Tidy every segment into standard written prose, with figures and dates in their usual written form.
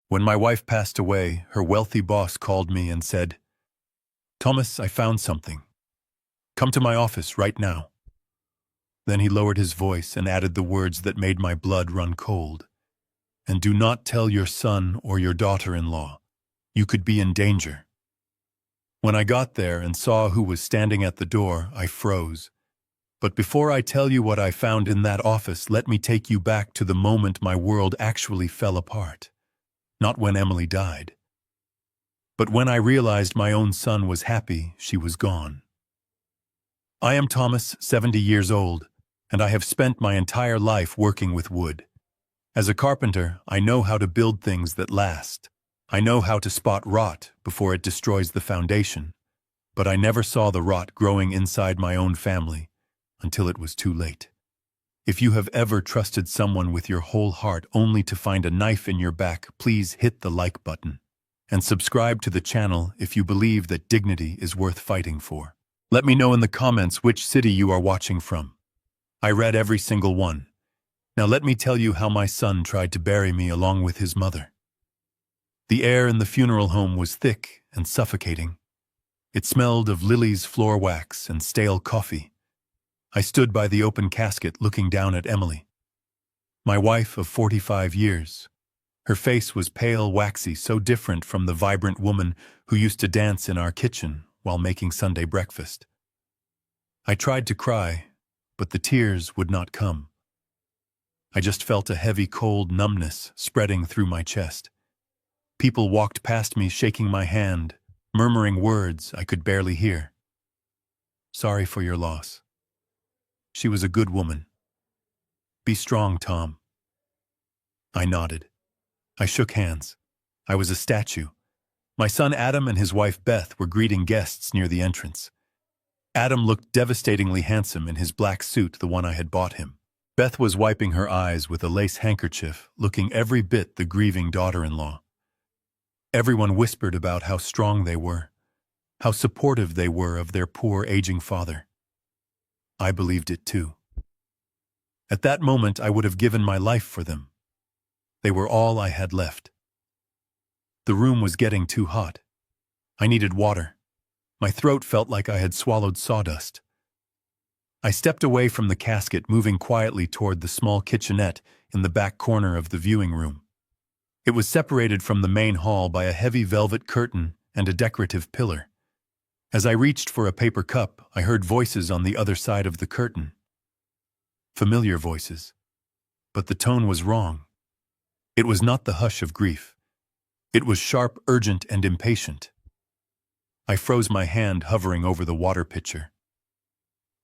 When my wife passed away, her wealthy boss called me and said, "Thomas, I found something. Come to my office right now." Then he lowered his voice and added the words that made my blood run cold. "And do not tell your son or your daughter-in-law. You could be in danger." When I got there and saw who was standing at the door, I froze. But before I tell you what I found in that office, let me take you back to the moment my world actually fell apart. Not when Emily died, but when I realized my own son was happy she was gone. I am Thomas, 70 years old, and I have spent my entire life working with wood. As a carpenter, I know how to build things that last. I know how to spot rot before it destroys the foundation, but I never saw the rot growing inside my own family until it was too late. If you have ever trusted someone with your whole heart only to find a knife in your back, please hit the like button and subscribe to the channel if you believe that dignity is worth fighting for. Let me know in the comments which city you are watching from. I read every single one. Now let me tell you how my son tried to bury me along with his mother. The air in the funeral home was thick and suffocating. It smelled of Lily's floor wax and stale coffee. I stood by the open casket looking down at Emily, my wife of 45 years. Her face was pale, waxy, so different from the vibrant woman who used to dance in our kitchen while making Sunday breakfast. I tried to cry, but the tears would not come. I just felt a heavy, cold numbness spreading through my chest. People walked past me, shaking my hand, murmuring words I could barely hear. "Sorry for your loss. She was a good woman. Be strong, Tom." I nodded. I shook hands. I was a statue. My son Adam and his wife Beth were greeting guests near the entrance. Adam looked devastatingly handsome in his black suit, the one I had bought him. Beth was wiping her eyes with a lace handkerchief, looking every bit the grieving daughter-in-law. Everyone whispered about how strong they were, how supportive they were of their poor aging father. I believed it too. At that moment, I would have given my life for them. They were all I had left. The room was getting too hot. I needed water. My throat felt like I had swallowed sawdust. I stepped away from the casket, moving quietly toward the small kitchenette in the back corner of the viewing room. It was separated from the main hall by a heavy velvet curtain and a decorative pillar. As I reached for a paper cup, I heard voices on the other side of the curtain. Familiar voices. But the tone was wrong. It was not the hush of grief. It was sharp, urgent, and impatient. I froze my hand, hovering over the water pitcher.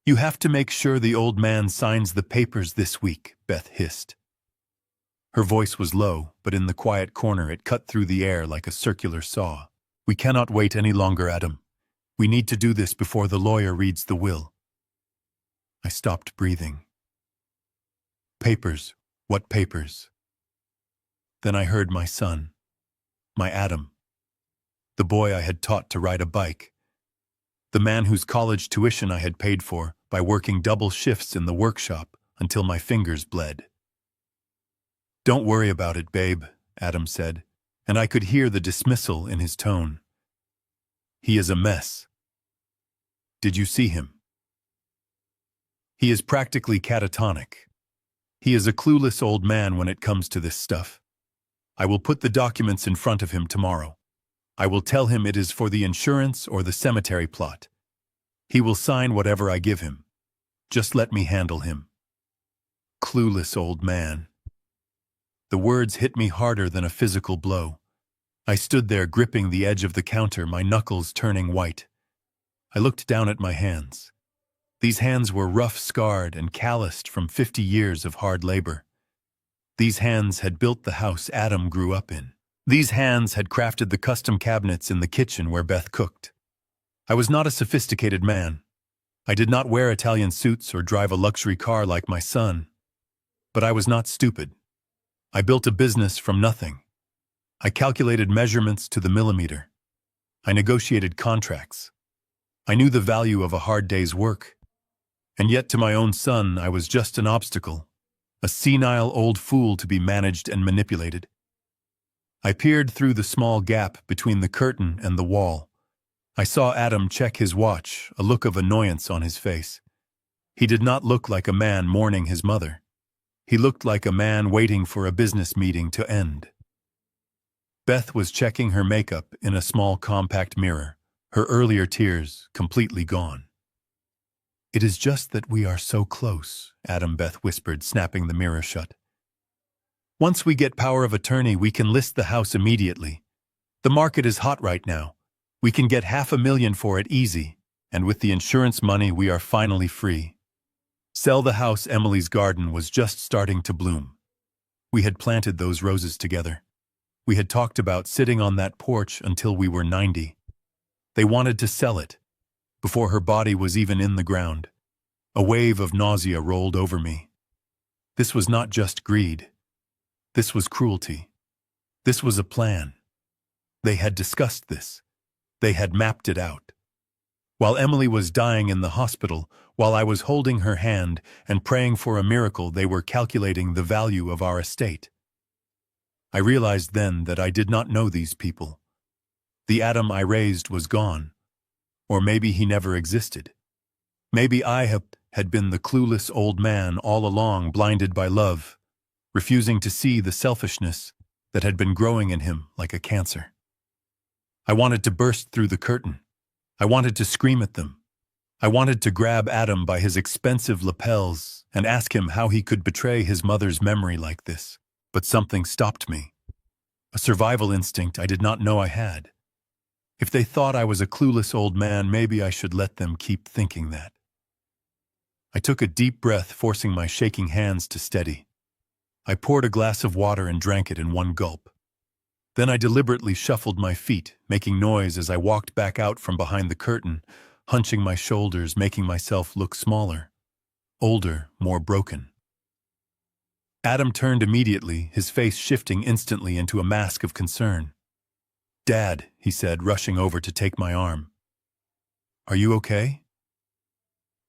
"You have to make sure the old man signs the papers this week," Beth hissed. Her voice was low, but in the quiet corner it cut through the air like a circular saw. "We cannot wait any longer, Adam. We need to do this before the lawyer reads the will." I stopped breathing. "Papers? What papers?" Then I heard my son, my Adam, the boy I had taught to ride a bike, the man whose college tuition I had paid for by working double shifts in the workshop until my fingers bled. "Don't worry about it, babe," Adam said, and I could hear the dismissal in his tone. "He is a mess. Did you see him? He is practically catatonic. He is a clueless old man when it comes to this stuff. I will put the documents in front of him tomorrow. I will tell him it is for the insurance or the cemetery plot. He will sign whatever I give him. Just let me handle him." Clueless old man. The words hit me harder than a physical blow. I stood there gripping the edge of the counter, my knuckles turning white. I looked down at my hands. These hands were rough, scarred, and calloused from 50 years of hard labor. These hands had built the house Adam grew up in. These hands had crafted the custom cabinets in the kitchen where Beth cooked. I was not a sophisticated man. I did not wear Italian suits or drive a luxury car like my son. But I was not stupid. I built a business from nothing. I calculated measurements to the millimeter. I negotiated contracts. I knew the value of a hard day's work. And yet to my own son, I was just an obstacle, a senile old fool to be managed and manipulated. I peered through the small gap between the curtain and the wall. I saw Adam check his watch, a look of annoyance on his face. He did not look like a man mourning his mother. He looked like a man waiting for a business meeting to end. Beth was checking her makeup in a small compact mirror, her earlier tears completely gone. "It is just that we are so close," Beth whispered, snapping the mirror shut. "Once we get power of attorney, we can list the house immediately. The market is hot right now. We can get $500,000 for it easy, and with the insurance money we are finally free." Sell the house. Emily's garden was just starting to bloom. We had planted those roses together. We had talked about sitting on that porch until we were 90. They wanted to sell it, before her body was even in the ground. A wave of nausea rolled over me. This was not just greed. This was cruelty. This was a plan. They had discussed this. They had mapped it out. While Emily was dying in the hospital, while I was holding her hand and praying for a miracle, they were calculating the value of our estate. I realized then that I did not know these people. The Adam I raised was gone. Or maybe he never existed. Maybe I had been the clueless old man all along, blinded by love, refusing to see the selfishness that had been growing in him like a cancer. I wanted to burst through the curtain. I wanted to scream at them. I wanted to grab Adam by his expensive lapels and ask him how he could betray his mother's memory like this. But something stopped me. A survival instinct I did not know I had. If they thought I was a clueless old man, maybe I should let them keep thinking that. I took a deep breath, forcing my shaking hands to steady. I poured a glass of water and drank it in one gulp. Then I deliberately shuffled my feet, making noise as I walked back out from behind the curtain, hunching my shoulders, making myself look smaller, older, more broken. Adam turned immediately, his face shifting instantly into a mask of concern. "Dad," he said, rushing over to take my arm. "Are you okay?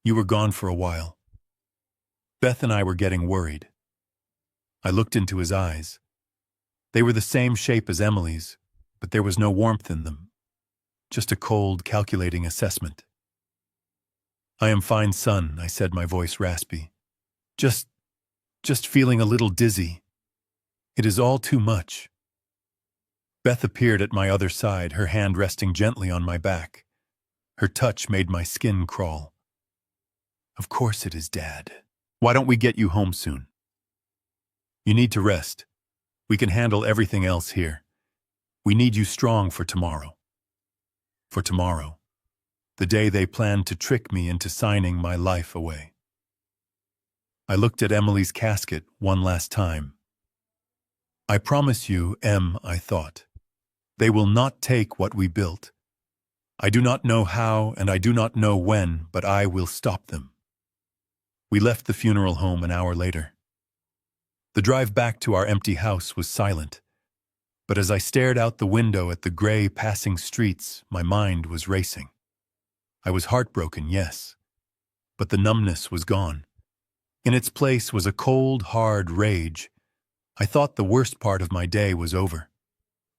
You were gone for a while." Beth and I were getting worried. I looked into his eyes. They were the same shape as Emily's, but there was no warmth in them. Just a cold, calculating assessment. "I am fine, son," I said, my voice raspy. Just feeling a little dizzy. It is all too much." Beth appeared at my other side, her hand resting gently on my back. Her touch made my skin crawl. "Of course it is, Dad. Why don't we get you home soon? You need to rest. We can handle everything else here. We need you strong for tomorrow." For tomorrow. The day they planned to trick me into signing my life away. I looked at Emily's casket one last time. "I promise you, Em," I thought, "they will not take what we built. I do not know how and I do not know when, but I will stop them." We left the funeral home an hour later. The drive back to our empty house was silent, but as I stared out the window at the gray passing streets, my mind was racing. I was heartbroken, yes, but the numbness was gone. In its place was a cold, hard rage. I thought the worst part of my day was over.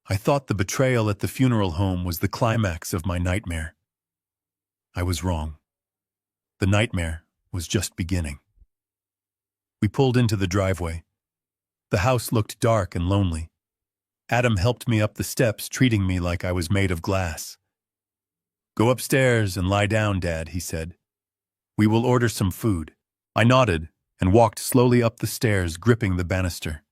I thought the betrayal at the funeral home was the climax of my nightmare. I was wrong. The nightmare was just beginning. We pulled into the driveway. The house looked dark and lonely. Adam helped me up the steps, treating me like I was made of glass. "Go upstairs and lie down, Dad," he said. "We will order some food." I nodded and walked slowly up the stairs, gripping the banister.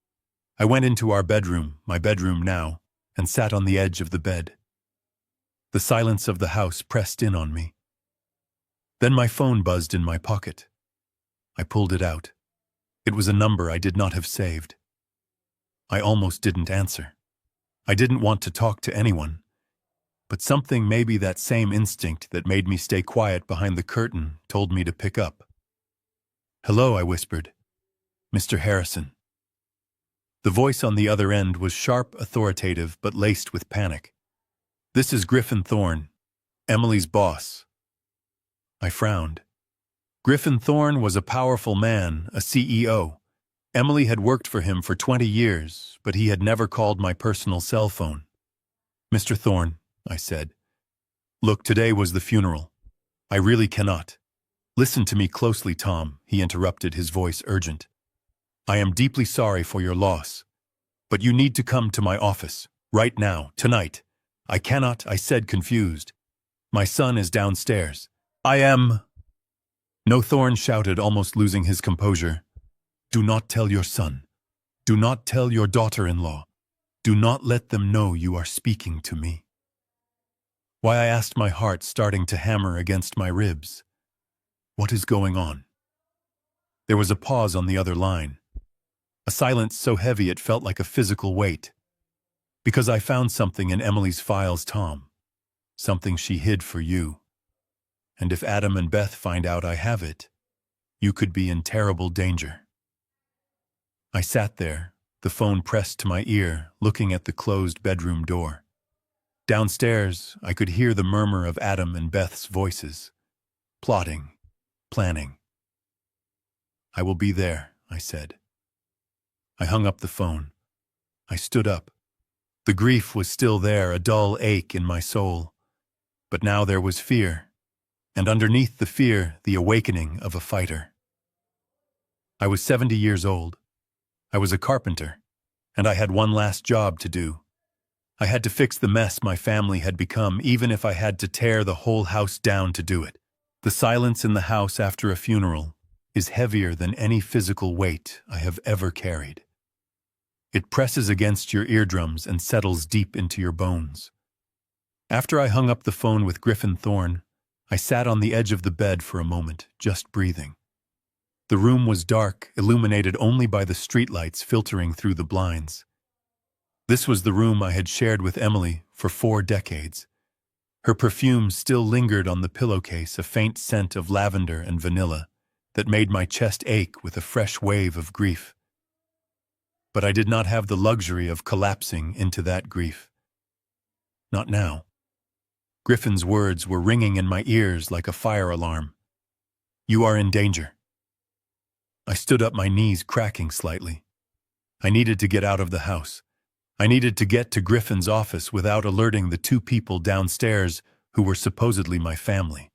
I went into our bedroom, my bedroom now, and sat on the edge of the bed. The silence of the house pressed in on me. Then my phone buzzed in my pocket. I pulled it out. It was a number I did not have saved. I almost didn't answer. I didn't want to talk to anyone. But something, maybe that same instinct that made me stay quiet behind the curtain, told me to pick up. "Hello," I whispered. "Mr. Harrison." The voice on the other end was sharp, authoritative, but laced with panic. "This is Griffin Thorne, Emily's boss." I frowned. Griffin Thorne was a powerful man, a CEO. Emily had worked for him for 20 years, but he had never called my personal cell phone. "Mr. Thorne," I said, "look, today was the funeral. I really cannot." "Listen to me closely, Tom," he interrupted, his voice urgent. "I am deeply sorry for your loss, but you need to come to my office, right now, tonight." "I cannot," I said, confused. "My son is downstairs." "I am—" "No," Thorne shouted, almost losing his composure. "Do not tell your son. Do not tell your daughter-in-law. Do not let them know you are speaking to me." Why, I asked, my heart starting to hammer against my ribs. What is going on? There was a pause on the other line. A silence so heavy it felt like a physical weight. "Because I found something in Emily's files, Tom. Something she hid for you. And if Adam and Beth find out I have it, you could be in terrible danger." I sat there, the phone pressed to my ear, looking at the closed bedroom door. Downstairs, I could hear the murmur of Adam and Beth's voices. Plotting, planning. "I will be there," I said. I hung up the phone. I stood up. The grief was still there, a dull ache in my soul. But now there was fear, and underneath the fear, the awakening of a fighter. I was 70 years old. I was a carpenter, and I had one last job to do. I had to fix the mess my family had become, even if I had to tear the whole house down to do it. The silence in the house after a funeral is heavier than any physical weight I have ever carried. It presses against your eardrums and settles deep into your bones. After I hung up the phone with Griffin Thorne, I sat on the edge of the bed for a moment, just breathing. The room was dark, illuminated only by the streetlights filtering through the blinds. This was the room I had shared with Emily for 4 decades. Her perfume still lingered on the pillowcase, a faint scent of lavender and vanilla that made my chest ache with a fresh wave of grief. But I did not have the luxury of collapsing into that grief. Not now. Griffin's words were ringing in my ears like a fire alarm. "You are in danger." I stood up, my knees cracking slightly. I needed to get out of the house. I needed to get to Griffin's office without alerting the 2 people downstairs who were supposedly my family.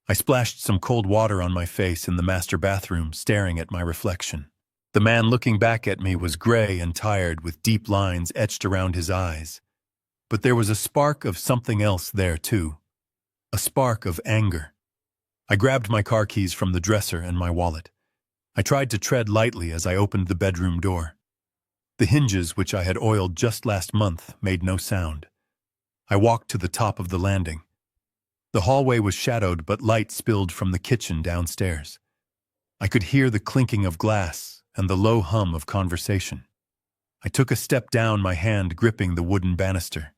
I splashed some cold water on my face in the master bathroom, staring at my reflection. The man looking back at me was gray and tired, with deep lines etched around his eyes. But there was a spark of something else there, too. A spark of anger. I grabbed my car keys from the dresser and my wallet. I tried to tread lightly as I opened the bedroom door. The hinges, which I had oiled just last month, made no sound. I walked to the top of the landing. The hallway was shadowed, but light spilled from the kitchen downstairs. I could hear the clinking of glass and the low hum of conversation. I took a step down, my hand gripping the wooden banister.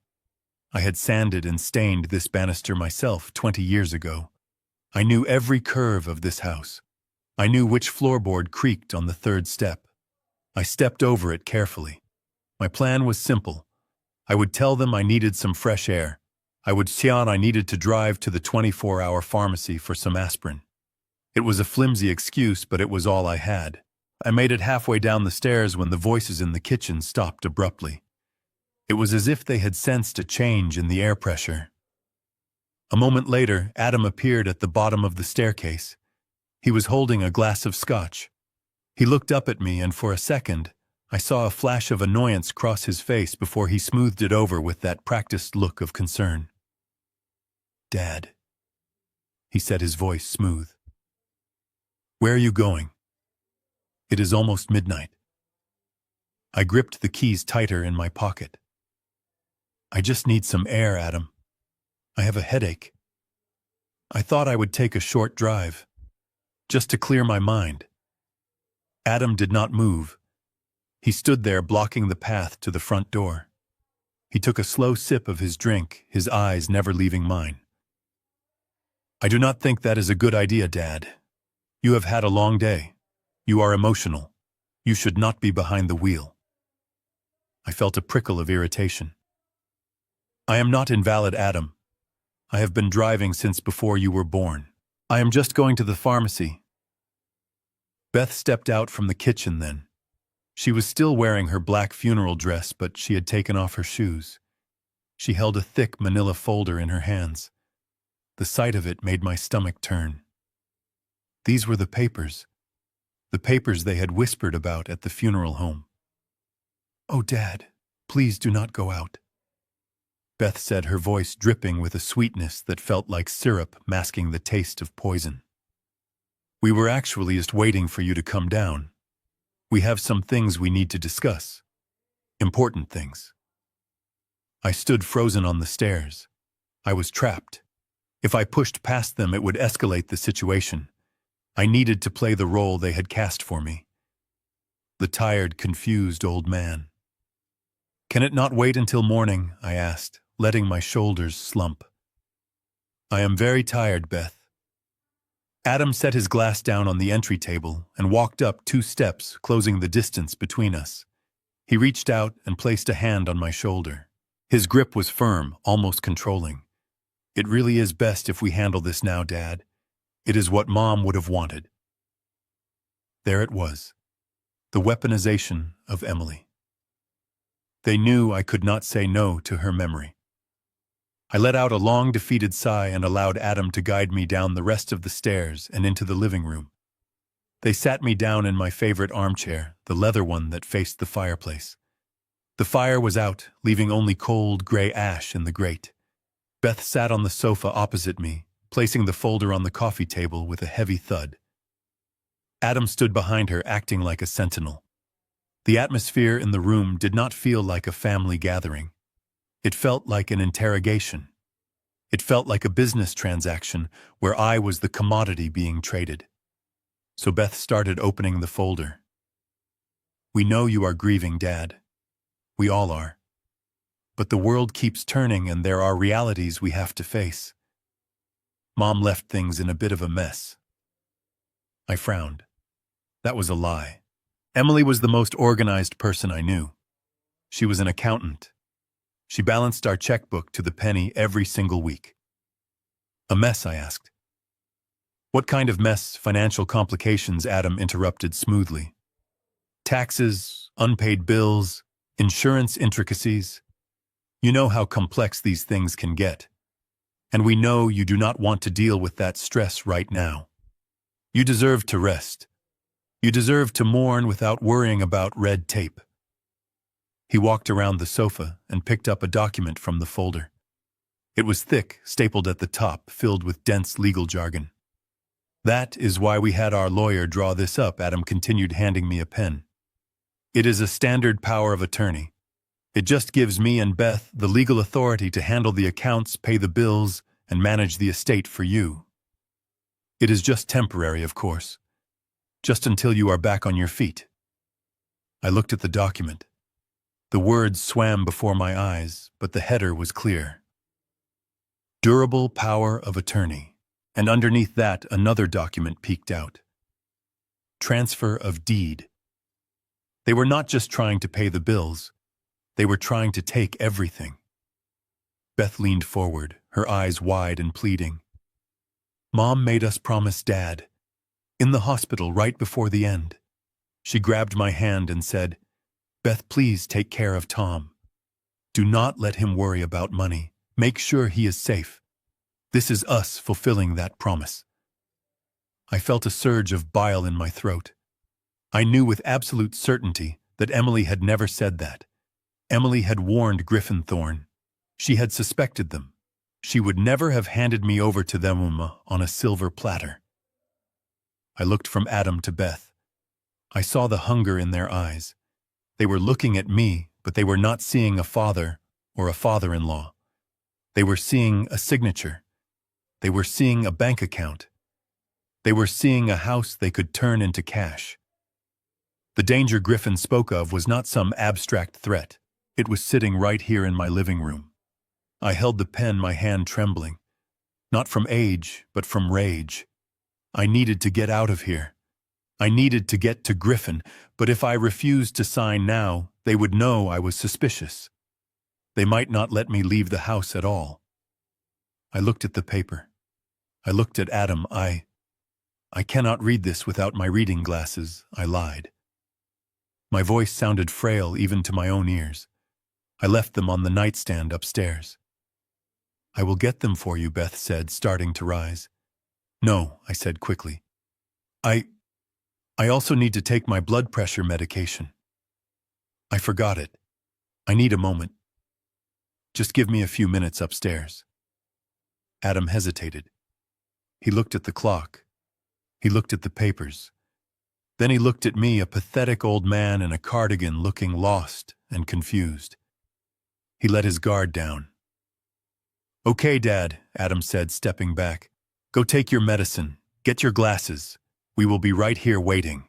I had sanded and stained this banister myself 20 years ago. I knew every curve of this house. I knew which floorboard creaked on the 3rd step. I stepped over it carefully. My plan was simple. I would tell them I needed some fresh air. I would say I needed to drive to the 24-hour pharmacy for some aspirin. It was a flimsy excuse, but it was all I had. I made it halfway down the stairs when the voices in the kitchen stopped abruptly. It was as if they had sensed a change in the air pressure. A moment later, Adam appeared at the bottom of the staircase. He was holding a glass of scotch. He looked up at me, and for a second, I saw a flash of annoyance cross his face before he smoothed it over with that practiced look of concern. "Dad," he said, his voice smooth. "Where are you going?" "It is almost midnight." I gripped the keys tighter in my pocket. "I just need some air, Adam. I have a headache. I thought I would take a short drive, just to clear my mind." Adam did not move. He stood there, blocking the path to the front door. He took a slow sip of his drink, his eyes never leaving mine. "I do not think that is a good idea, Dad. You have had a long day. You are emotional. You should not be behind the wheel." I felt a prickle of irritation. "I am not invalid, Adam. I have been driving since before you were born. I am just going to the pharmacy." Beth stepped out from the kitchen then. She was still wearing her black funeral dress, but she had taken off her shoes. She held a thick manila folder in her hands. The sight of it made my stomach turn. These were the papers they had whispered about at the funeral home. "Oh, Dad, please do not go out," Beth said, her voice dripping with a sweetness that felt like syrup masking the taste of poison. "We were actually just waiting for you to come down. We have some things we need to discuss. Important things." I stood frozen on the stairs. I was trapped. If I pushed past them, it would escalate the situation. I needed to play the role they had cast for me. The tired, confused old man. "Can it not wait until morning?" I asked, letting my shoulders slump. "I am very tired, Beth." Adam set his glass down on the entry table and walked up 2 steps, closing the distance between us. He reached out and placed a hand on my shoulder. His grip was firm, almost controlling. "It really is best if we handle this now, Dad. It is what Mom would have wanted." There it was, the weaponization of Emily. They knew I could not say no to her memory. I let out a long, defeated sigh and allowed Adam to guide me down the rest of the stairs and into the living room. They sat me down in my favorite armchair, the leather one that faced the fireplace. The fire was out, leaving only cold, gray ash in the grate. Beth sat on the sofa opposite me, placing the folder on the coffee table with a heavy thud. Adam stood behind her, acting like a sentinel. The atmosphere in the room did not feel like a family gathering. It felt like an interrogation. It felt like a business transaction where I was the commodity being traded. So Beth started opening the folder. "We know you are grieving, Dad. We all are. But the world keeps turning and there are realities we have to face. Mom left things in a bit of a mess." I frowned. That was a lie. Emily was the most organized person I knew. She was an accountant. She balanced our checkbook to the penny every single week. "A mess?" I asked. "What kind of mess?" "Financial complications," Adam interrupted smoothly. "Taxes, unpaid bills, insurance intricacies. You know how complex these things can get. And we know you do not want to deal with that stress right now. You deserve to rest. You deserve to mourn without worrying about red tape." He walked around the sofa and picked up a document from the folder. It was thick, stapled at the top, filled with dense legal jargon. "That is why we had our lawyer draw this up," Adam continued, handing me a pen. "It is a standard power of attorney. It just gives me and Beth the legal authority to handle the accounts, pay the bills, and manage the estate for you. It is just temporary, of course. Just until you are back on your feet." I looked at the document. The words swam before my eyes, but the header was clear. Durable power of attorney. And underneath that, another document peeked out. Transfer of deed. They were not just trying to pay the bills. They were trying to take everything. Beth leaned forward, her eyes wide and pleading. "Mom made us promise Dad. In the hospital right before the end. She grabbed my hand and said, 'Beth, please take care of Tom. Do not let him worry about money. Make sure he is safe.' This is us fulfilling that promise." I felt a surge of bile in my throat. I knew with absolute certainty that Emily had never said that. Emily had warned Griffin Thorne. She had suspected them. She would never have handed me over to them on a silver platter. I looked from Adam to Beth. I saw the hunger in their eyes. They were looking at me, but they were not seeing a father or a father-in-law. They were seeing a signature. They were seeing a bank account. They were seeing a house they could turn into cash. The danger Griffin spoke of was not some abstract threat. It was sitting right here in my living room. I held the pen, my hand trembling. Not from age, but from rage. I needed to get out of here. I needed to get to Griffin, but if I refused to sign now, they would know I was suspicious. They might not let me leave the house at all. I looked at the paper. I looked at Adam. I I cannot read this without my reading glasses, I lied. My voice sounded frail even to my own ears. I left them on the nightstand upstairs. I will get them for you, Beth said, starting to rise. No, I said quickly. I also need to take my blood pressure medication. I forgot it. I need a moment. Just give me a few minutes upstairs. Adam hesitated. He looked at the clock. He looked at the papers. Then he looked at me, a pathetic old man in a cardigan looking lost and confused. He let his guard down. Okay, Dad, Adam said, stepping back. Go take your medicine. Get your glasses. We will be right here waiting.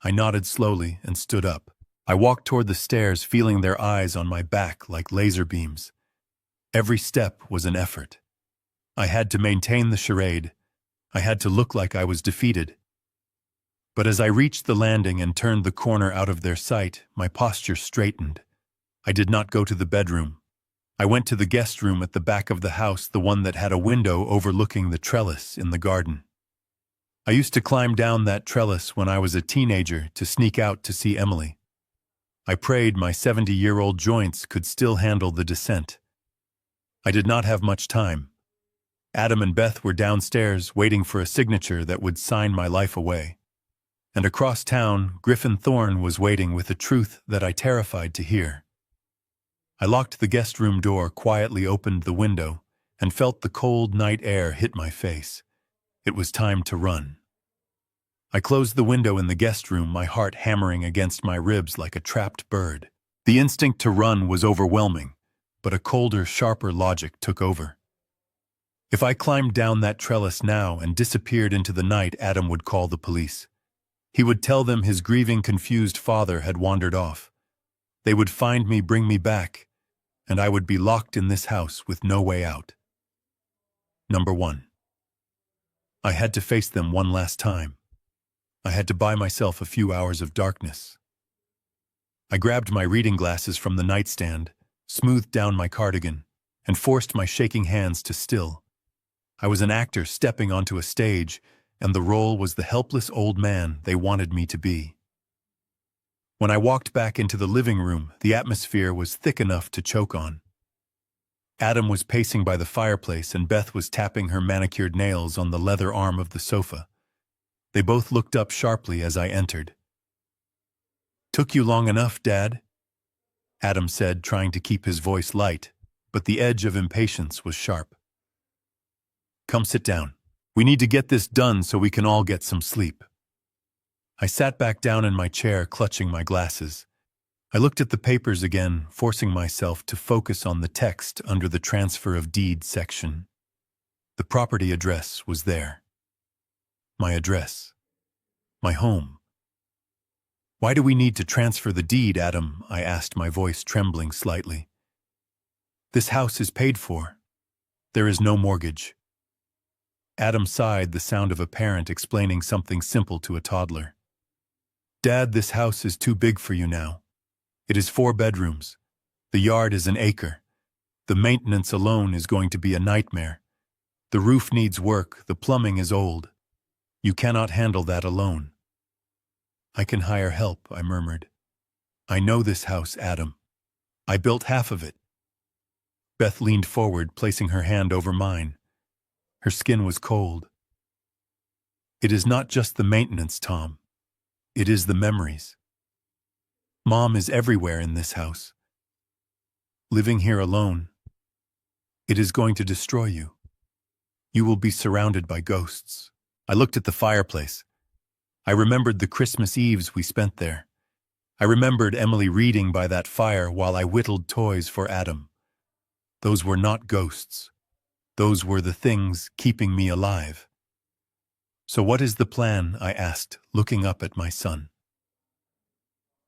I nodded slowly and stood up. I walked toward the stairs, feeling their eyes on my back like laser beams. Every step was an effort. I had to maintain the charade. I had to look like I was defeated. But as I reached the landing and turned the corner out of their sight, my posture straightened. I did not go to the bedroom. I went to the guest room at the back of the house, the one that had a window overlooking the trellis in the garden. I used to climb down that trellis when I was a teenager to sneak out to see Emily. I prayed my 70-year-old joints could still handle the descent. I did not have much time. Adam and Beth were downstairs waiting for a signature that would sign my life away. And across town, Griffin Thorne was waiting with a truth that I terrified to hear. I locked the guest room door, quietly opened the window, and felt the cold night air hit my face. It was time to run. I closed the window in the guest room, my heart hammering against my ribs like a trapped bird. The instinct to run was overwhelming, but a colder, sharper logic took over. If I climbed down that trellis now and disappeared into the night, Adam would call the police. He would tell them his grieving, confused father had wandered off. They would find me, bring me back, and I would be locked in this house with no way out. Number 1. I had to face them one last time. I had to buy myself a few hours of darkness. I grabbed my reading glasses from the nightstand, smoothed down my cardigan, and forced my shaking hands to still. I was an actor stepping onto a stage, and the role was the helpless old man they wanted me to be. When I walked back into the living room, the atmosphere was thick enough to choke on. Adam was pacing by the fireplace, and Beth was tapping her manicured nails on the leather arm of the sofa. They both looked up sharply as I entered. "Took you long enough, Dad?" Adam said, trying to keep his voice light, but the edge of impatience was sharp. "Come sit down. We need to get this done so we can all get some sleep." I sat back down in my chair, clutching my glasses. I looked at the papers again, forcing myself to focus on the text under the transfer of deed section. The property address was there. My address. My home. "Why do we need to transfer the deed, Adam?" I asked, my voice trembling slightly. "This house is paid for. There is no mortgage." Adam sighed, the sound of a parent explaining something simple to a toddler. "Dad, this house is too big for you now. It is 4 bedrooms. The yard is an acre. The maintenance alone is going to be a nightmare. The roof needs work, the plumbing is old. You cannot handle that alone." "I can hire help," I murmured. "I know this house, Adam. I built half of it." Beth leaned forward, placing her hand over mine. Her skin was cold. "It is not just the maintenance, Tom. It is the memories. Mom is everywhere in this house. Living here alone, it is going to destroy you. You will be surrounded by ghosts." I looked at the fireplace. I remembered the Christmas Eves we spent there. I remembered Emily reading by that fire while I whittled toys for Adam. Those were not ghosts. Those were the things keeping me alive. "So what is the plan?" I asked, looking up at my son.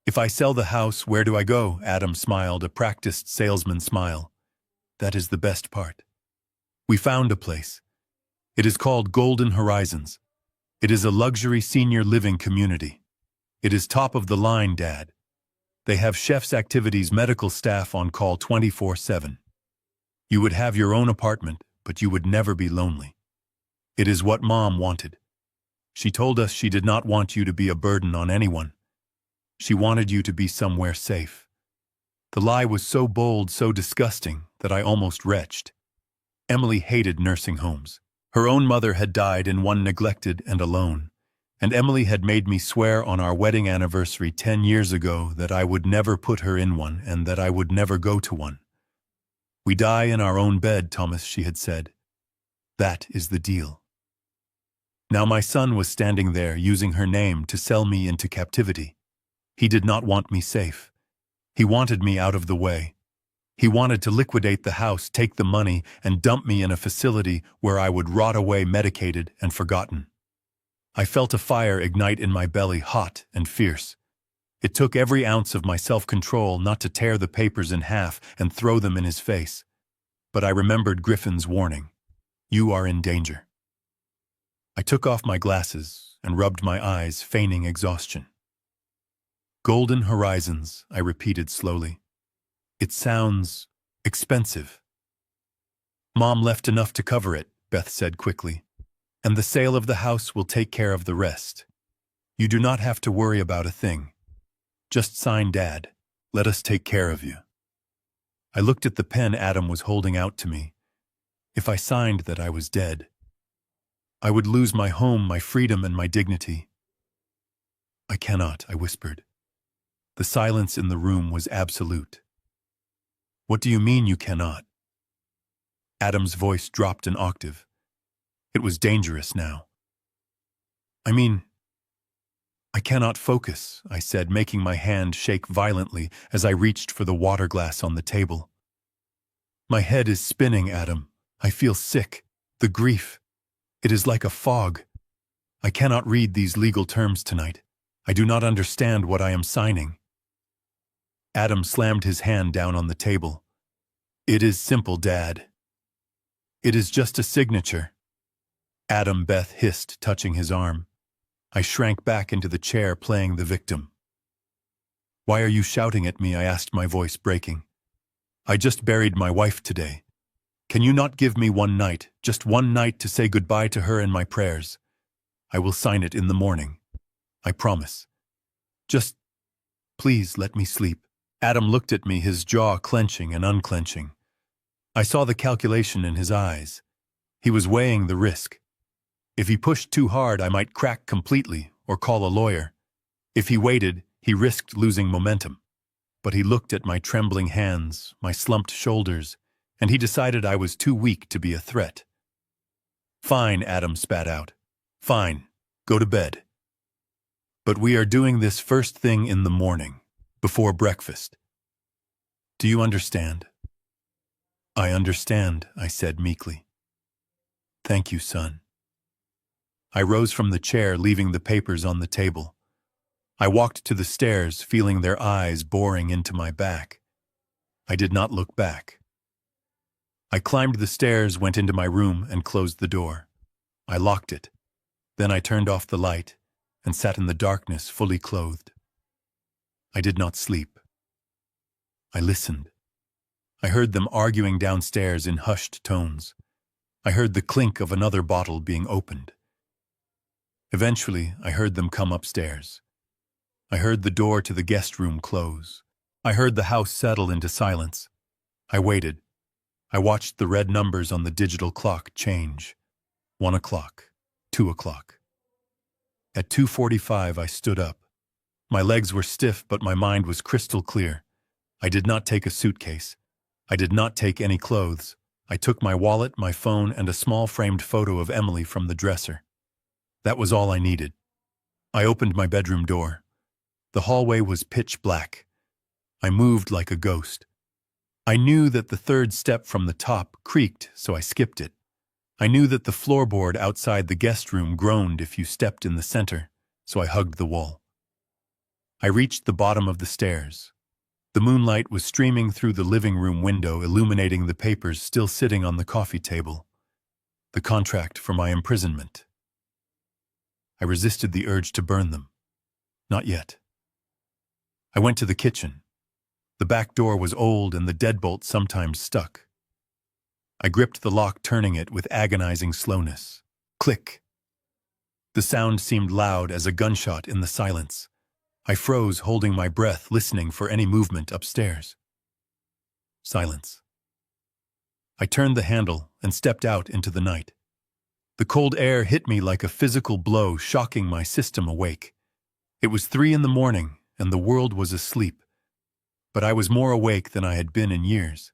"If I sell the house, where do I go?" Adam smiled, a practiced salesman smile. "That is the best part. We found a place. It is called Golden Horizons. It is a luxury senior living community. It is top of the line, Dad. They have chef's activities, medical staff on call 24/7. You would have your own apartment, but you would never be lonely. It is what Mom wanted. She told us she did not want you to be a burden on anyone. She wanted you to be somewhere safe. The lie was so bold, so disgusting, that I almost retched. Emily hated nursing homes. Her own mother had died in one, neglected and alone, and Emily had made me swear on our wedding anniversary 10 years ago that I would never put her in one and that I would never go to one. We die in our own bed, Thomas, she had said. That is the deal. Now my son was standing there using her name to sell me into captivity. He did not want me safe. He wanted me out of the way. He wanted to liquidate the house, take the money, and dump me in a facility where I would rot away medicated and forgotten. I felt a fire ignite in my belly, hot and fierce. It took every ounce of my self-control not to tear the papers in half and throw them in his face. But I remembered Griffin's warning. You are in danger. I took off my glasses and rubbed my eyes, feigning exhaustion. Golden horizons, I repeated slowly. It sounds expensive. Mom left enough to cover it, Beth said quickly, and the sale of the house will take care of the rest. You do not have to worry about a thing. Just sign, Dad. Let us take care of you. I looked at the pen Adam was holding out to me. If I signed that I was dead, I would lose my home, my freedom, and my dignity. I cannot, I whispered. The silence in the room was absolute. What do you mean you cannot? Adam's voice dropped an octave. It was dangerous now. I mean, I cannot focus, I said, making my hand shake violently as I reached for the water glass on the table. My head is spinning, Adam. I feel sick. The grief. It is like a fog. I cannot read these legal terms tonight. I do not understand what I am signing. Adam slammed his hand down on the table. It is simple, Dad. It is just a signature. Adam, Beth hissed, touching his arm. I shrank back into the chair, playing the victim. Why are you shouting at me? I asked, my voice breaking. I just buried my wife today. Can you not give me one night, just one night, to say goodbye to her in my prayers? I will sign it in the morning. I promise. Just, please let me sleep. Adam looked at me, his jaw clenching and unclenching. I saw the calculation in his eyes. He was weighing the risk. If he pushed too hard, I might crack completely or call a lawyer. If he waited, he risked losing momentum. But he looked at my trembling hands, my slumped shoulders, and he decided I was too weak to be a threat. Fine, Adam spat out. Fine, go to bed. But we are doing this first thing in the morning, before breakfast. Do you understand? I understand, I said meekly. Thank you, son. I rose from the chair, leaving the papers on the table. I walked to the stairs, feeling their eyes boring into my back. I did not look back. I climbed the stairs, went into my room, and closed the door. I locked it. Then I turned off the light and sat in the darkness, fully clothed. I did not sleep. I listened. I heard them arguing downstairs in hushed tones. I heard the clink of another bottle being opened. Eventually, I heard them come upstairs. I heard the door to the guest room close. I heard the house settle into silence. I waited. I watched the red numbers on the digital clock change. 1 o'clock, 2 o'clock. At 2:45, I stood up. My legs were stiff, but my mind was crystal clear. I did not take a suitcase. I did not take any clothes. I took my wallet, my phone, and a small framed photo of Emily from the dresser. That was all I needed. I opened my bedroom door. The hallway was pitch black. I moved like a ghost. I knew that the third step from the top creaked, so I skipped it. I knew that the floorboard outside the guest room groaned if you stepped in the center, so I hugged the wall. I reached the bottom of the stairs. The moonlight was streaming through the living room window, illuminating the papers still sitting on the coffee table. The contract for my imprisonment. I resisted the urge to burn them. Not yet. I went to the kitchen. The back door was old and the deadbolt sometimes stuck. I gripped the lock, turning it with agonizing slowness. Click. The sound seemed loud as a gunshot in the silence. I froze, holding my breath, listening for any movement upstairs. Silence. I turned the handle and stepped out into the night. The cold air hit me like a physical blow, shocking my system awake. It was 3 a.m, and the world was asleep, but I was more awake than I had been in years.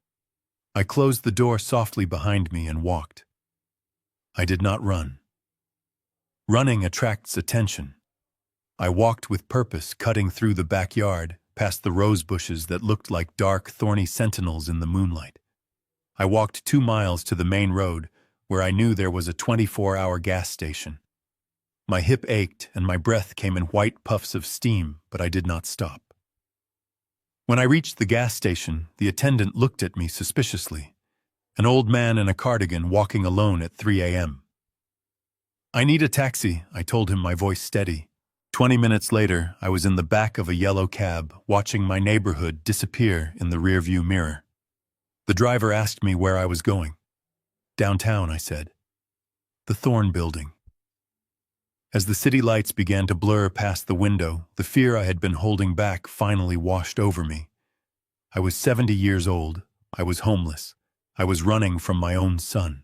I closed the door softly behind me and walked. I did not run. Running attracts attention. I walked with purpose, cutting through the backyard, past the rose bushes that looked like dark, thorny sentinels in the moonlight. I walked 2 miles to the main road, where I knew there was a 24-hour gas station. My hip ached and my breath came in white puffs of steam, but I did not stop. When I reached the gas station, the attendant looked at me suspiciously. An old man in a cardigan walking alone at 3 a.m. "I need a taxi," I told him, my voice steady. 20 minutes later, I was in the back of a yellow cab, watching my neighborhood disappear in the rearview mirror. The driver asked me where I was going. "Downtown," I said. "The Thorn Building." As the city lights began to blur past the window, the fear I had been holding back finally washed over me. I was 70 years old. I was homeless. I was running from my own son.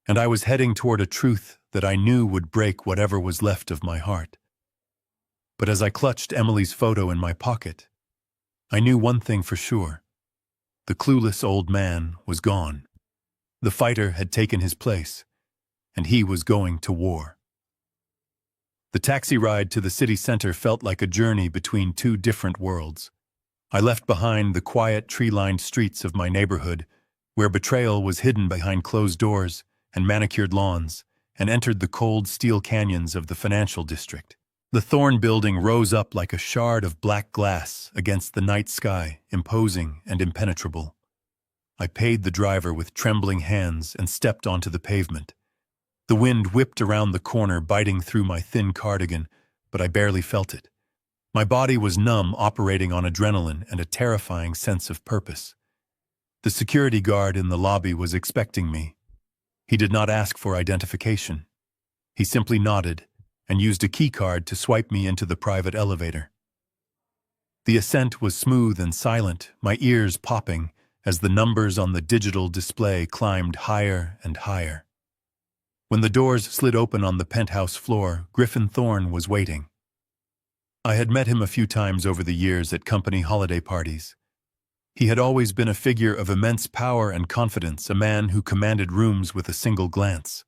And I was heading toward a truth that I knew would break whatever was left of my heart. But as I clutched Emily's photo in my pocket, I knew one thing for sure. The clueless old man was gone. The fighter had taken his place, and he was going to war. The taxi ride to the city center felt like a journey between 2 different worlds. I left behind the quiet, tree-lined streets of my neighborhood, where betrayal was hidden behind closed doors and manicured lawns, and entered the cold steel canyons of the financial district. The Thorn Building rose up like a shard of black glass against the night sky, imposing and impenetrable. I paid the driver with trembling hands and stepped onto the pavement. The wind whipped around the corner, biting through my thin cardigan, but I barely felt it. My body was numb, operating on adrenaline and a terrifying sense of purpose. The security guard in the lobby was expecting me. He did not ask for identification. He simply nodded and used a key card to swipe me into the private elevator. The ascent was smooth and silent, my ears popping as the numbers on the digital display climbed higher and higher. When the doors slid open on the penthouse floor, Griffin Thorne was waiting. I had met him a few times over the years at company holiday parties. He had always been a figure of immense power and confidence, a man who commanded rooms with a single glance.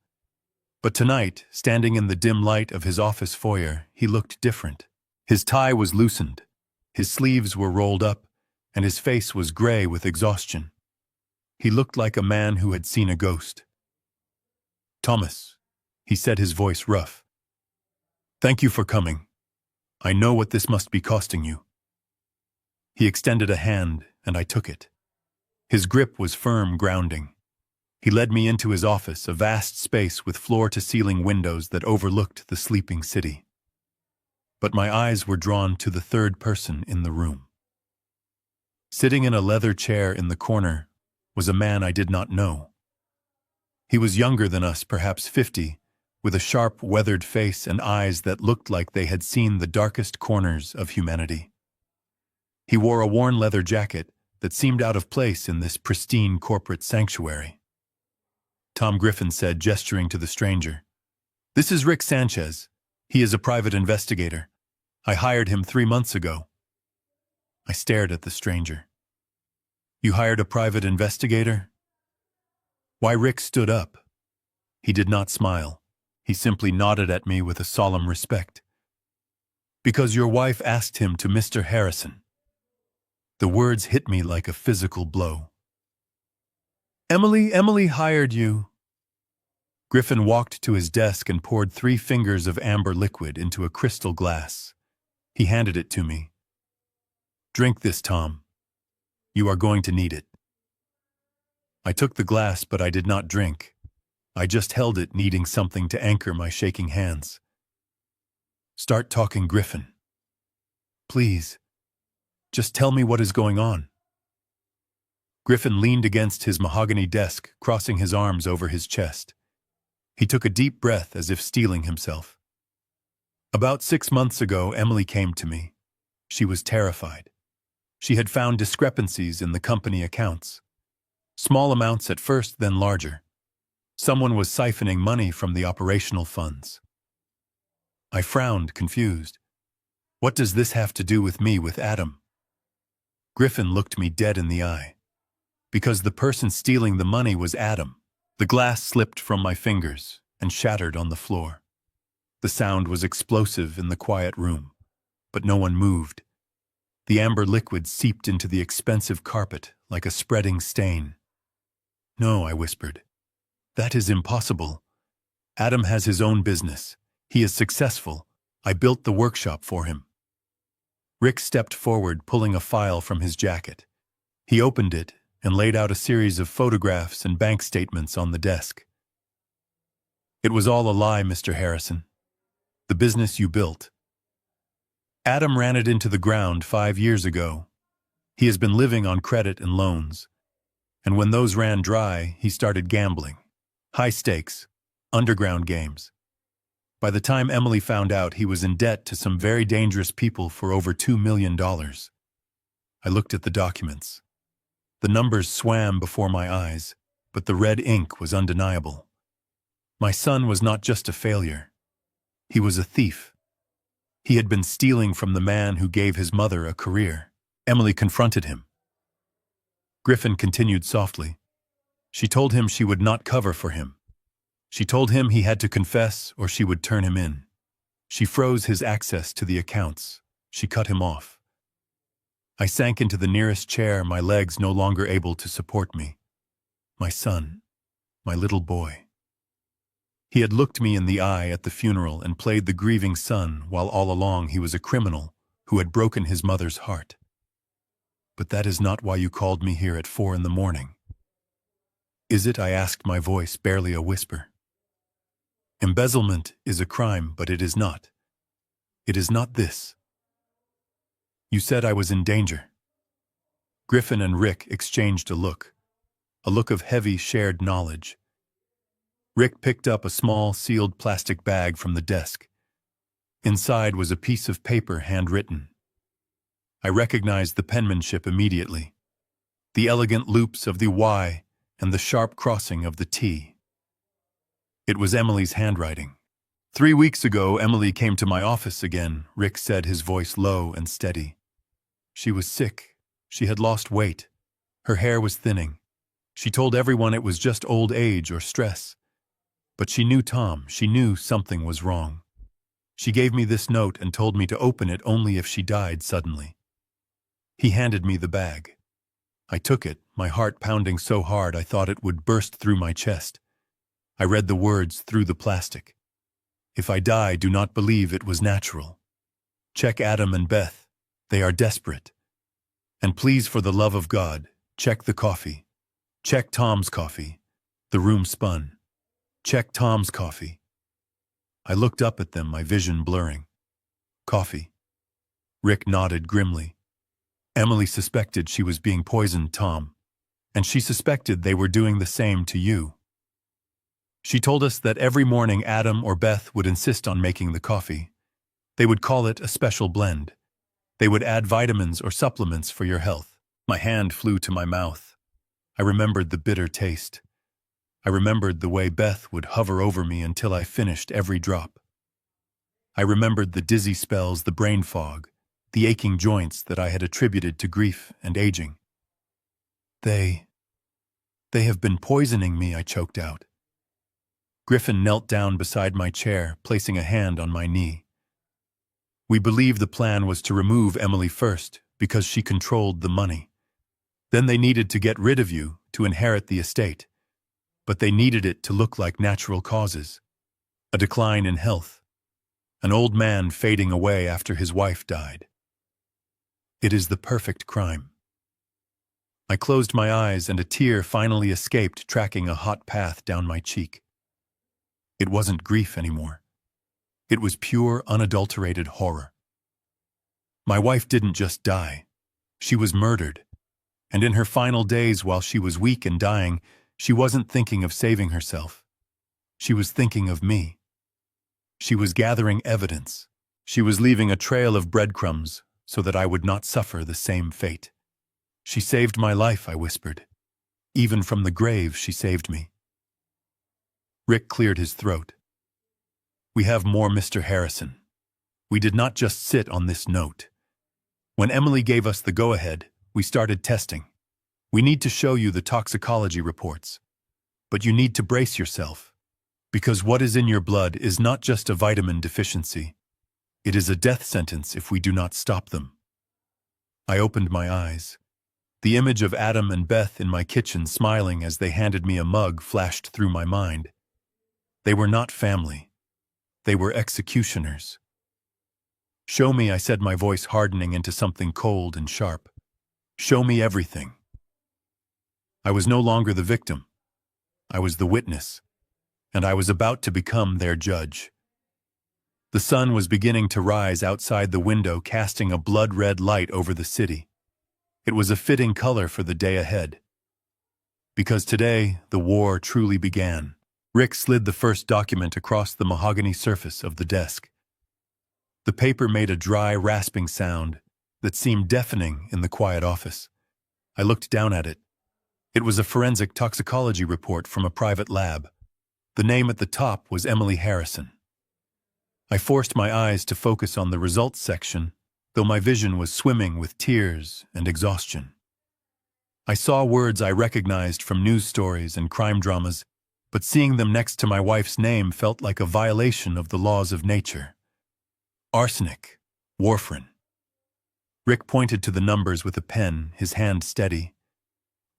But tonight, standing in the dim light of his office foyer, he looked different. His tie was loosened, his sleeves were rolled up, and his face was gray with exhaustion. He looked like a man who had seen a ghost. "Thomas," he said, his voice rough. "Thank you for coming. I know what this must be costing you." He extended a hand, and I took it. His grip was firm, grounding. He led me into his office, a vast space with floor-to-ceiling windows that overlooked the sleeping city. But my eyes were drawn to the third person in the room. Sitting in a leather chair in the corner was a man I did not know. He was younger than us, perhaps 50, with a sharp, weathered face and eyes that looked like they had seen the darkest corners of humanity. He wore a worn leather jacket that seemed out of place in this pristine corporate sanctuary. Tom Griffin said, gesturing to the stranger, "This is Rick Sanchez. He is a private investigator. I hired him 3 months ago." I stared at the stranger. "You hired a private investigator?" Why, Rick stood up. He did not smile. He simply nodded at me with a solemn respect. "Because your wife asked him to, Mr. Harrison." The words hit me like a physical blow. Emily hired you." Griffin walked to his desk and poured 3 fingers of amber liquid into a crystal glass. He handed it to me. "Drink this, Tom. You are going to need it." I took the glass, but I did not drink. I just held it, needing something to anchor my shaking hands. "Start talking, Griffin. Please. Just tell me what is going on." Griffin leaned against his mahogany desk, crossing his arms over his chest. He took a deep breath as if steeling himself. About 6 months ago, Emily came to me. She was terrified. She had found discrepancies in the company accounts. Small amounts at first, then larger. Someone was siphoning money from the operational funds. I frowned, confused. What does this have to do with me, with Adam? Griffin looked me dead in the eye. Because the person stealing the money was Adam. The glass slipped from my fingers and shattered on the floor. The sound was explosive in the quiet room, but no one moved. The amber liquid seeped into the expensive carpet like a spreading stain. No, I whispered. That is impossible. Adam has his own business. He is successful. I built the workshop for him. Rick stepped forward, pulling a file from his jacket. He opened it and laid out a series of photographs and bank statements on the desk. It was all a lie, Mr. Harrison. The business you built. Adam ran it into the ground 5 years ago. He has been living on credit and loans. And when those ran dry, he started gambling. High stakes, underground games. By the time Emily found out, he was in debt to some very dangerous people for over $2 million. I looked at the documents. The numbers swam before my eyes, but the red ink was undeniable. My son was not just a failure. He was a thief. He had been stealing from the man who gave his mother a career. Emily confronted him. Griffin continued softly. She told him she would not cover for him. She told him he had to confess or she would turn him in. She froze his access to the accounts. She cut him off. I sank into the nearest chair, my legs no longer able to support me. My son, my little boy. He had looked me in the eye at the funeral and played the grieving son while all along he was a criminal who had broken his mother's heart. But that is not why you called me here at 4 a.m. Is it? I asked, my voice barely a whisper. Embezzlement is a crime, but it is not. It is not this. You said I was in danger. Griffin and Rick exchanged a look of heavy shared knowledge. Rick picked up a small sealed plastic bag from the desk. Inside was a piece of paper handwritten. I recognized the penmanship immediately. The elegant loops of the Y and the sharp crossing of the T. It was Emily's handwriting. 3 weeks ago, Emily came to my office again, Rick said, his voice low and steady. She was sick. She had lost weight. Her hair was thinning. She told everyone it was just old age or stress. But she knew Tom. She knew something was wrong. She gave me this note and told me to open it only if she died suddenly. He handed me the bag. I took it, my heart pounding so hard I thought it would burst through my chest. I read the words through the plastic. If I die, do not believe it was natural. Check Adam and Beth. They are desperate. And please, for the love of God, check the coffee. Check Tom's coffee. The room spun. Check Tom's coffee. I looked up at them, my vision blurring. Coffee. Rick nodded grimly. Emily suspected she was being poisoned, Tom. And she suspected they were doing the same to you. She told us that every morning Adam or Beth would insist on making the coffee. They would call it a special blend. They would add vitamins or supplements for your health. My hand flew to my mouth. I remembered the bitter taste. I remembered the way Beth would hover over me until I finished every drop. I remembered the dizzy spells, the brain fog, the aching joints that I had attributed to grief and aging. They have been poisoning me, I choked out. Griffin knelt down beside my chair, placing a hand on my knee. We believed the plan was to remove Emily first, because she controlled the money. Then they needed to get rid of you to inherit the estate. But they needed it to look like natural causes. A decline in health. An old man fading away after his wife died. It is the perfect crime. I closed my eyes and a tear finally escaped, tracking a hot path down my cheek. It wasn't grief anymore. It was pure, unadulterated horror. My wife didn't just die. She was murdered. And in her final days, while she was weak and dying, she wasn't thinking of saving herself. She was thinking of me. She was gathering evidence. She was leaving a trail of breadcrumbs so that I would not suffer the same fate. She saved my life, I whispered. Even from the grave, she saved me. Rick cleared his throat. We have more, Mr. Harrison. We did not just sit on this note. When Emily gave us the go-ahead, we started testing. We need to show you the toxicology reports. But you need to brace yourself. Because what is in your blood is not just a vitamin deficiency. It is a death sentence if we do not stop them. I opened my eyes. The image of Adam and Beth in my kitchen smiling as they handed me a mug flashed through my mind. They were not family. They were executioners. Show me, I said, my voice hardening into something cold and sharp. Show me everything. I was no longer the victim. I was the witness, and I was about to become their judge. The sun was beginning to rise outside the window, casting a blood-red light over the city. It was a fitting color for the day ahead. Because today, the war truly began. Rick slid the first document across the mahogany surface of the desk. The paper made a dry, rasping sound that seemed deafening in the quiet office. I looked down at it. It was a forensic toxicology report from a private lab. The name at the top was Emily Harrison. I forced my eyes to focus on the results section, though my vision was swimming with tears and exhaustion. I saw words I recognized from news stories and crime dramas, but seeing them next to my wife's name felt like a violation of the laws of nature. Arsenic, warfarin. Rick pointed to the numbers with a pen, his hand steady.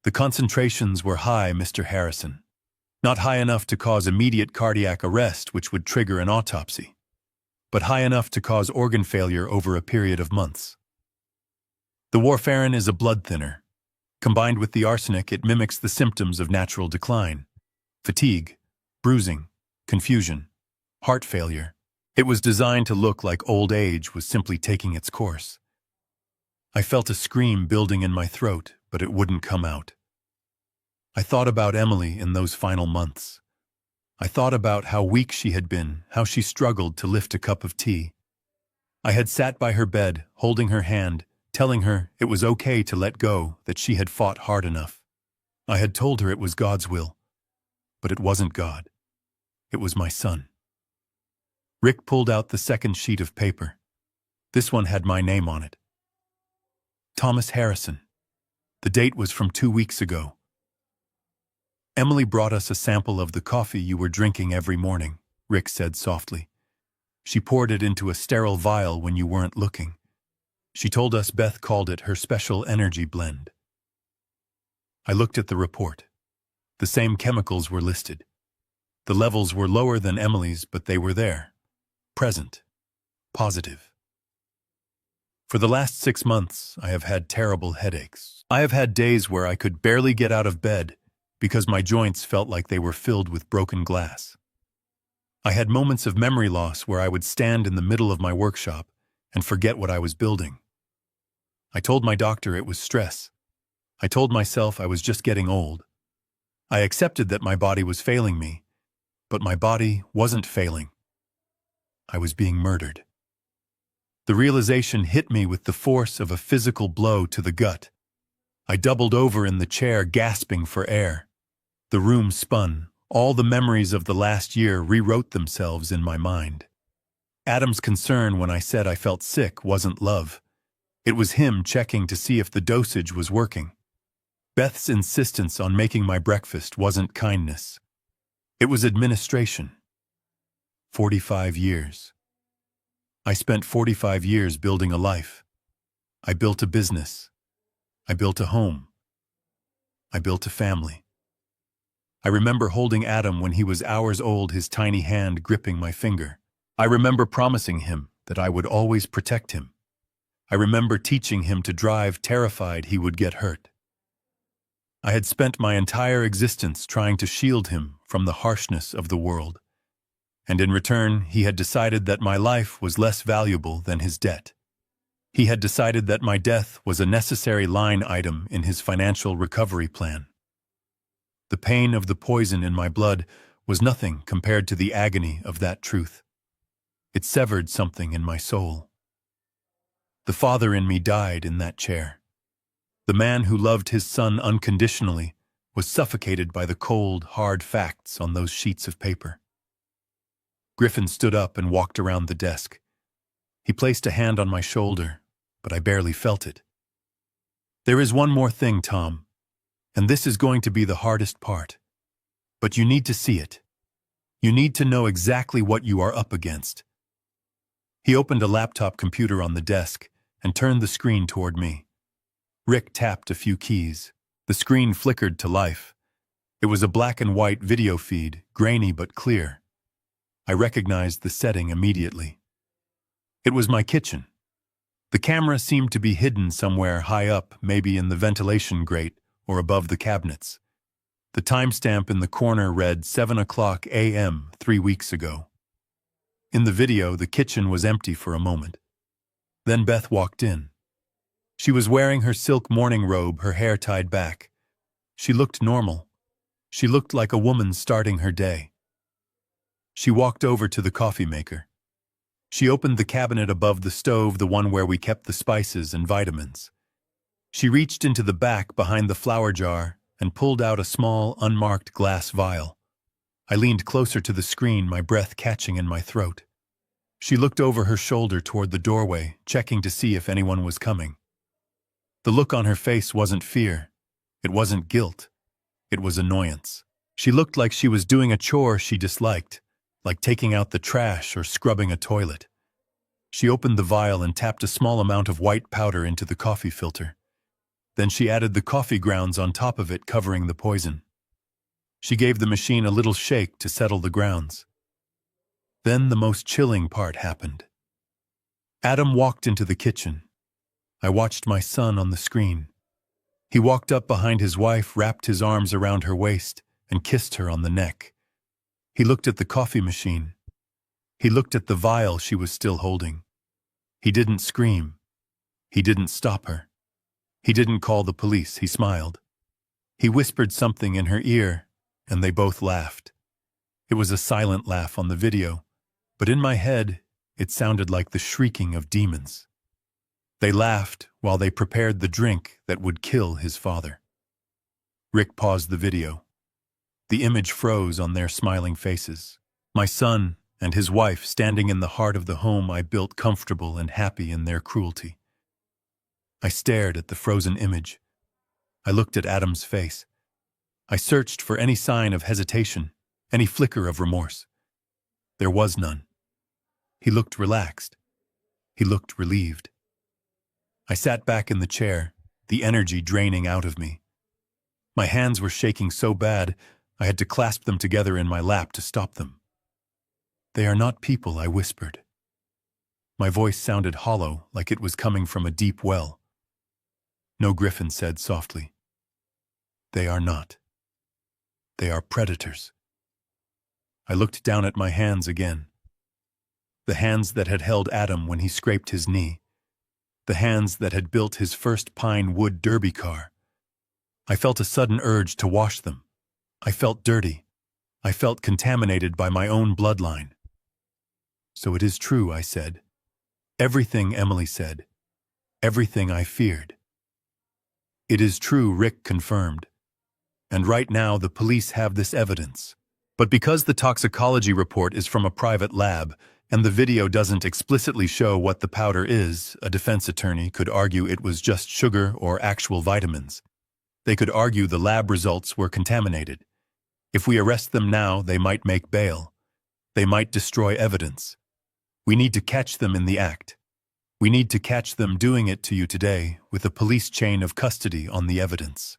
The concentrations were high, Mr. Harrison. Not high enough to cause immediate cardiac arrest, which would trigger an autopsy, but high enough to cause organ failure over a period of months. The warfarin is a blood thinner. Combined with the arsenic, it mimics the symptoms of natural decline: fatigue, bruising, confusion, heart failure. It was designed to look like old age was simply taking its course. I felt a scream building in my throat, but it wouldn't come out. I thought about Emily in those final months. I thought about how weak she had been, how she struggled to lift a cup of tea. I had sat by her bed, holding her hand, telling her it was okay to let go, that she had fought hard enough. I had told her it was God's will, but it wasn't God. It was my son. Rick pulled out the second sheet of paper. This one had my name on it. Thomas Harrison. The date was from 2 weeks ago. Emily brought us a sample of the coffee you were drinking every morning, Rick said softly. She poured it into a sterile vial when you weren't looking. She told us Beth called it her special energy blend. I looked at the report. The same chemicals were listed. The levels were lower than Emily's, but they were there. Present. Positive. For the last 6 months, I have had terrible headaches. I have had days where I could barely get out of bed because my joints felt like they were filled with broken glass. I had moments of memory loss where I would stand in the middle of my workshop and forget what I was building. I told my doctor it was stress. I told myself I was just getting old. I accepted that my body was failing me, but my body wasn't failing. I was being murdered. The realization hit me with the force of a physical blow to the gut. I doubled over in the chair, gasping for air. The room spun. All the memories of the last year rewrote themselves in my mind. Adam's concern when I said I felt sick wasn't love. It was him checking to see if the dosage was working. Beth's insistence on making my breakfast wasn't kindness. It was administration. 45 years. I spent 45 years building a life. I built a business. I built a home. I built a family. I remember holding Adam when he was hours old, his tiny hand gripping my finger. I remember promising him that I would always protect him. I remember teaching him to drive, terrified he would get hurt. I had spent my entire existence trying to shield him from the harshness of the world. And in return, he had decided that my life was less valuable than his debt. He had decided that my death was a necessary line item in his financial recovery plan. The pain of the poison in my blood was nothing compared to the agony of that truth. It severed something in my soul. The father in me died in that chair. The man who loved his son unconditionally was suffocated by the cold, hard facts on those sheets of paper. Griffin stood up and walked around the desk. He placed a hand on my shoulder, but I barely felt it. "There is one more thing, Tom, and this is going to be the hardest part. But you need to see it. You need to know exactly what you are up against." He opened a laptop computer on the desk and turned the screen toward me. Rick tapped a few keys. The screen flickered to life. It was a black and white video feed, grainy but clear. I recognized the setting immediately. It was my kitchen. The camera seemed to be hidden somewhere high up, maybe in the ventilation grate or above the cabinets. The timestamp in the corner read 7:00 a.m. 3 weeks ago. In the video, the kitchen was empty for a moment. Then Beth walked in. She was wearing her silk morning robe, her hair tied back. She looked normal. She looked like a woman starting her day. She walked over to the coffee maker. She opened the cabinet above the stove, the one where we kept the spices and vitamins. She reached into the back behind the flour jar and pulled out a small, unmarked glass vial. I leaned closer to the screen, my breath catching in my throat. She looked over her shoulder toward the doorway, checking to see if anyone was coming. The look on her face wasn't fear. It wasn't guilt. It was annoyance. She looked like she was doing a chore she disliked, like taking out the trash or scrubbing a toilet. She opened the vial and tapped a small amount of white powder into the coffee filter. Then she added the coffee grounds on top of it, covering the poison. She gave the machine a little shake to settle the grounds. Then the most chilling part happened. Adam walked into the kitchen. I watched my son on the screen. He walked up behind his wife, wrapped his arms around her waist, and kissed her on the neck. He looked at the coffee machine. He looked at the vial she was still holding. He didn't scream. He didn't stop her. He didn't call the police. He smiled. He whispered something in her ear, and they both laughed. It was a silent laugh on the video, but in my head, it sounded like the shrieking of demons. They laughed while they prepared the drink that would kill his father. Rick paused the video. The image froze on their smiling faces. My son and his wife standing in the heart of the home I built, comfortable and happy in their cruelty. I stared at the frozen image. I looked at Adam's face. I searched for any sign of hesitation, any flicker of remorse. There was none. He looked relaxed. He looked relieved. I sat back in the chair, the energy draining out of me. My hands were shaking so bad, I had to clasp them together in my lap to stop them. "They are not people," I whispered. My voice sounded hollow, like it was coming from a deep well. "No," Griffin said softly. "They are not. They are predators." I looked down at my hands again. The hands that had held Adam when he scraped his knee. The hands that had built his first pine wood derby car. I felt a sudden urge to wash them. I felt dirty. I felt contaminated by my own bloodline. "So it is true," I said. "Everything Emily said. Everything I feared." "It is true," Rick confirmed. "And right now the police have this evidence. But because the toxicology report is from a private lab, and the video doesn't explicitly show what the powder is, a defense attorney could argue it was just sugar or actual vitamins. They could argue the lab results were contaminated. If we arrest them now, they might make bail. They might destroy evidence. We need to catch them in the act. We need to catch them doing it to you today, with a police chain of custody on the evidence."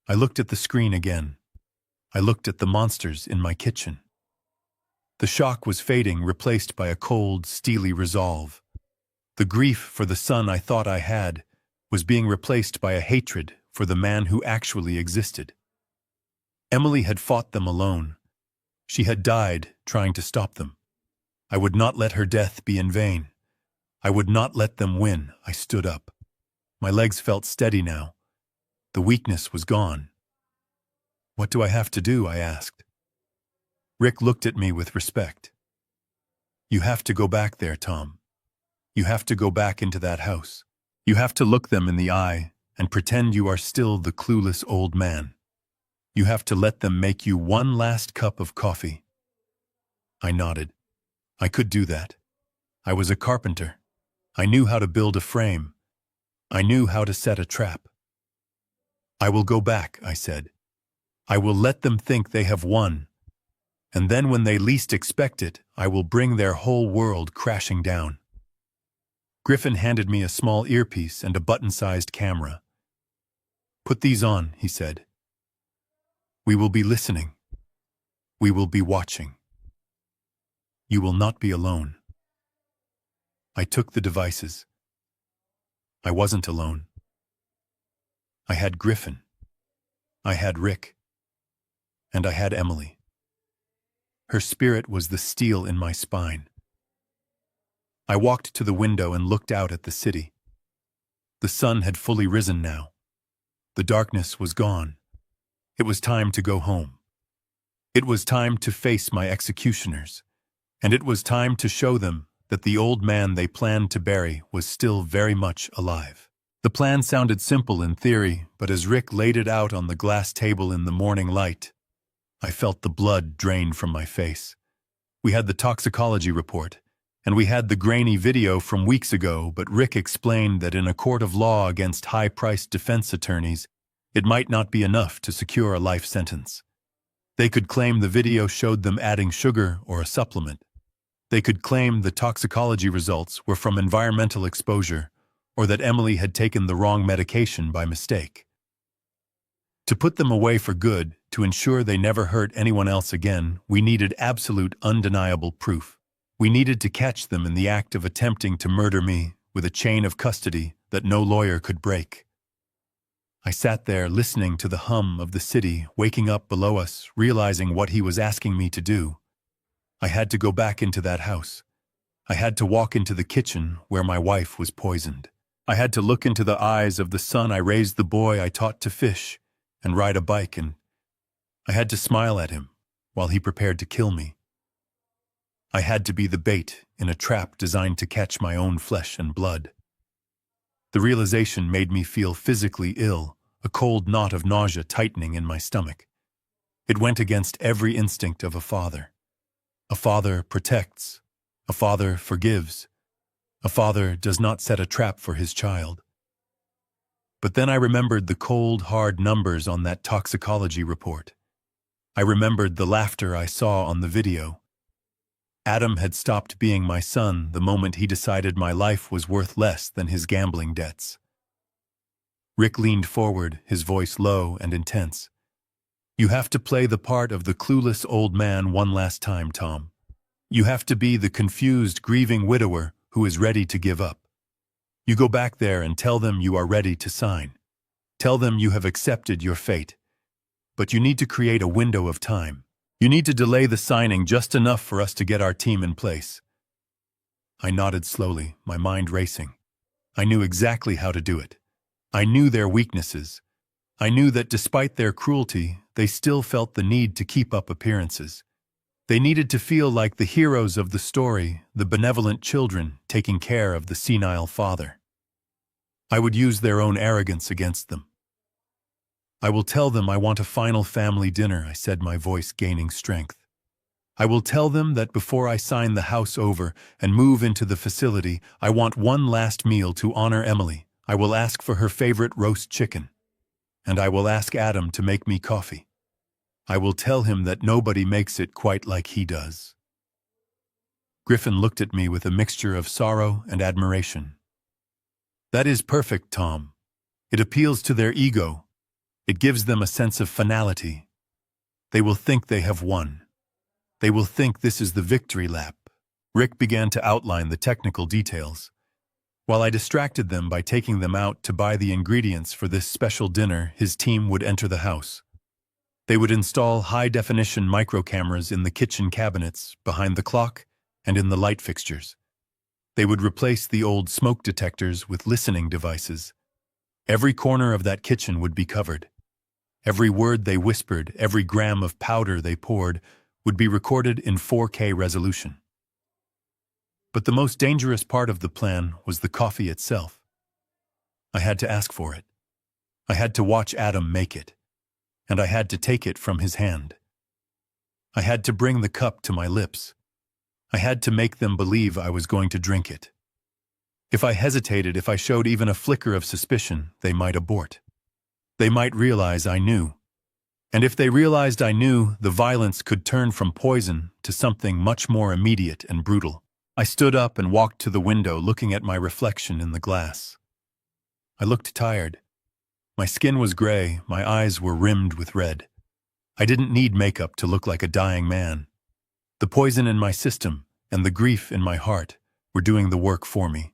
I looked at the screen again. I looked at the monsters in my kitchen. The shock was fading, replaced by a cold, steely resolve. The grief for the son I thought I had was being replaced by a hatred for the man who actually existed. Emily had fought them alone. She had died trying to stop them. I would not let her death be in vain. I would not let them win. I stood up. My legs felt steady now. The weakness was gone. "What do I have to do?" I asked. Rick looked at me with respect. You have to go back there, Tom. You have to go back into that house. You have to look them in the eye and pretend you are still the clueless old man. You have to let them make you one last cup of coffee. I nodded. I could do that. I was a carpenter. I knew how to build a frame. I knew how to set a trap. I will go back, I said. I will let them think they have won. And then when they least expect it, I will bring their whole world crashing down. Griffin handed me a small earpiece and a button-sized camera. Put these on, he said. We will be listening. We will be watching. You will not be alone. I took the devices. I wasn't alone. I had Griffin. I had Rick. And I had Emily. Her spirit was the steel in my spine. I walked to the window and looked out at the city. The sun had fully risen now. The darkness was gone. It was time to go home. It was time to face my executioners. And it was time to show them that the old man they planned to bury was still very much alive. The plan sounded simple in theory, but as Rick laid it out on the glass table in the morning light, I felt the blood drain from my face. We had the toxicology report, and we had the grainy video from weeks ago, but Rick explained that in a court of law against high-priced defense attorneys, it might not be enough to secure a life sentence. They could claim the video showed them adding sugar or a supplement. They could claim the toxicology results were from environmental exposure, or that Emily had taken the wrong medication by mistake. To put them away for good, to ensure they never hurt anyone else again, we needed absolute, undeniable proof. We needed to catch them in the act of attempting to murder me with a chain of custody that no lawyer could break. I sat there listening to the hum of the city waking up below us, realizing what he was asking me to do. I had to go back into that house. I had to walk into the kitchen where my wife was poisoned. I had to look into the eyes of the son I raised, the boy I taught to fish and ride a bike, and I had to smile at him while he prepared to kill me. I had to be the bait in a trap designed to catch my own flesh and blood. The realization made me feel physically ill, a cold knot of nausea tightening in my stomach. It went against every instinct of a father. A father protects. A father forgives. A father does not set a trap for his child. But then I remembered the cold, hard numbers on that toxicology report. I remembered the laughter I saw on the video. Adam had stopped being my son the moment he decided my life was worth less than his gambling debts. Rick leaned forward, his voice low and intense. You have to play the part of the clueless old man one last time, Tom. You have to be the confused, grieving widower who is ready to give up. You go back there and tell them you are ready to sign. Tell them you have accepted your fate. But you need to create a window of time. You need to delay the signing just enough for us to get our team in place. I nodded slowly, my mind racing. I knew exactly how to do it. I knew their weaknesses. I knew that despite their cruelty, they still felt the need to keep up appearances. They needed to feel like the heroes of the story, the benevolent children taking care of the senile father. I would use their own arrogance against them. I will tell them I want a final family dinner, I said, my voice gaining strength. I will tell them that before I sign the house over and move into the facility, I want one last meal to honor Emily. I will ask for her favorite roast chicken. And I will ask Adam to make me coffee. I will tell him that nobody makes it quite like he does. Griffin looked at me with a mixture of sorrow and admiration. That is perfect, Tom. It appeals to their ego. It gives them a sense of finality. They will think they have won. They will think this is the victory lap. Rick began to outline the technical details. While I distracted them by taking them out to buy the ingredients for this special dinner, his team would enter the house. They would install high-definition micro-cameras in the kitchen cabinets, behind the clock, and in the light fixtures. They would replace the old smoke detectors with listening devices. Every corner of that kitchen would be covered. Every word they whispered, every gram of powder they poured, would be recorded in 4K resolution. But the most dangerous part of the plan was the coffee itself. I had to ask for it. I had to watch Adam make it, and I had to take it from his hand. I had to bring the cup to my lips. I had to make them believe I was going to drink it. If I hesitated, if I showed even a flicker of suspicion, they might abort. They might realize I knew. And if they realized I knew, the violence could turn from poison to something much more immediate and brutal. I stood up and walked to the window, looking at my reflection in the glass. I looked tired. My skin was gray, my eyes were rimmed with red. I didn't need makeup to look like a dying man. The poison in my system and the grief in my heart were doing the work for me.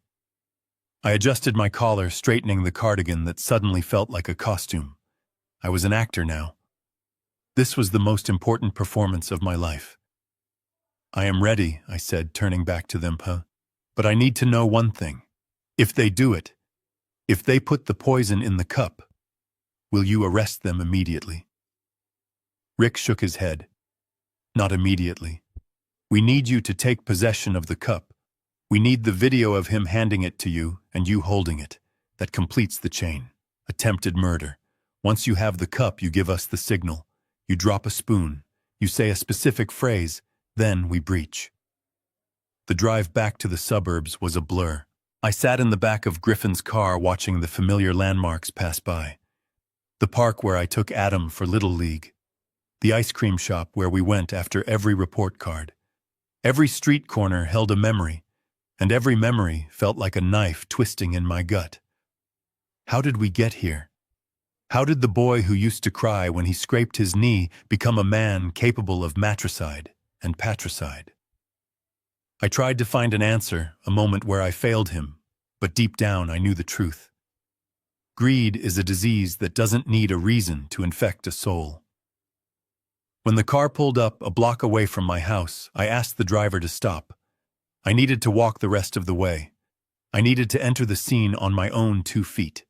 I adjusted my collar, straightening the cardigan that suddenly felt like a costume. I was an actor now. This was the most important performance of my life. I am ready, I said, turning back to them, But I need to know one thing. If they do it, if they put the poison in the cup, will you arrest them immediately? Rick shook his head. Not immediately. We need you to take possession of the cup. We need the video of him handing it to you and you holding it. That completes the chain. Attempted murder. Once you have the cup, you give us the signal. You drop a spoon. You say a specific phrase. Then we breach. The drive back to the suburbs was a blur. I sat in the back of Griffin's car watching the familiar landmarks pass by. The park where I took Adam for Little League. The ice cream shop where we went after every report card. Every street corner held a memory, and every memory felt like a knife twisting in my gut. How did we get here? How did the boy who used to cry when he scraped his knee become a man capable of matricide and patricide? I tried to find an answer, a moment where I failed him, but deep down I knew the truth. Greed is a disease that doesn't need a reason to infect a soul. When the car pulled up a block away from my house, I asked the driver to stop. I needed to walk the rest of the way. I needed to enter the scene on my own 2 feet.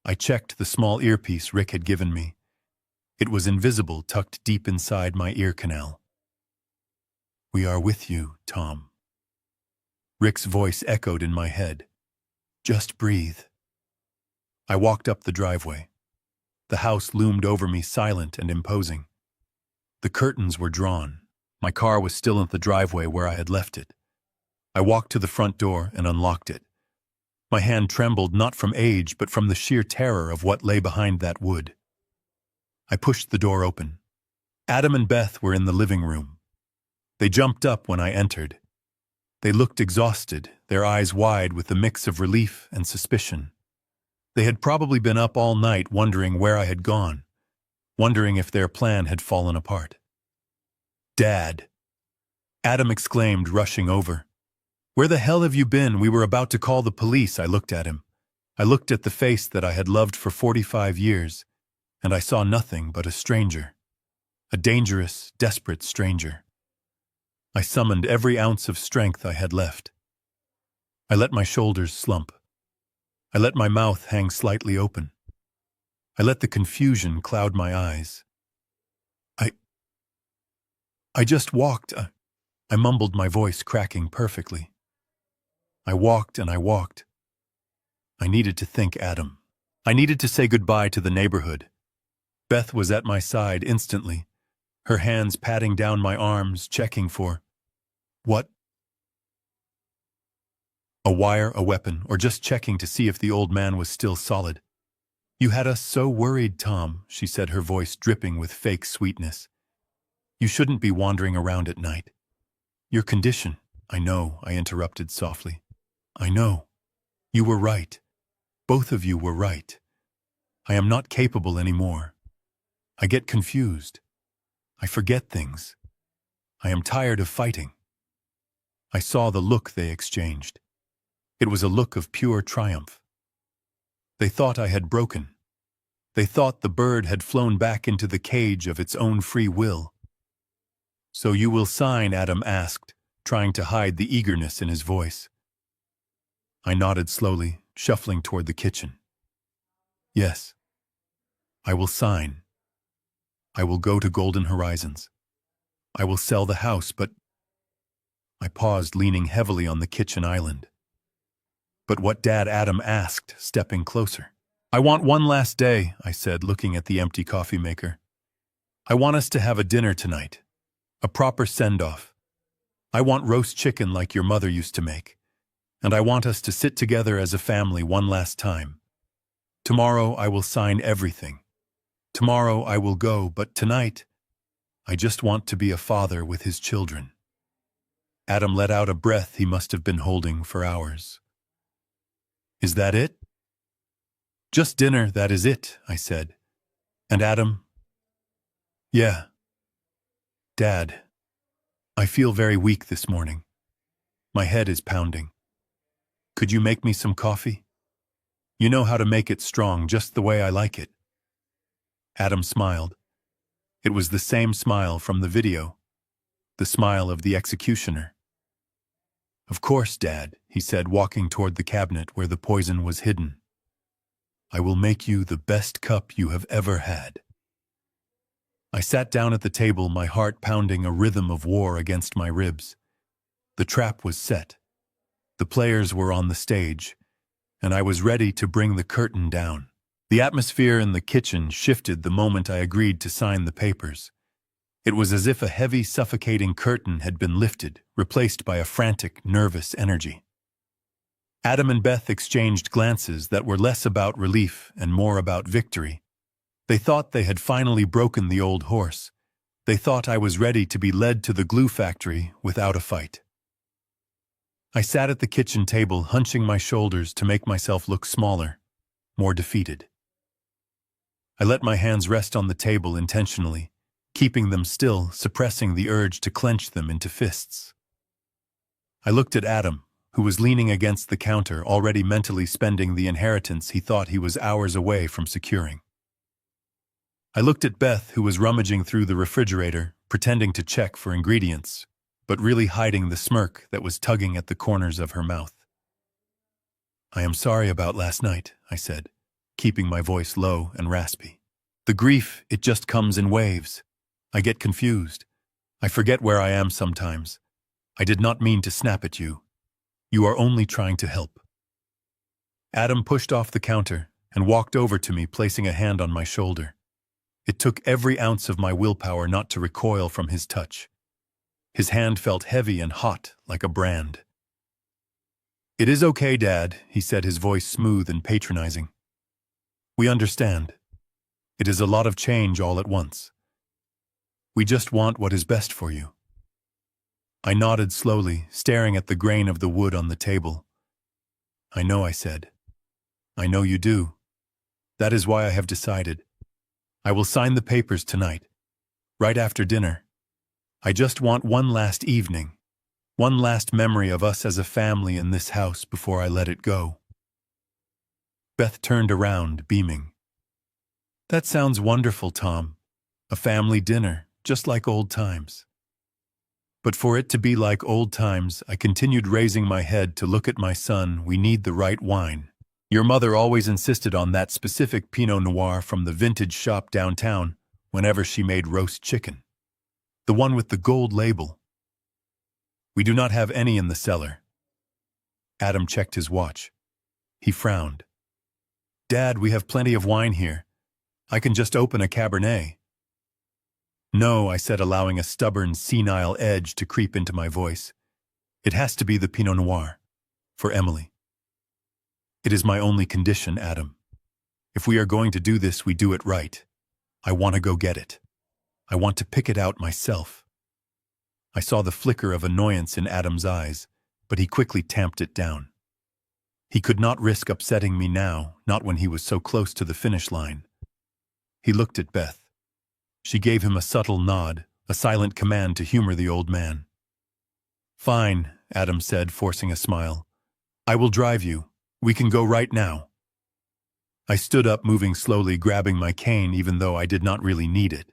I checked the small earpiece Rick had given me. It was invisible, tucked deep inside my ear canal. We are with you, Tom. Rick's voice echoed in my head. Just breathe. I walked up the driveway. The house loomed over me, silent and imposing. The curtains were drawn. My car was still in the driveway where I had left it. I walked to the front door and unlocked it. My hand trembled not from age, but from the sheer terror of what lay behind that wood. I pushed the door open. Adam and Beth were in the living room. They jumped up when I entered. They looked exhausted, their eyes wide with a mix of relief and suspicion. They had probably been up all night wondering where I had gone, wondering if their plan had fallen apart. Dad! Adam exclaimed, rushing over. Where the hell have you been? We were about to call the police. I looked at him. I looked at the face that I had loved for 45 years, and I saw nothing but a stranger. A dangerous, desperate stranger. I summoned every ounce of strength I had left. I let my shoulders slump. I let my mouth hang slightly open. I let the confusion cloud my eyes. I just walked. I mumbled, my voice cracking perfectly. I walked and I walked. I needed to thank Adam. I needed to say goodbye to the neighborhood. Beth was at my side instantly, her hands patting down my arms, checking for what? A wire, a weapon, or just checking to see if the old man was still solid. You had us so worried, Tom, she said, her voice dripping with fake sweetness. You shouldn't be wandering around at night. Your condition, I know, I interrupted softly. I know. You were right. Both of you were right. I am not capable anymore. I get confused. I forget things. I am tired of fighting. I saw the look they exchanged. It was a look of pure triumph. They thought I had broken. They thought the bird had flown back into the cage of its own free will. So you will sign? Adam asked, trying to hide the eagerness in his voice. I nodded slowly, shuffling toward the kitchen. Yes, I will sign. I will go to Golden Horizons. I will sell the house, but I paused, leaning heavily on the kitchen island. But what, Dad? Adam asked, stepping closer. I want one last day, I said, looking at the empty coffee maker. I want us to have a dinner tonight. A proper send-off. I want roast chicken like your mother used to make. And I want us to sit together as a family one last time. Tomorrow I will sign everything. Tomorrow I will go, but tonight, I just want to be a father with his children. Adam let out a breath he must have been holding for hours. Is that it? Just dinner, that is it, I said. And Adam? Yeah. Dad, I feel very weak this morning. My head is pounding. Could you make me some coffee? You know how to make it strong, just the way I like it. Adam smiled. It was the same smile from the video, the smile of the executioner. Of course, Dad, he said, walking toward the cabinet where the poison was hidden. I will make you the best cup you have ever had. I sat down at the table, my heart pounding a rhythm of war against my ribs. The trap was set. The players were on the stage, and I was ready to bring the curtain down. The atmosphere in the kitchen shifted the moment I agreed to sign the papers. It was as if a heavy, suffocating curtain had been lifted, replaced by a frantic, nervous energy. Adam and Beth exchanged glances that were less about relief and more about victory. They thought they had finally broken the old horse. They thought I was ready to be led to the glue factory without a fight. I sat at the kitchen table, hunching my shoulders to make myself look smaller, more defeated. I let my hands rest on the table intentionally, keeping them still, suppressing the urge to clench them into fists. I looked at Adam, who was leaning against the counter, already mentally spending the inheritance he thought he was hours away from securing. I looked at Beth, who was rummaging through the refrigerator, pretending to check for ingredients, but really hiding the smirk that was tugging at the corners of her mouth. I am sorry about last night, I said, keeping my voice low and raspy. The grief, it just comes in waves. I get confused. I forget where I am sometimes. I did not mean to snap at you. You are only trying to help. Adam pushed off the counter and walked over to me, placing a hand on my shoulder. It took every ounce of my willpower not to recoil from his touch. His hand felt heavy and hot, like a brand. It is okay, Dad, he said, his voice smooth and patronizing. We understand. It is a lot of change all at once. We just want what is best for you. I nodded slowly, staring at the grain of the wood on the table. I know, I said. I know you do. That is why I have decided. I will sign the papers tonight, right after dinner. I just want one last evening, one last memory of us as a family in this house before I let it go. Beth turned around, beaming. That sounds wonderful, Tom. A family dinner, just like old times. But for it to be like old times, I continued, raising my head to look at my son. We need the right wine. Your mother always insisted on that specific Pinot Noir from the vintage shop downtown whenever she made roast chicken. The one with the gold label. We do not have any in the cellar. Adam checked his watch. He frowned. Dad, we have plenty of wine here. I can just open a Cabernet. No, I said, allowing a stubborn, senile edge to creep into my voice. It has to be the Pinot Noir. For Emily. It is my only condition, Adam. If we are going to do this, we do it right. I want to go get it. I want to pick it out myself. I saw the flicker of annoyance in Adam's eyes, but he quickly tamped it down. He could not risk upsetting me now, not when he was so close to the finish line. He looked at Beth. She gave him a subtle nod, a silent command to humor the old man. Fine, Adam said, forcing a smile. I will drive you. We can go right now. I stood up, moving slowly, grabbing my cane even though I did not really need it.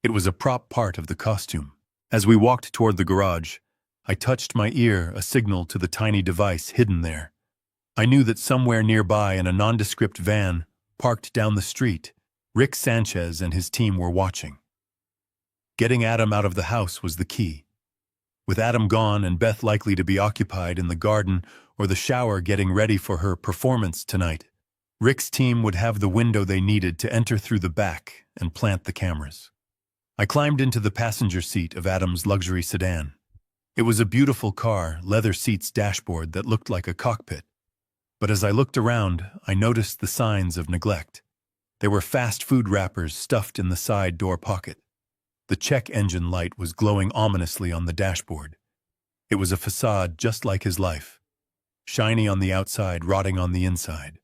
It was a prop part of the costume. As we walked toward the garage, I touched my ear, a signal to the tiny device hidden there. I knew that somewhere nearby in a nondescript van, parked down the street, Rick Sanchez and his team were watching. Getting Adam out of the house was the key. With Adam gone and Beth likely to be occupied in the garden or the shower getting ready for her performance tonight, Rick's team would have the window they needed to enter through the back and plant the cameras. I climbed into the passenger seat of Adam's luxury sedan. It was a beautiful car, leather seats, dashboard that looked like a cockpit. But as I looked around, I noticed the signs of neglect. There were fast food wrappers stuffed in the side door pocket. The check engine light was glowing ominously on the dashboard. It was a facade just like his life. Shiny on the outside, rotting on the inside.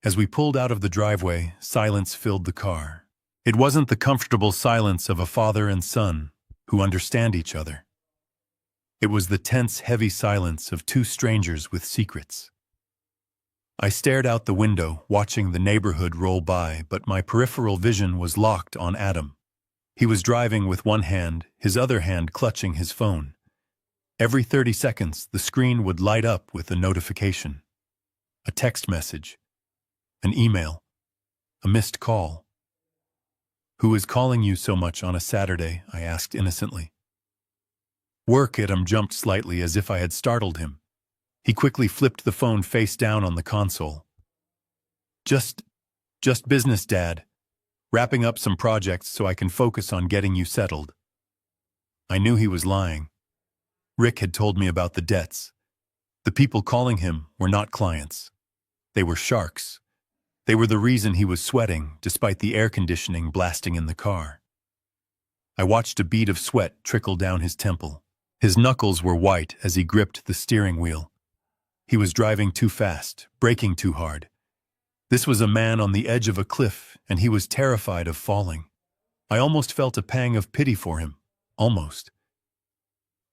As we pulled out of the driveway, silence filled the car. It wasn't the comfortable silence of a father and son who understand each other. It was the tense, heavy silence of two strangers with secrets. I stared out the window, watching the neighborhood roll by, but my peripheral vision was locked on Adam. He was driving with one hand, his other hand clutching his phone. Every 30 seconds, the screen would light up with a notification. A text message. An email. A missed call. "Who is calling you so much on a Saturday?" I asked innocently. "Work." Adam jumped slightly as if I had startled him. He quickly flipped the phone face down on the console. Just business, Dad. Wrapping up some projects so I can focus on getting you settled." I knew he was lying. Rick had told me about the debts. The people calling him were not clients. They were sharks. They were the reason he was sweating, despite the air conditioning blasting in the car. I watched a bead of sweat trickle down his temple. His knuckles were white as he gripped the steering wheel. He was driving too fast, braking too hard. This was a man on the edge of a cliff, and he was terrified of falling. I almost felt a pang of pity for him. Almost.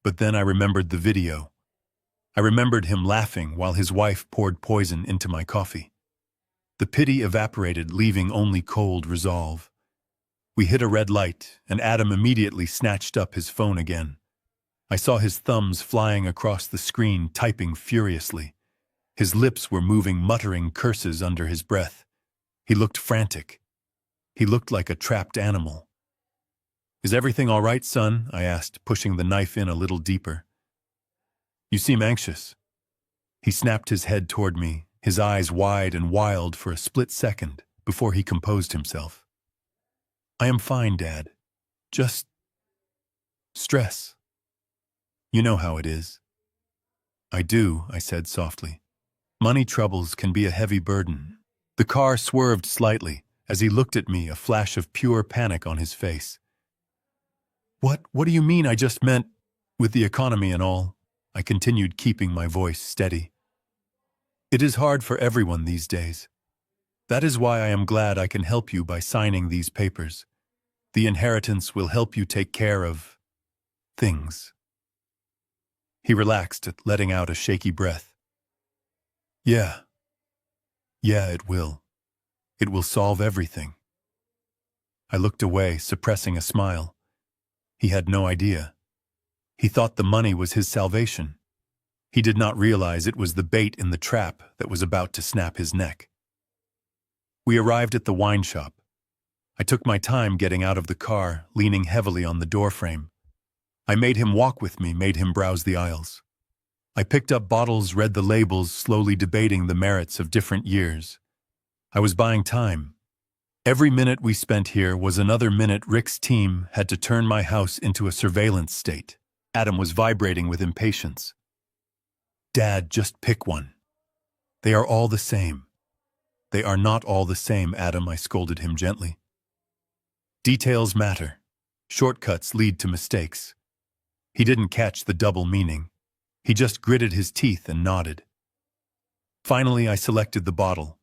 But then I remembered the video. I remembered him laughing while his wife poured poison into my coffee. The pity evaporated, leaving only cold resolve. We hit a red light, and Adam immediately snatched up his phone again. I saw his thumbs flying across the screen, typing furiously. His lips were moving, muttering curses under his breath. He looked frantic. He looked like a trapped animal. "Is everything all right, son?" I asked, pushing the knife in a little deeper. "You seem anxious." He snapped his head toward me, his eyes wide and wild for a split second before he composed himself. "I am fine, Dad. Just stress. You know how it is." "I do," I said softly. "Money troubles can be a heavy burden." The car swerved slightly as he looked at me, a flash of pure panic on his face. What do you mean?" "I just meant, with the economy and all," I continued, keeping my voice steady. "It is hard for everyone these days. That is why I am glad I can help you by signing these papers. The inheritance will help you take care of things." He relaxed, letting out a shaky breath. Yeah, it will. It will solve everything." I looked away, suppressing a smile. He had no idea. He thought the money was his salvation. He did not realize it was the bait in the trap that was about to snap his neck. We arrived at the wine shop. I took my time getting out of the car, leaning heavily on the doorframe. I made him walk with me, made him browse the aisles. I picked up bottles, read the labels, slowly debating the merits of different years. I was buying time. Every minute we spent here was another minute Rick's team had to turn my house into a surveillance state. Adam was vibrating with impatience. "Dad, just pick one. They are all the same." "They are not all the same, Adam," I scolded him gently. "Details matter. Shortcuts lead to mistakes." He didn't catch the double meaning. He just gritted his teeth and nodded. Finally, I selected the bottle.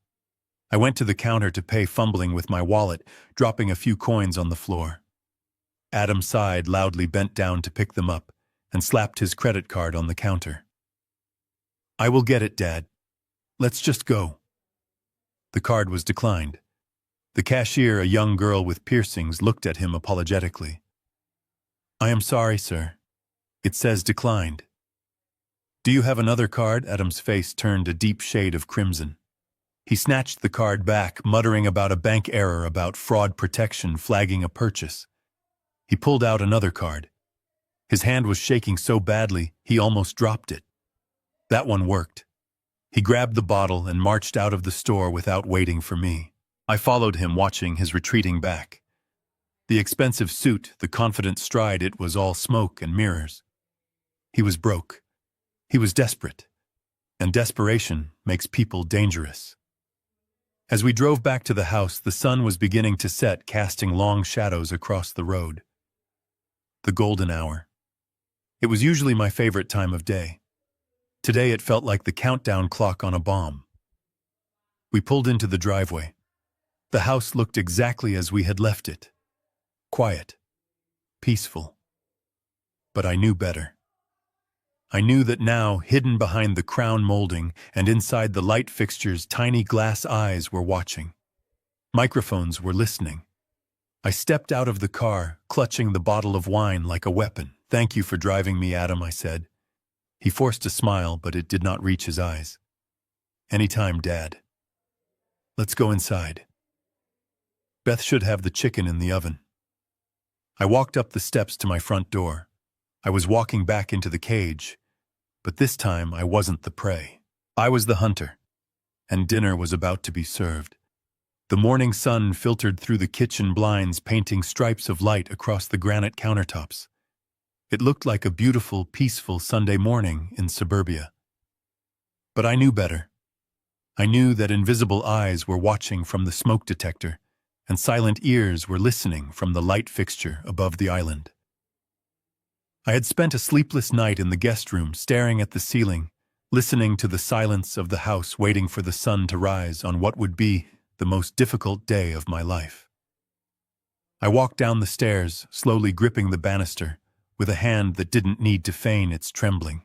I went to the counter to pay, fumbling with my wallet, dropping a few coins on the floor. Adam sighed loudly, bent down to pick them up, and slapped his credit card on the counter. "I will get it, Dad. Let's just go." The card was declined. The cashier, a young girl with piercings, looked at him apologetically. "I am sorry, sir. It says declined." "Do you have another card?" Adam's face turned a deep shade of crimson. He snatched the card back, muttering about a bank error, about fraud protection flagging a purchase. He pulled out another card. His hand was shaking so badly, he almost dropped it. That one worked. He grabbed the bottle and marched out of the store without waiting for me. I followed him, watching his retreating back. The expensive suit, the confident stride, it was all smoke and mirrors. He was broke. He was desperate. And desperation makes people dangerous. As we drove back to the house, the sun was beginning to set, casting long shadows across the road. The golden hour. It was usually my favorite time of day. Today it felt like the countdown clock on a bomb. We pulled into the driveway. The house looked exactly as we had left it. Quiet. Peaceful. But I knew better. I knew that now, hidden behind the crown molding and inside the light fixtures, tiny glass eyes were watching. Microphones were listening. I stepped out of the car, clutching the bottle of wine like a weapon. "Thank you for driving me, Adam," I said. He forced a smile, but it did not reach his eyes. "Anytime, Dad. Let's go inside. Beth should have the chicken in the oven." I walked up the steps to my front door. I was walking back into the cage, but this time I wasn't the prey. I was the hunter, and dinner was about to be served. The morning sun filtered through the kitchen blinds, painting stripes of light across the granite countertops. It looked like a beautiful, peaceful Sunday morning in suburbia. But I knew better. I knew that invisible eyes were watching from the smoke detector, and silent ears were listening from the light fixture above the island. I had spent a sleepless night in the guest room, staring at the ceiling, listening to the silence of the house, waiting for the sun to rise on what would be the most difficult day of my life. I walked down the stairs, slowly gripping the banister, with a hand that didn't need to feign its trembling.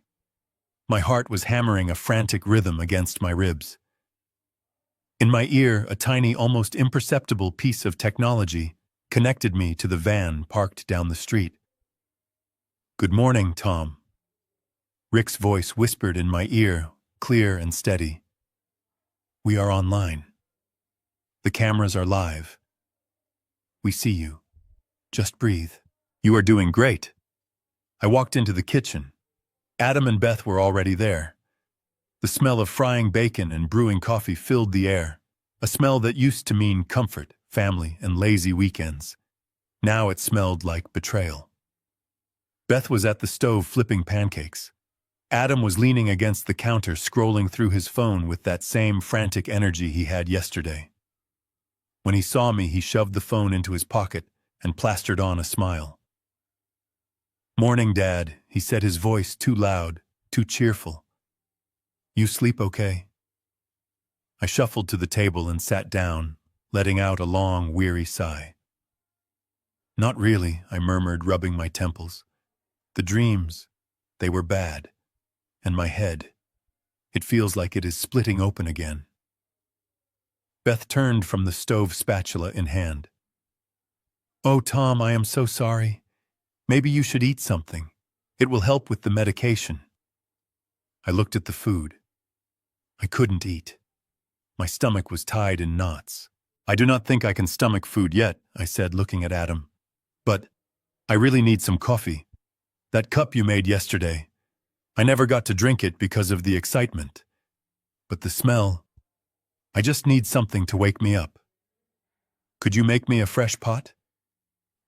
My heart was hammering a frantic rhythm against my ribs. In my ear, a tiny, almost imperceptible piece of technology connected me to the van parked down the street. "Good morning, Tom." Rick's voice whispered in my ear, clear and steady. "We are online. The cameras are live. We see you. Just breathe. You are doing great." I walked into the kitchen. Adam and Beth were already there. The smell of frying bacon and brewing coffee filled the air, a smell that used to mean comfort, family, and lazy weekends. Now it smelled like betrayal. Beth was at the stove flipping pancakes. Adam was leaning against the counter, scrolling through his phone with that same frantic energy he had yesterday. When he saw me, he shoved the phone into his pocket and plastered on a smile. "Morning, Dad," he said, his voice too loud, too cheerful. "You sleep okay?" I shuffled to the table and sat down, letting out a long, weary sigh. "Not really," I murmured, rubbing my temples. "The dreams, they were bad. And my head, it feels like it is splitting open again." Beth turned from the stove, spatula in hand. "Oh, Tom, I am so sorry. Maybe you should eat something. It will help with the medication." I looked at the food. I couldn't eat. My stomach was tied in knots. "I do not think I can stomach food yet," I said, looking at Adam. "But I really need some coffee. That cup you made yesterday. I never got to drink it because of the excitement. But the smell, I just need something to wake me up. Could you make me a fresh pot?"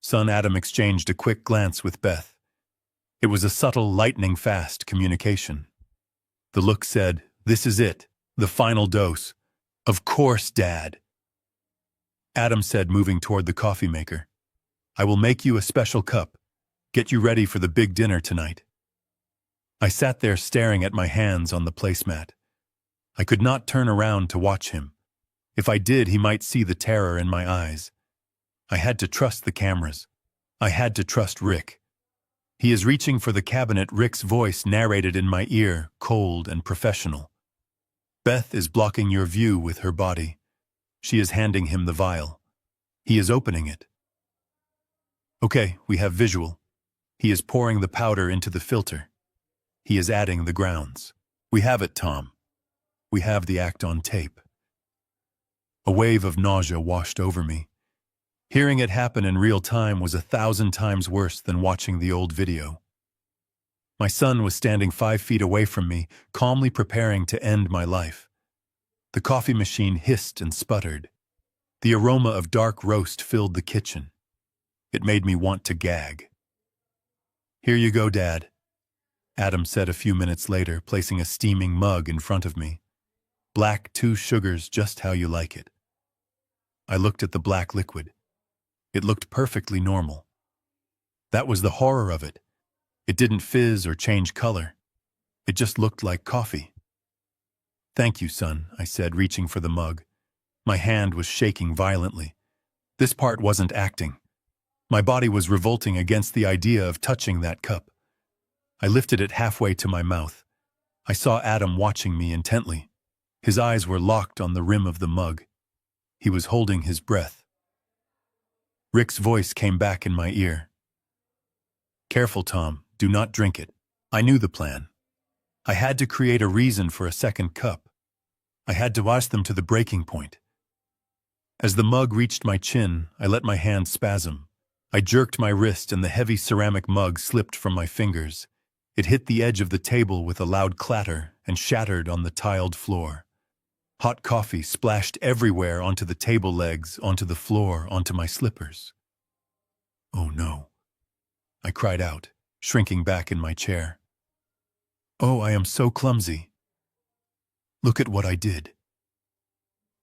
Son Adam exchanged a quick glance with Beth. It was a subtle, lightning-fast communication. The look said, "This is it, the final dose. Of course, Dad." Adam said, moving toward the coffee maker, "I will make you a special cup. Get you ready for the big dinner tonight." I sat there staring at my hands on the placemat. I could not turn around to watch him. If I did, he might see the terror in my eyes. I had to trust the cameras. I had to trust Rick. "He is reaching for the cabinet," Rick's voice narrated in my ear, cold and professional. "Beth is blocking your view with her body. She is handing him the vial. He is opening it. Okay, we have visual. He is pouring the powder into the filter. He is adding the grounds. We have it, Tom. We have the act on tape." A wave of nausea washed over me. Hearing it happen in real time was 1,000 times worse than watching the old video. My son was standing 5 feet away from me, calmly preparing to end my life. The coffee machine hissed and sputtered. The aroma of dark roast filled the kitchen. It made me want to gag. "Here you go, Dad," Adam said a few minutes later, placing a steaming mug in front of me. "Black, 2 sugars, just how you like it." I looked at the black liquid. It looked perfectly normal. That was the horror of it. It didn't fizz or change color. It just looked like coffee. "Thank you, son," I said, reaching for the mug. My hand was shaking violently. This part wasn't acting. My body was revolting against the idea of touching that cup. I lifted it halfway to my mouth. I saw Adam watching me intently. His eyes were locked on the rim of the mug. He was holding his breath. Rick's voice came back in my ear. "Careful, Tom. Do not drink it." I knew the plan. I had to create a reason for a second cup. I had to push them to the breaking point. As the mug reached my chin, I let my hand spasm. I jerked my wrist and the heavy ceramic mug slipped from my fingers. It hit the edge of the table with a loud clatter and shattered on the tiled floor. Hot coffee splashed everywhere onto the table legs, onto the floor, onto my slippers. "Oh no," I cried out, shrinking back in my chair. "Oh, I am so clumsy. Look at what I did."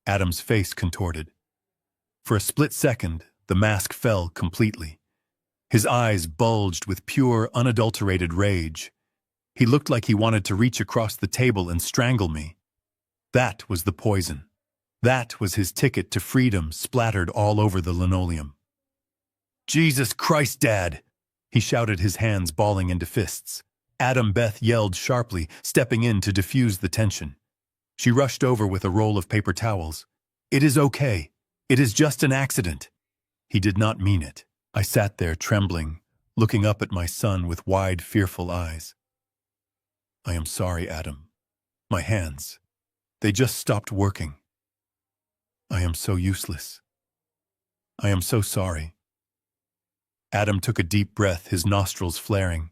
Adam's face contorted. For a split second, the mask fell completely. His eyes bulged with pure, unadulterated rage. He looked like he wanted to reach across the table and strangle me. That was the poison. That was his ticket to freedom splattered all over the linoleum. "Jesus Christ, Dad!" He shouted, his hands balling into fists. Adam Beth yelled sharply, stepping in to diffuse the tension. She rushed over with a roll of paper towels. "It is okay. It is just an accident." He did not mean it. I sat there trembling, looking up at my son with wide, fearful eyes. "I am sorry, Adam. My hands, they just stopped working. I am so useless. I am so sorry." Adam took a deep breath, his nostrils flaring.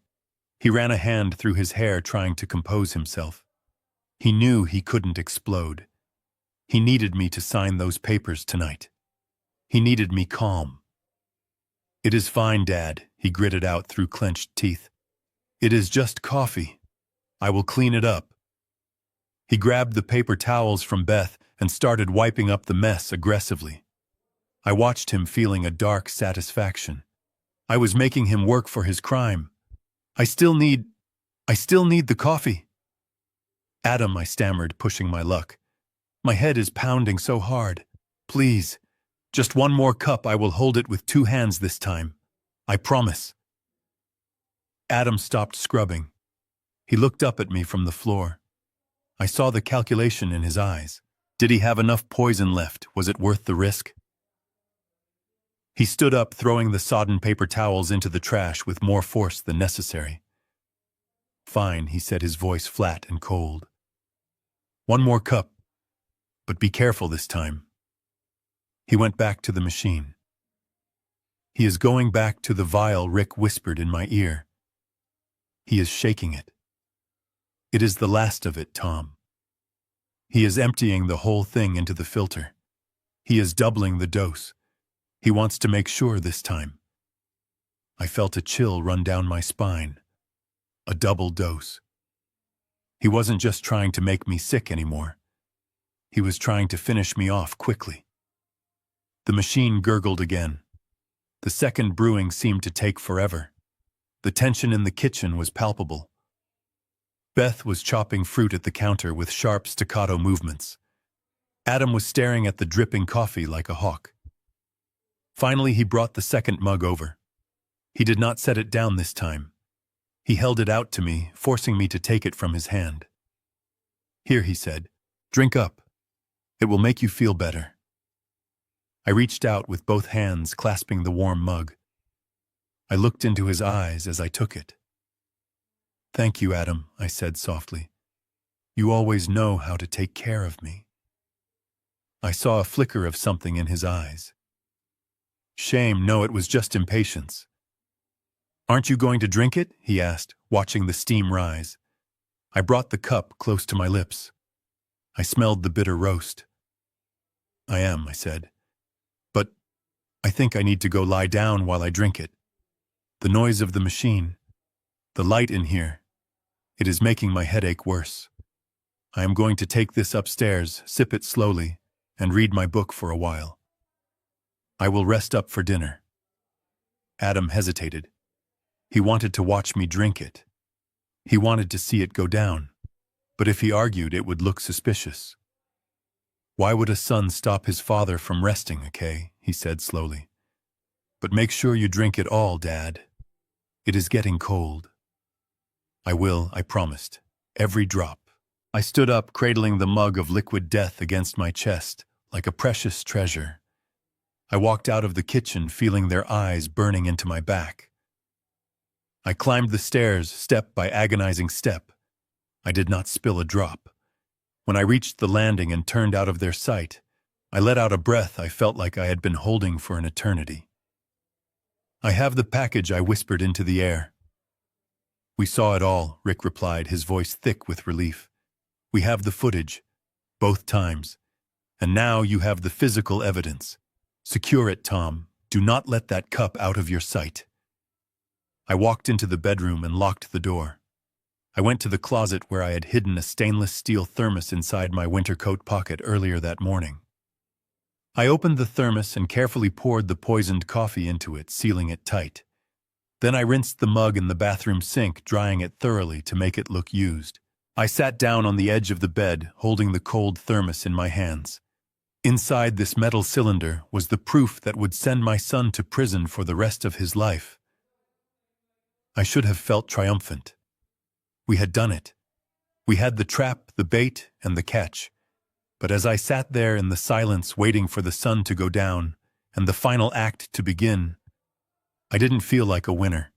He ran a hand through his hair, trying to compose himself. He knew he couldn't explode. He needed me to sign those papers tonight. He needed me calm. "It is fine, Dad," he gritted out through clenched teeth. "It is just coffee. I will clean it up." He grabbed the paper towels from Beth and started wiping up the mess aggressively. I watched him, feeling a dark satisfaction. I was making him work for his crime. I still need the coffee." "Adam," I stammered, pushing my luck. "My head is pounding so hard. Please, just one more cup. I will hold it with 2 hands this time. I promise." Adam stopped scrubbing. He looked up at me from the floor. I saw the calculation in his eyes. Did he have enough poison left? Was it worth the risk? He stood up, throwing the sodden paper towels into the trash with more force than necessary. "Fine," he said, his voice flat and cold. "One more cup, but be careful this time." He went back to the machine. "He is going back to the vial," Rick whispered in my ear. "He is shaking it. It is the last of it, Tom. He is emptying the whole thing into the filter. He is doubling the dose. He wants to make sure this time." I felt a chill run down my spine. A double dose. He wasn't just trying to make me sick anymore. He was trying to finish me off quickly. The machine gurgled again. The second brewing seemed to take forever. The tension in the kitchen was palpable. Beth was chopping fruit at the counter with sharp staccato movements. Adam was staring at the dripping coffee like a hawk. Finally, he brought the second mug over. He did not set it down this time. He held it out to me, forcing me to take it from his hand. "Here," he said, "drink up. It will make you feel better." I reached out with both hands, clasping the warm mug. I looked into his eyes as I took it. "Thank you, Adam," I said softly. "You always know how to take care of me." I saw a flicker of something in his eyes. Shame, no, it was just impatience. Aren't you going to drink it? He asked, watching the steam rise. I brought the cup close to my lips. I smelled the bitter roast. I am, I said. But I think I need to go lie down while I drink it. The noise of the machine, the light in here, it is making my headache worse. I am going to take this upstairs, sip it slowly, and read my book for a while. I will rest up for dinner. Adam hesitated. He wanted to watch me drink it. He wanted to see it go down. But if he argued, it would look suspicious. Why would a son stop his father from resting, okay? He said slowly. But make sure you drink it all, Dad. It is getting cold. I will, I promised. Every drop. I stood up, cradling the mug of liquid death against my chest, like a precious treasure. I walked out of the kitchen, feeling their eyes burning into my back. I climbed the stairs, step by agonizing step. I did not spill a drop. When I reached the landing and turned out of their sight, I let out a breath I felt like I had been holding for an eternity. I have the package, I whispered into the air. We saw it all, Rick replied, his voice thick with relief. We have the footage, both times. And now you have the physical evidence. Secure it, Tom. Do not let that cup out of your sight. I walked into the bedroom and locked the door. I went to the closet where I had hidden a stainless steel thermos inside my winter coat pocket earlier that morning. I opened the thermos and carefully poured the poisoned coffee into it, sealing it tight. Then I rinsed the mug in the bathroom sink, drying it thoroughly to make it look used. I sat down on the edge of the bed, holding the cold thermos in my hands. Inside this metal cylinder was the proof that would send my son to prison for the rest of his life. I should have felt triumphant. We had done it. We had the trap, the bait, and the catch. But as I sat there in the silence waiting for the sun to go down and the final act to begin, I didn't feel like a winner.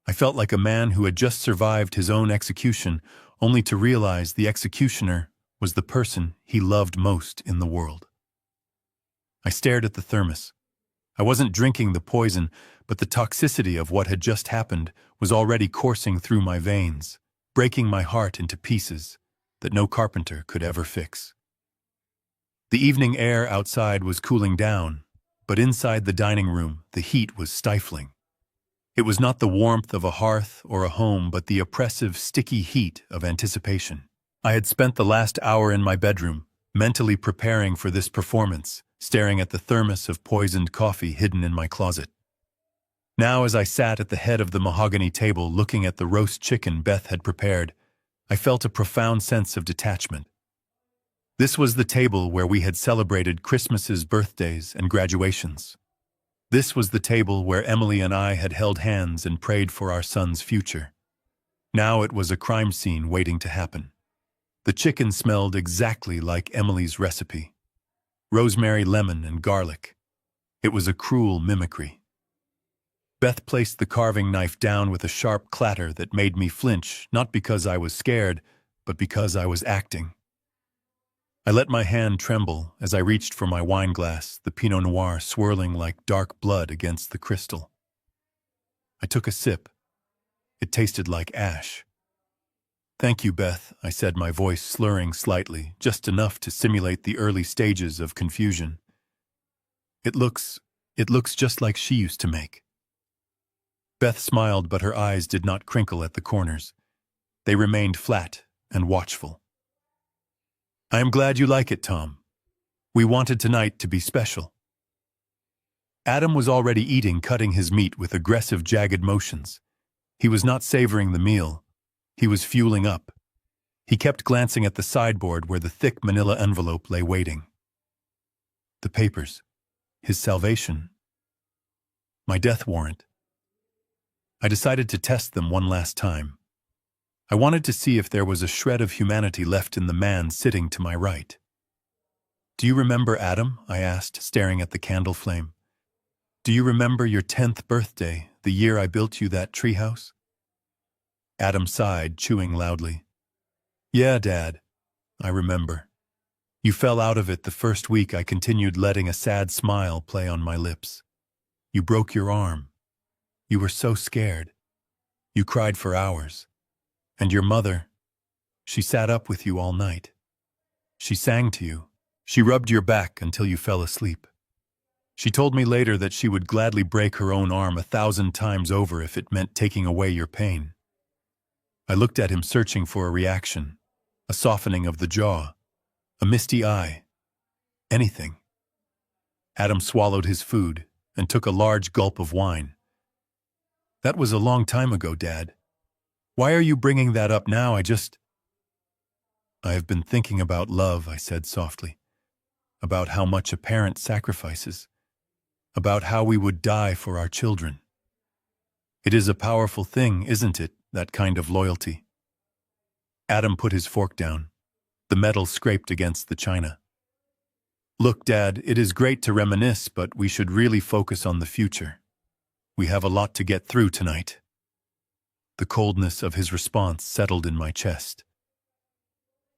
I felt like a man who had just survived his own execution, only to realize the executioner was the person he loved most in the world. I stared at the thermos. I wasn't drinking the poison, but the toxicity of what had just happened was already coursing through my veins, breaking my heart into pieces that no carpenter could ever fix. The evening air outside was cooling down, but inside the dining room, the heat was stifling. It was not the warmth of a hearth or a home, but the oppressive, sticky heat of anticipation. I had spent the last hour in my bedroom, mentally preparing for this performance, staring at the thermos of poisoned coffee hidden in my closet. Now, as I sat at the head of the mahogany table looking at the roast chicken Beth had prepared, I felt a profound sense of detachment. This was the table where we had celebrated Christmases, birthdays, and graduations. This was the table where Emily and I had held hands and prayed for our son's future. Now it was a crime scene waiting to happen. The chicken smelled exactly like Emily's recipe. Rosemary, lemon, and garlic. It was a cruel mimicry. Beth placed the carving knife down with a sharp clatter that made me flinch, not because I was scared, but because I was acting. I let my hand tremble as I reached for my wine glass, the Pinot Noir swirling like dark blood against the crystal. I took a sip. It tasted like ash. "Thank you, Beth," I said, my voice slurring slightly, just enough to simulate the early stages of confusion. It looks just like she used to make." Beth smiled, but her eyes did not crinkle at the corners. They remained flat and watchful. "I am glad you like it, Tom. We wanted tonight to be special." Adam was already eating, cutting his meat with aggressive, jagged motions. He was not savoring the meal. He was fueling up. He kept glancing at the sideboard where the thick manila envelope lay waiting. The papers. His salvation. My death warrant. I decided to test them one last time. I wanted to see if there was a shred of humanity left in the man sitting to my right. "Do you remember Adam?" I asked, staring at the candle flame. "Do you remember your 10th birthday, the year I built you that treehouse?" Adam sighed, chewing loudly. "Yeah, Dad, I remember. You fell out of it the first week I continued, letting a sad smile play on my lips. You broke your arm. You were so scared. You cried for hours. And your mother, she sat up with you all night. She sang to you. She rubbed your back until you fell asleep. She told me later that she would gladly break her own arm 1,000 times over if it meant taking away your pain. I looked at him, searching for a reaction, a softening of the jaw, a misty eye, anything. Adam swallowed his food and took a large gulp of wine. That was a long time ago, Dad. Why are you bringing that up now? I have been thinking about love, I said softly, about how much a parent sacrifices, about how we would die for our children. It is a powerful thing, isn't it, that kind of loyalty? Adam put his fork down. The metal scraped against the china. Look, Dad, it is great to reminisce, but we should really focus on the future. We have a lot to get through tonight. The coldness of his response settled in my chest.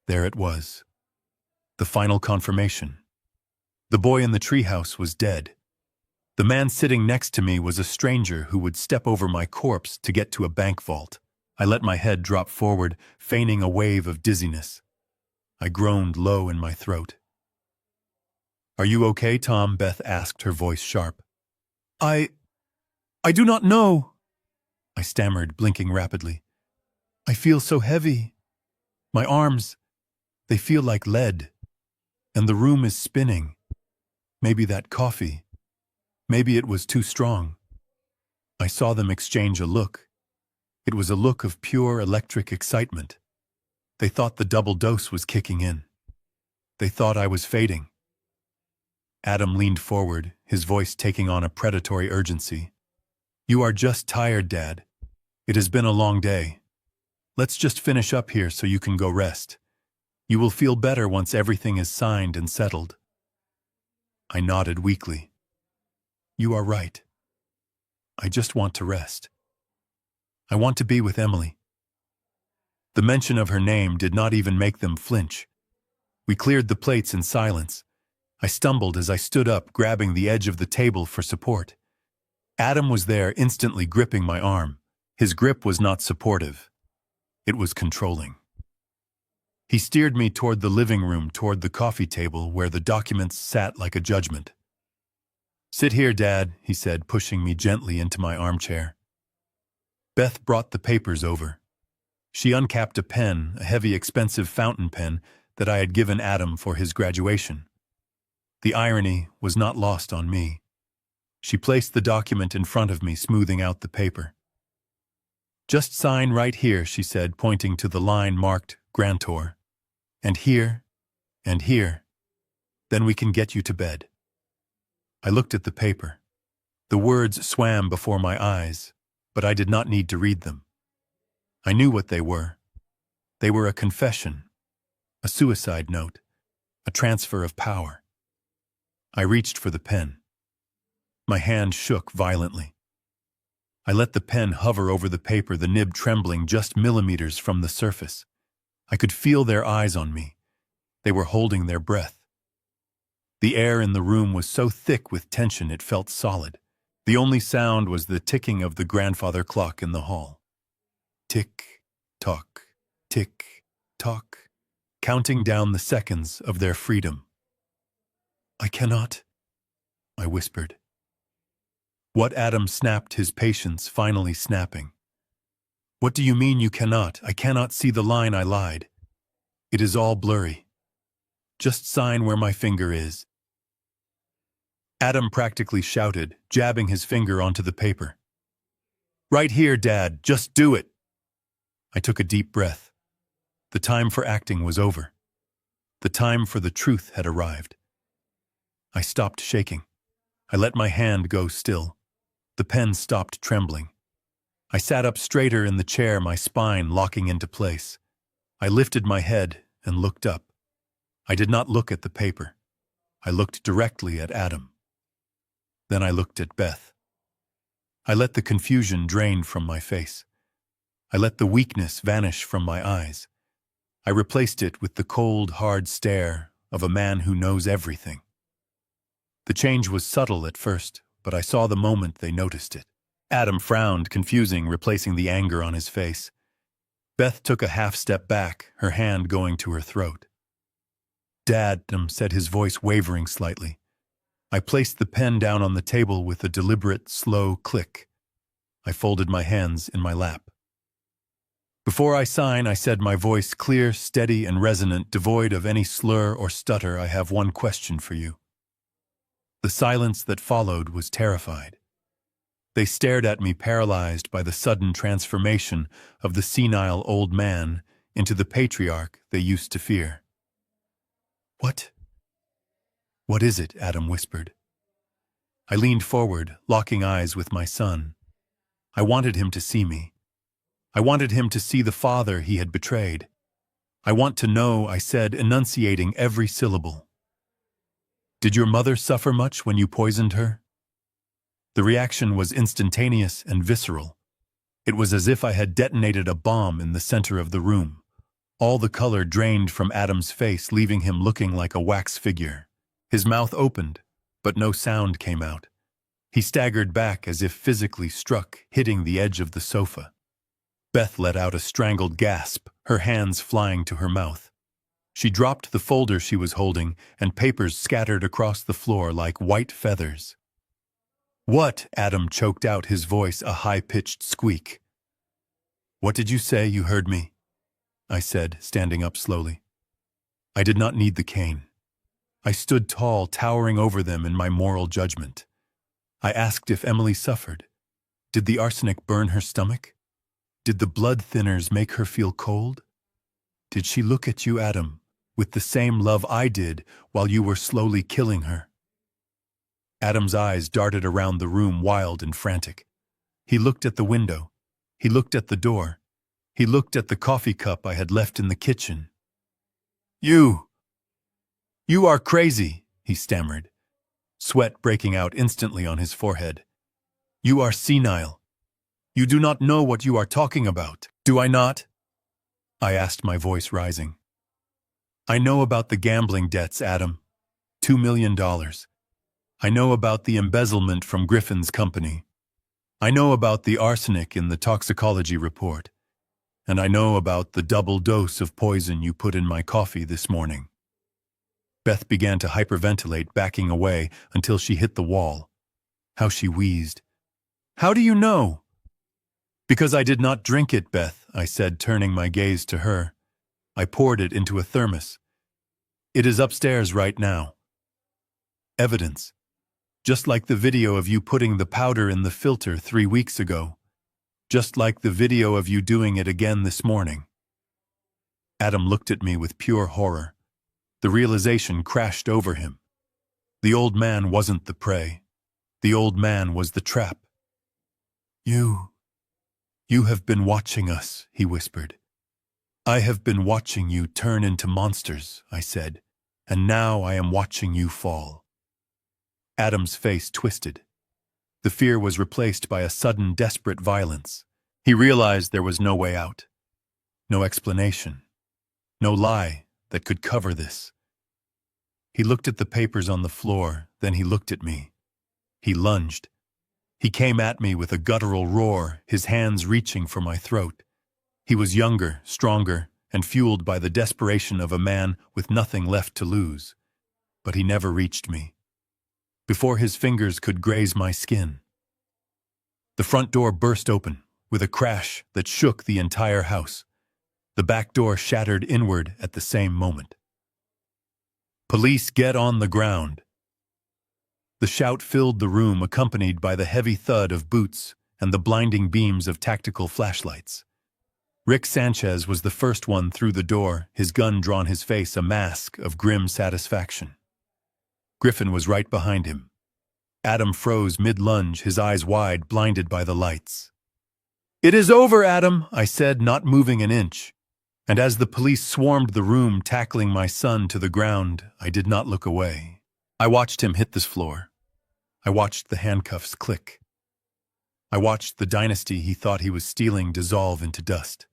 There it was. The final confirmation. The boy in the treehouse was dead. The man sitting next to me was a stranger who would step over my corpse to get to a bank vault. I let my head drop forward, feigning a wave of dizziness. I groaned low in my throat. Are you okay, Tom? Beth asked, her voice sharp. I do not know, I stammered, blinking rapidly. I feel so heavy. My arms, they feel like lead. And the room is spinning. Maybe that coffee. Maybe it was too strong. I saw them exchange a look. It was a look of pure electric excitement. They thought the double dose was kicking in. They thought I was fading. Adam leaned forward, his voice taking on a predatory urgency. You are just tired, Dad. It has been a long day. Let's just finish up here so you can go rest. You will feel better once everything is signed and settled. I nodded weakly. You are right. I just want to rest. I want to be with Emily. The mention of her name did not even make them flinch. We cleared the plates in silence. I stumbled as I stood up, grabbing the edge of the table for support. Adam was there, instantly gripping my arm. His grip was not supportive. It was controlling. He steered me toward the living room, toward the coffee table where the documents sat like a judgment. Sit here, Dad, he said, pushing me gently into my armchair. Beth brought the papers over. She uncapped a pen, a heavy, expensive fountain pen that I had given Adam for his graduation. The irony was not lost on me. She placed the document in front of me, smoothing out the paper. Just sign right here, she said, pointing to the line marked Grantor. And here, and here. Then we can get you to bed. I looked at the paper. The words swam before my eyes, but I did not need to read them. I knew what they were. They were a confession, a suicide note, a transfer of power. I reached for the pen. My hand shook violently. I let the pen hover over the paper, the nib trembling just millimeters from the surface. I could feel their eyes on me. They were holding their breath. The air in the room was so thick with tension it felt solid. The only sound was the ticking of the grandfather clock in the hall. Tick, tock, tick, tock, counting down the seconds of their freedom. I cannot, I whispered. What? Adam snapped, his patience finally snapping. What do you mean you cannot? I cannot see the line. I lied. It is all blurry. Just sign where my finger is. Adam practically shouted, jabbing his finger onto the paper. Right here, Dad, just do it. I took a deep breath. The time for acting was over. The time for the truth had arrived. I stopped shaking. I let my hand go still. The pen stopped trembling. I sat up straighter in the chair, my spine locking into place. I lifted my head and looked up. I did not look at the paper. I looked directly at Adam. Then I looked at Beth. I let the confusion drain from my face. I let the weakness vanish from my eyes. I replaced it with the cold, hard stare of a man who knows everything. The change was subtle at first, but I saw the moment they noticed it. Adam frowned, confusing, replacing the anger on his face. Beth took a half step back, her hand going to her throat. "Dad," Adam said, his voice wavering slightly. I placed the pen down on the table with a deliberate, slow click. I folded my hands in my lap. "Before I sign," I said, my voice clear, steady, and resonant, devoid of any slur or stutter, "I have one question for you." The silence that followed was terrified. They stared at me, paralyzed by the sudden transformation of the senile old man into the patriarch they used to fear. What is it?" Adam whispered. I leaned forward, locking eyes with my son. I wanted him to see me. I wanted him to see the father he had betrayed. "I want to know," I said, enunciating every syllable. "Did your mother suffer much when you poisoned her?" The reaction was instantaneous and visceral. It was as if I had detonated a bomb in the center of the room. All the color drained from Adam's face, leaving him looking like a wax figure. His mouth opened, but no sound came out. He staggered back as if physically struck, hitting the edge of the sofa. Beth let out a strangled gasp, her hands flying to her mouth. She dropped the folder she was holding, and papers scattered across the floor like white feathers. "What?" Adam choked out, his voice a high-pitched squeak. "What did you say? You heard me," I said, standing up slowly. I did not need the cane. I stood tall, towering over them in my moral judgment. I asked if Emily suffered. Did the arsenic burn her stomach? Did the blood thinners make her feel cold? Did she look at you, Adam, with the same love I did while you were slowly killing her? Adam's eyes darted around the room, wild and frantic. He looked at the window. He looked at the door. He looked at the coffee cup I had left in the kitchen. You are crazy," he stammered, sweat breaking out instantly on his forehead. "You are senile. You do not know what you are talking about, do I not?" I asked, my voice rising. "I know about the gambling debts, Adam. $2 million. I know about the embezzlement from Griffin's company. I know about the arsenic in the toxicology report. And I know about the double dose of poison you put in my coffee this morning." Beth began to hyperventilate, backing away until she hit the wall. How she wheezed. "How do you know?" "Because I did not drink it, Beth," I said, turning my gaze to her. "I poured it into a thermos. It is upstairs right now. Evidence. Just like the video of you putting the powder in the filter 3 weeks ago. Just like the video of you doing it again this morning." Adam looked at me with pure horror. The realization crashed over him. The old man wasn't the prey. The old man was the trap. You have been watching us," he whispered. "I have been watching you turn into monsters," I said, "and now I am watching you fall." Adam's face twisted. The fear was replaced by a sudden, desperate violence. He realized there was no way out. No explanation. No lie that could cover this. He looked at the papers on the floor, then he looked at me. He lunged. He came at me with a guttural roar, his hands reaching for my throat. He was younger, stronger, and fueled by the desperation of a man with nothing left to lose. But he never reached me. Before his fingers could graze my skin, the front door burst open with a crash that shook the entire house. The back door shattered inward at the same moment. "Police, get on the ground!" The shout filled the room, accompanied by the heavy thud of boots and the blinding beams of tactical flashlights. Rick Sanchez was the first one through the door, his gun drawn, his face a mask of grim satisfaction. Griffin was right behind him. Adam froze mid-lunge, his eyes wide, blinded by the lights. "It is over, Adam," I said, not moving an inch. And as the police swarmed the room, tackling my son to the ground, I did not look away. I watched him hit this floor. I watched the handcuffs click. I watched the dynasty he thought he was stealing dissolve into dust.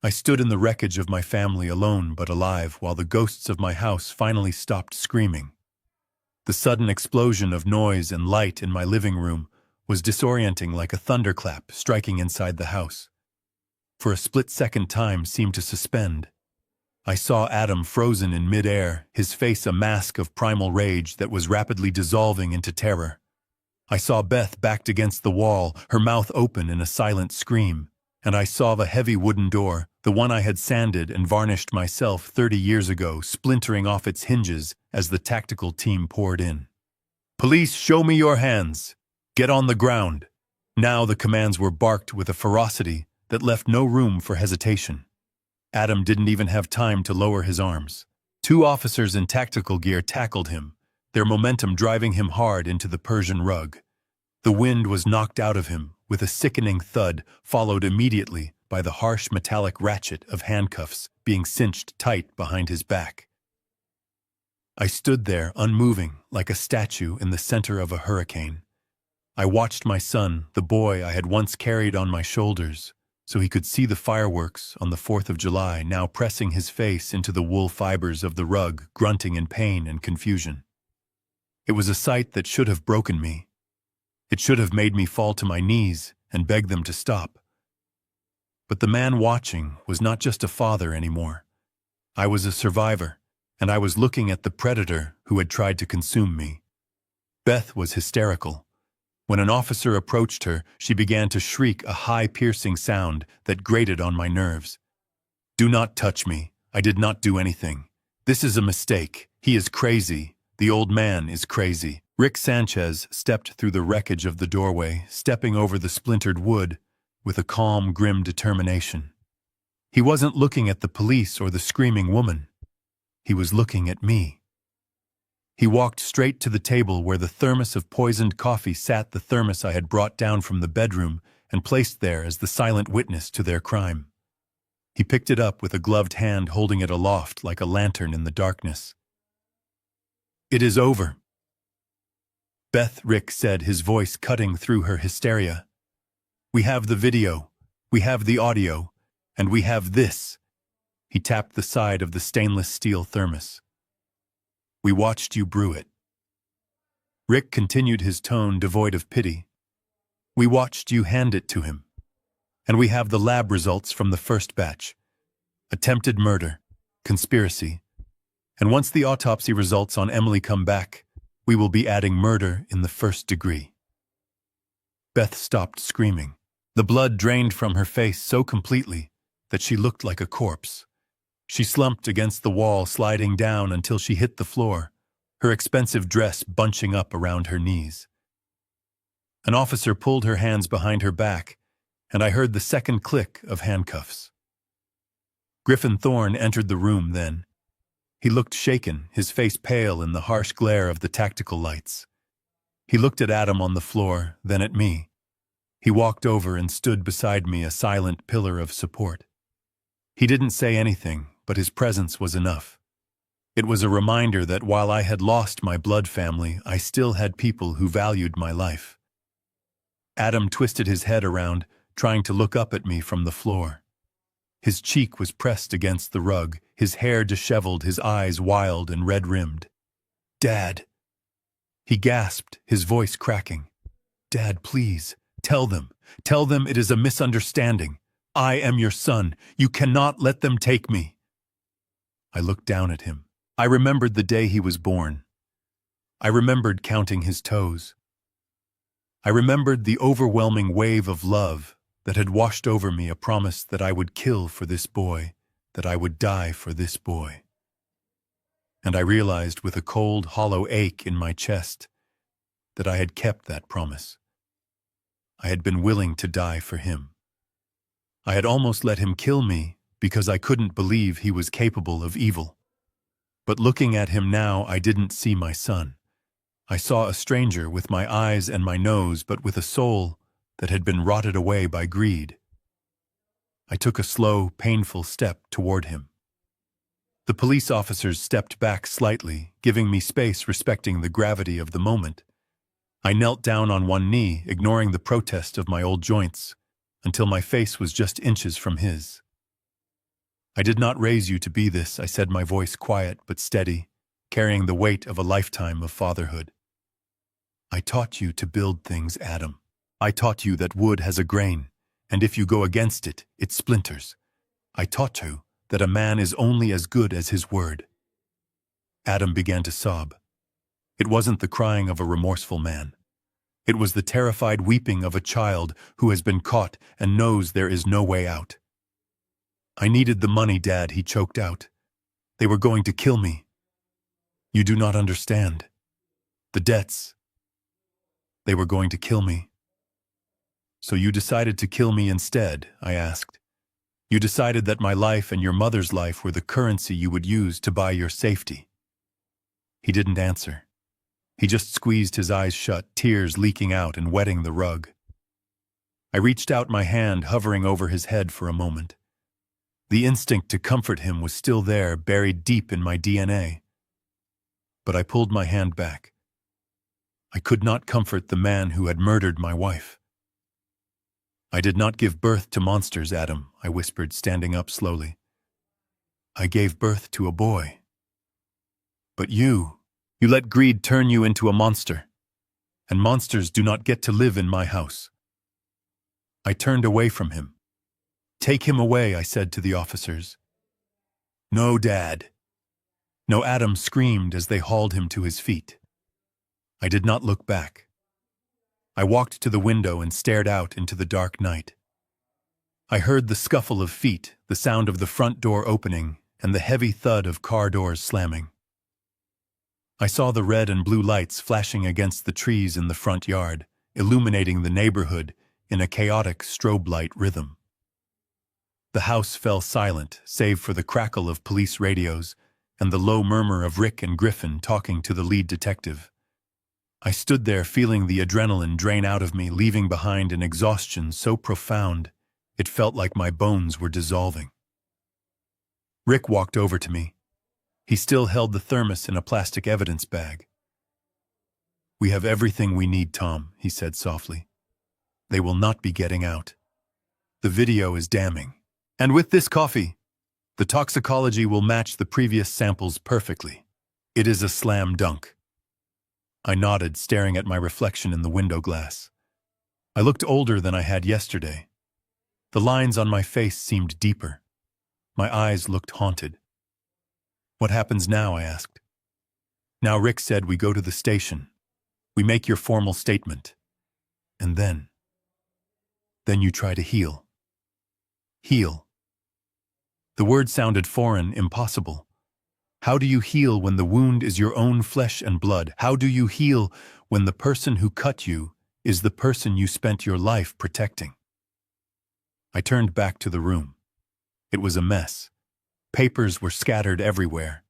I stood in the wreckage of my family, alone but alive, while the ghosts of my house finally stopped screaming. The sudden explosion of noise and light in my living room was disorienting, like a thunderclap striking inside the house. For a split-second, time seemed to suspend. I saw Adam frozen in mid-air, his face a mask of primal rage that was rapidly dissolving into terror. I saw Beth backed against the wall, her mouth open in a silent scream, and I saw the heavy wooden door, the one I had sanded and varnished myself 30 years ago, splintering off its hinges as the tactical team poured in. "Police, show me your hands! Get on the ground!" Now the commands were barked with a ferocity that left no room for hesitation. Adam didn't even have time to lower his arms. Two officers in tactical gear tackled him, their momentum driving him hard into the Persian rug. The wind was knocked out of him with a sickening thud, followed immediately by the harsh metallic ratchet of handcuffs being cinched tight behind his back. I stood there, unmoving, like a statue in the center of a hurricane. I watched my son, the boy I had once carried on my shoulders, so he could see the fireworks on the 4th of July, now pressing his face into the wool fibers of the rug, grunting in pain and confusion. It was a sight that should have broken me. It should have made me fall to my knees and beg them to stop. But the man watching was not just a father anymore. I was a survivor, and I was looking at the predator who had tried to consume me. Beth was hysterical. When an officer approached her, she began to shriek a high, piercing sound that grated on my nerves. "Do not touch me. I did not do anything. This is a mistake. He is crazy. The old man is crazy." Rick Sanchez stepped through the wreckage of the doorway, stepping over the splintered wood with a calm, grim determination. He wasn't looking at the police or the screaming woman. He was looking at me. He walked straight to the table where the thermos of poisoned coffee sat, the thermos I had brought down from the bedroom and placed there as the silent witness to their crime. He picked it up with a gloved hand, holding it aloft like a lantern in the darkness. "It is over," Beth, Rick said, his voice cutting through her hysteria. "We have the video, we have the audio, and we have this." He tapped the side of the stainless steel thermos. "We watched you brew it." Rick continued, his tone devoid of pity. "We watched you hand it to him. And we have the lab results from the first batch. Attempted murder, conspiracy. And once the autopsy results on Emily come back, we will be adding murder in the first degree." Beth stopped screaming. The blood drained from her face so completely that she looked like a corpse. She slumped against the wall, sliding down until she hit the floor, her expensive dress bunching up around her knees. An officer pulled her hands behind her back, and I heard the second click of handcuffs. Griffin Thorne entered the room then. He looked shaken, his face pale in the harsh glare of the tactical lights. He looked at Adam on the floor, then at me. He walked over and stood beside me, a silent pillar of support. He didn't say anything, but his presence was enough. It was a reminder that while I had lost my blood family, I still had people who valued my life. Adam twisted his head around, trying to look up at me from the floor. His cheek was pressed against the rug, his hair disheveled, his eyes wild and red-rimmed. "Dad!" He gasped, his voice cracking. "Dad, please, tell them it is a misunderstanding. I am your son. You cannot let them take me." I looked down at him. I remembered the day he was born. I remembered counting his toes. I remembered the overwhelming wave of love that had washed over me, a promise that I would kill for this boy, that I would die for this boy. And I realized with a cold, hollow ache in my chest that I had kept that promise. I had been willing to die for him. I had almost let him kill me because I couldn't believe he was capable of evil. But looking at him now, I didn't see my son. I saw a stranger with my eyes and my nose, but with a soul that had been rotted away by greed. I took a slow, painful step toward him. The police officers stepped back slightly, giving me space, respecting the gravity of the moment. I knelt down on one knee, ignoring the protest of my old joints, until my face was just inches from his. "I did not raise you to be this," I said, my voice quiet but steady. carrying the weight of a lifetime of fatherhood. I taught you to build things, Adam. I taught you that wood has a grain, and if you go against it, it splinters. I taught you that a man is only as good as his word. Adam began to sob. It wasn't the crying of a remorseful man. It was the terrified weeping of a child who has been caught and knows there is no way out. I needed the money, Dad, he choked out. They were going to kill me. You do not understand. The debts. They were going to kill me. So you decided to kill me instead, I asked. You decided that my life and your mother's life were the currency you would use to buy your safety. He didn't answer. He just squeezed his eyes shut, tears leaking out and wetting the rug. I reached out my hand, hovering over his head for a moment. The instinct to comfort him was still there, buried deep in my DNA. But I pulled my hand back. I could not comfort the man who had murdered my wife. I did not give birth to monsters, Adam, I whispered, standing up slowly. I gave birth to a boy. But you let greed turn you into a monster. And monsters do not get to live in my house. I turned away from him. Take him away, I said to the officers. No, Dad. No, Adam screamed as they hauled him to his feet. I did not look back. I walked to the window and stared out into the dark night. I heard the scuffle of feet, the sound of the front door opening, and the heavy thud of car doors slamming. I saw the red and blue lights flashing against the trees in the front yard, illuminating the neighborhood in a chaotic strobe light rhythm. The house fell silent, save for the crackle of police radios and the low murmur of Rick and Griffin talking to the lead detective. I stood there feeling the adrenaline drain out of me, leaving behind an exhaustion so profound it felt like my bones were dissolving. Rick walked over to me. He still held the thermos in a plastic evidence bag. We have everything we need, Tom, he said softly. They will not be getting out. The video is damning. And with this coffee, the toxicology will match the previous samples perfectly. It is a slam dunk. I nodded, staring at my reflection in the window glass. I looked older than I had yesterday. The lines on my face seemed deeper. My eyes looked haunted. What happens now? I asked. Now Rick said we go to the station. We make your formal statement. And then you try to heal. Heal. The word sounded foreign, impossible. How do you heal when the wound is your own flesh and blood? How do you heal when the person who cut you is the person you spent your life protecting? I turned back to the room. It was a mess. Papers were scattered everywhere.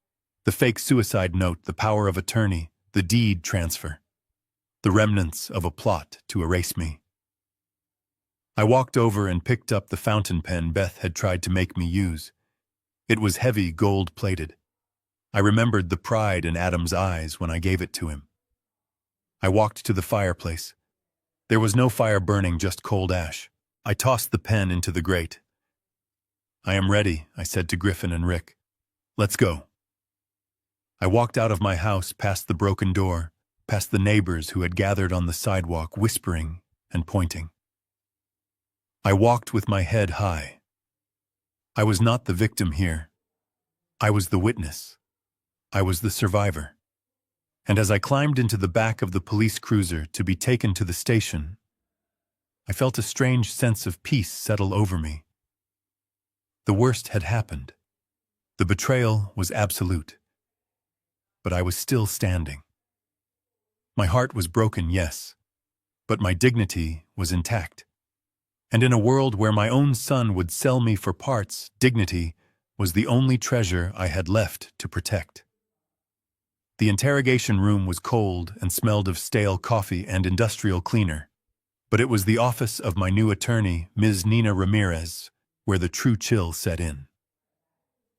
The fake suicide note, the power of attorney, the deed transfer. The remnants of a plot to erase me. I walked over and picked up the fountain pen Beth had tried to make me use. It was heavy, gold-plated. I remembered the pride in Adam's eyes when I gave it to him. I walked to the fireplace. There was no fire burning, just cold ash. I tossed the pen into the grate. I am ready, I said to Griffin and Rick. Let's go. I walked out of my house, past the broken door, past the neighbors who had gathered on the sidewalk, whispering and pointing. I walked with my head high. I was not the victim here. I was the witness. I was the survivor. And as I climbed into the back of the police cruiser to be taken to the station, I felt a strange sense of peace settle over me. The worst had happened. The betrayal was absolute. But I was still standing. My heart was broken, yes, but my dignity was intact. And in a world where my own son would sell me for parts, dignity was the only treasure I had left to protect. The interrogation room was cold and smelled of stale coffee and industrial cleaner, but it was the office of my new attorney, Ms. Nina Ramirez, where the true chill set in.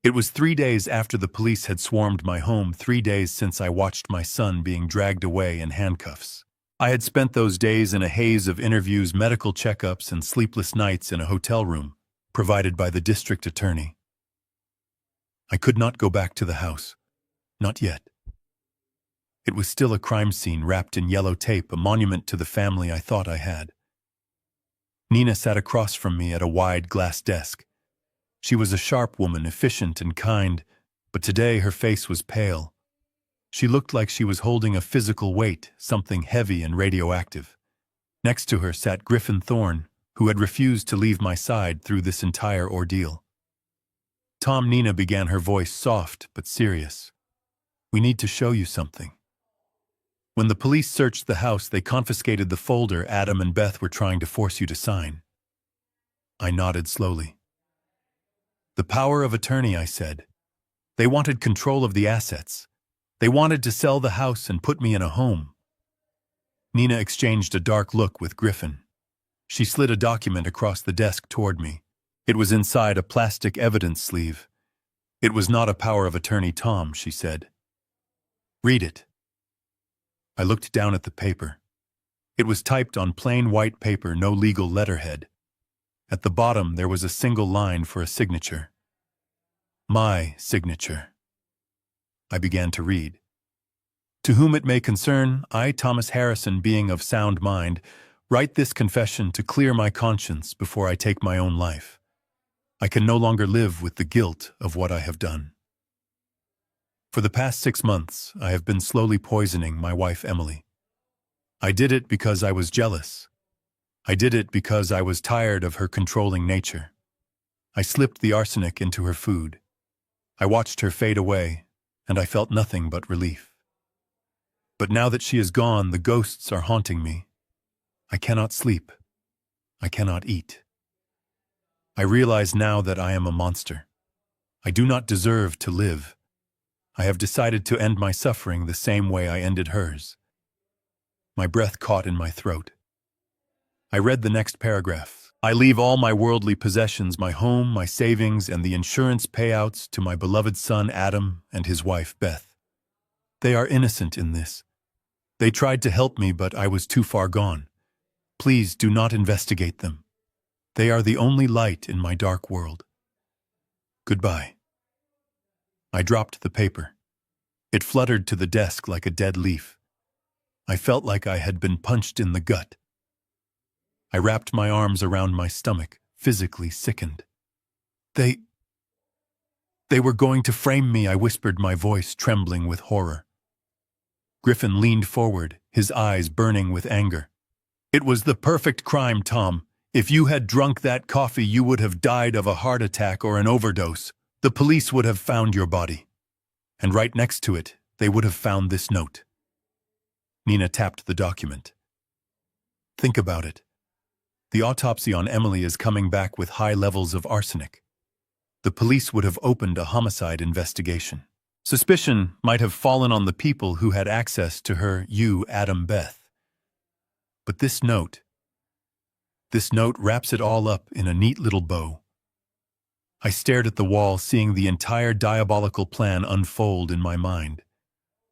It was 3 days after the police had swarmed my home, 3 days since I watched my son being dragged away in handcuffs. I had spent those days in a haze of interviews, medical checkups, and sleepless nights in a hotel room provided by the district attorney. I could not go back to the house. Not yet. It was still a crime scene wrapped in yellow tape, a monument to the family I thought I had. Nina sat across from me at a wide glass desk. She was a sharp woman, efficient and kind, but today her face was pale. She looked like she was holding a physical weight, something heavy and radioactive. Next to her sat Griffin Thorne, who had refused to leave my side through this entire ordeal. Tom, Nina began, her voice soft but serious. We need to show you something. When the police searched the house, they confiscated the folder Adam and Beth were trying to force you to sign. I nodded slowly. The power of attorney, I said. They wanted control of the assets. They wanted to sell the house and put me in a home. Nina exchanged a dark look with Griffin. She slid a document across the desk toward me. It was inside a plastic evidence sleeve. It was not a power of attorney, Tom, she said. Read it. I looked down at the paper. It was typed on plain white paper, no legal letterhead. At the bottom, there was a single line for a signature. My signature. I began to read. To whom it may concern, I, Thomas Harrison, being of sound mind, write this confession to clear my conscience before I take my own life. I can no longer live with the guilt of what I have done. For the past 6 months, I have been slowly poisoning my wife, Emily. I did it because I was jealous. I did it because I was tired of her controlling nature. I slipped the arsenic into her food. I watched her fade away, and I felt nothing but relief. But now that she is gone, the ghosts are haunting me. I cannot sleep. I cannot eat. I realize now that I am a monster. I do not deserve to live. I have decided to end my suffering the same way I ended hers. My breath caught in my throat. I read the next paragraph. I leave all my worldly possessions, my home, my savings, and the insurance payouts to my beloved son Adam and his wife Beth. They are innocent in this. They tried to help me, but I was too far gone. Please do not investigate them. They are the only light in my dark world. Goodbye. I dropped the paper. It fluttered to the desk like a dead leaf. I felt like I had been punched in the gut. I wrapped my arms around my stomach, physically sickened. They were going to frame me, I whispered, my voice trembling with horror. Griffin leaned forward, his eyes burning with anger. It was the perfect crime, Tom. If you had drunk that coffee, you would have died of a heart attack or an overdose. The police would have found your body. And right next to it, they would have found this note. Nina tapped the document. Think about it. The autopsy on Emily is coming back with high levels of arsenic. The police would have opened a homicide investigation. Suspicion might have fallen on the people who had access to her, you, Adam, Beth. But this note wraps it all up in a neat little bow. I stared at the wall, seeing the entire diabolical plan unfold in my mind.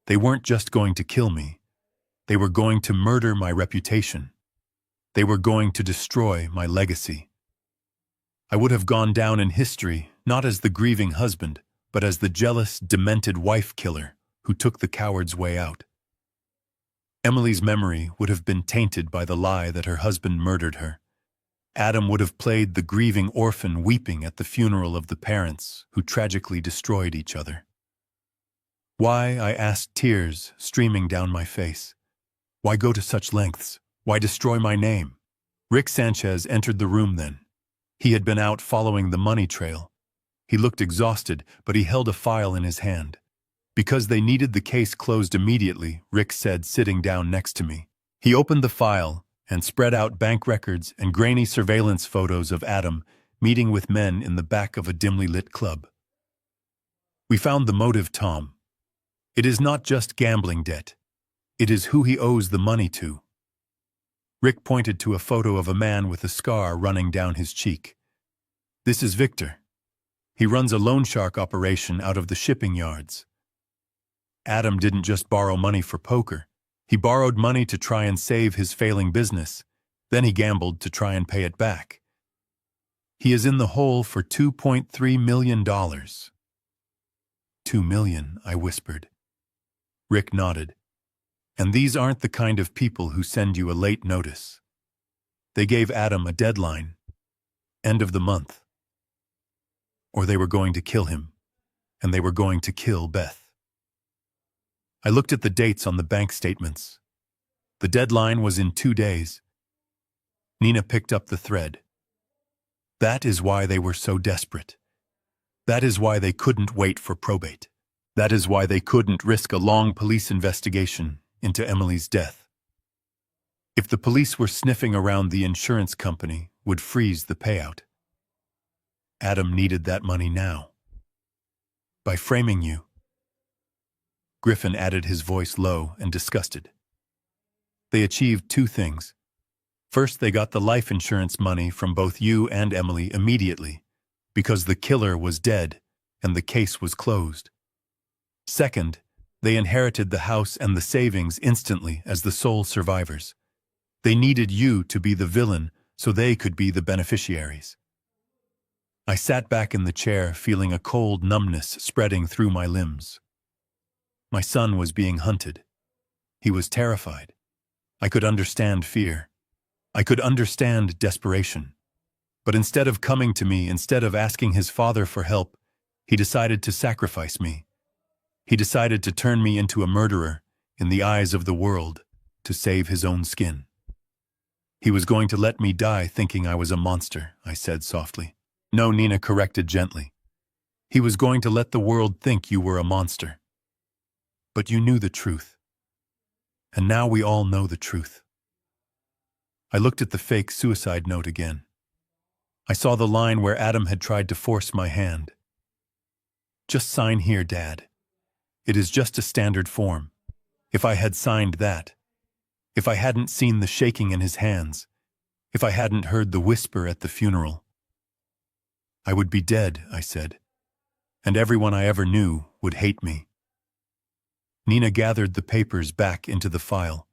They weren't just going to kill me. They were going to murder my reputation. They were going to destroy my legacy. I would have gone down in history, not as the grieving husband, but as the jealous, demented wife killer who took the coward's way out. Emily's memory would have been tainted by the lie that her husband murdered her. Adam would have played the grieving orphan weeping at the funeral of the parents who tragically destroyed each other. Why, I asked, tears streaming down my face. Why go to such lengths? Why destroy my name? Rick Sanchez entered the room then. He had been out following the money trail. He looked exhausted, but he held a file in his hand. Because they needed the case closed immediately, Rick said, sitting down next to me. He opened the file and spread out bank records and grainy surveillance photos of Adam meeting with men in the back of a dimly lit club. We found the motive, Tom. It is not just gambling debt. It is who he owes the money to. Rick pointed to a photo of a man with a scar running down his cheek. This is Victor. He runs a loan shark operation out of the shipping yards. Adam didn't just borrow money for poker. He borrowed money to try and save his failing business. Then he gambled to try and pay it back. He is in the hole for $2.3 million. $2 million, I whispered. Rick nodded. And these aren't the kind of people who send you a late notice. They gave Adam a deadline, end of the month. Or they were going to kill him, and they were going to kill Beth. I looked at the dates on the bank statements. The deadline was in 2 days. Nina picked up the thread. That is why they were so desperate. That is why they couldn't wait for probate. That is why they couldn't risk a long police investigation into Emily's death. If the police were sniffing around, the insurance company would freeze the payout. Adam needed that money now. By framing you, Griffin added, his voice low and disgusted. They achieved 2 things. First, they got the life insurance money from both you and Emily immediately, because the killer was dead and the case was closed. Second, they inherited the house and the savings instantly as the sole survivors. They needed you to be the villain so they could be the beneficiaries. I sat back in the chair, feeling a cold numbness spreading through my limbs. My son was being hunted. He was terrified. I could understand fear. I could understand desperation. But instead of coming to me, instead of asking his father for help, he decided to sacrifice me. He decided to turn me into a murderer in the eyes of the world to save his own skin. He was going to let me die thinking I was a monster, I said softly. No, Nina corrected gently. He was going to let the world think you were a monster. But you knew the truth. And now we all know the truth. I looked at the fake suicide note again. I saw the line where Adam had tried to force my hand. Just sign here, Dad. It is just a standard form. If I had signed that, if I hadn't seen the shaking in his hands, if I hadn't heard the whisper at the funeral, I would be dead, I said, and everyone I ever knew would hate me. Nina gathered the papers back into the file.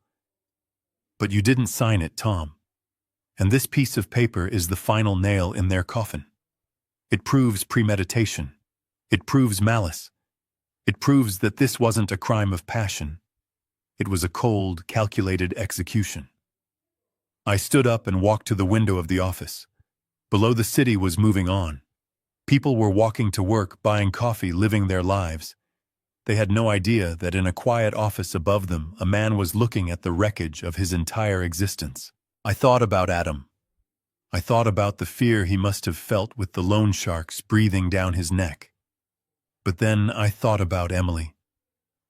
But you didn't sign it, Tom. And this piece of paper is the final nail in their coffin. It proves premeditation. It proves malice. It proves that this wasn't a crime of passion. It was a cold, calculated execution. I stood up and walked to the window of the office. Below, the city was moving on. People were walking to work, buying coffee, living their lives. They had no idea that in a quiet office above them, a man was looking at the wreckage of his entire existence. I thought about Adam. I thought about the fear he must have felt with the loan sharks breathing down his neck. But then I thought about Emily.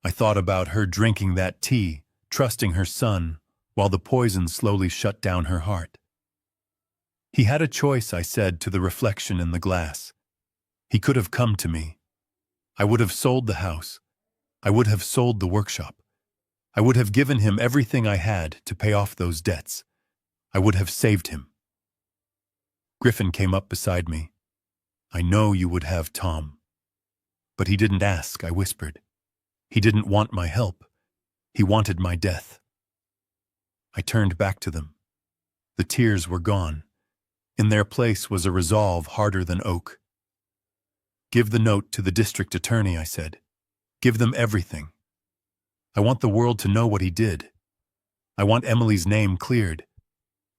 I thought about her drinking that tea, trusting her son, while the poison slowly shut down her heart. He had a choice, I said to the reflection in the glass. He could have come to me. I would have sold the house. I would have sold the workshop. I would have given him everything I had to pay off those debts. I would have saved him. Griffin came up beside me. I know you would have, Tom. But he didn't ask, I whispered. He didn't want my help. He wanted my death. I turned back to them. The tears were gone. In their place was a resolve harder than oak. Give the note to the district attorney, I said. Give them everything. I want the world to know what he did. I want Emily's name cleared.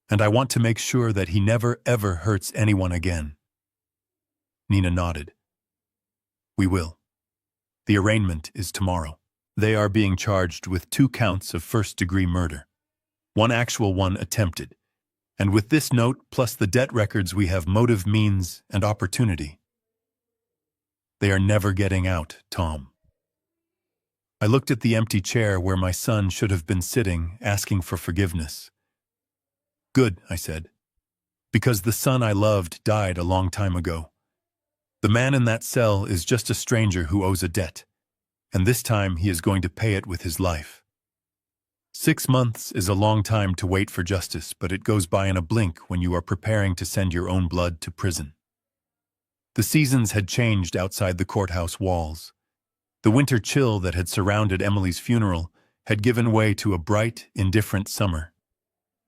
And I want to make sure that he never, ever hurts anyone again. Nina nodded. We will. The arraignment is tomorrow. They are being charged with 2 counts of first-degree murder. 1 actual, 1 attempted. And with this note, plus the debt records, we have motive, means, and opportunity. They are never getting out, Tom. I looked at the empty chair where my son should have been sitting, asking for forgiveness. Good, I said. Because the son I loved died a long time ago. The man in that cell is just a stranger who owes a debt, and this time he is going to pay it with his life. 6 months is a long time to wait for justice, but it goes by in a blink when you are preparing to send your own blood to prison. The seasons had changed outside the courthouse walls. The winter chill that had surrounded Emily's funeral had given way to a bright, indifferent summer.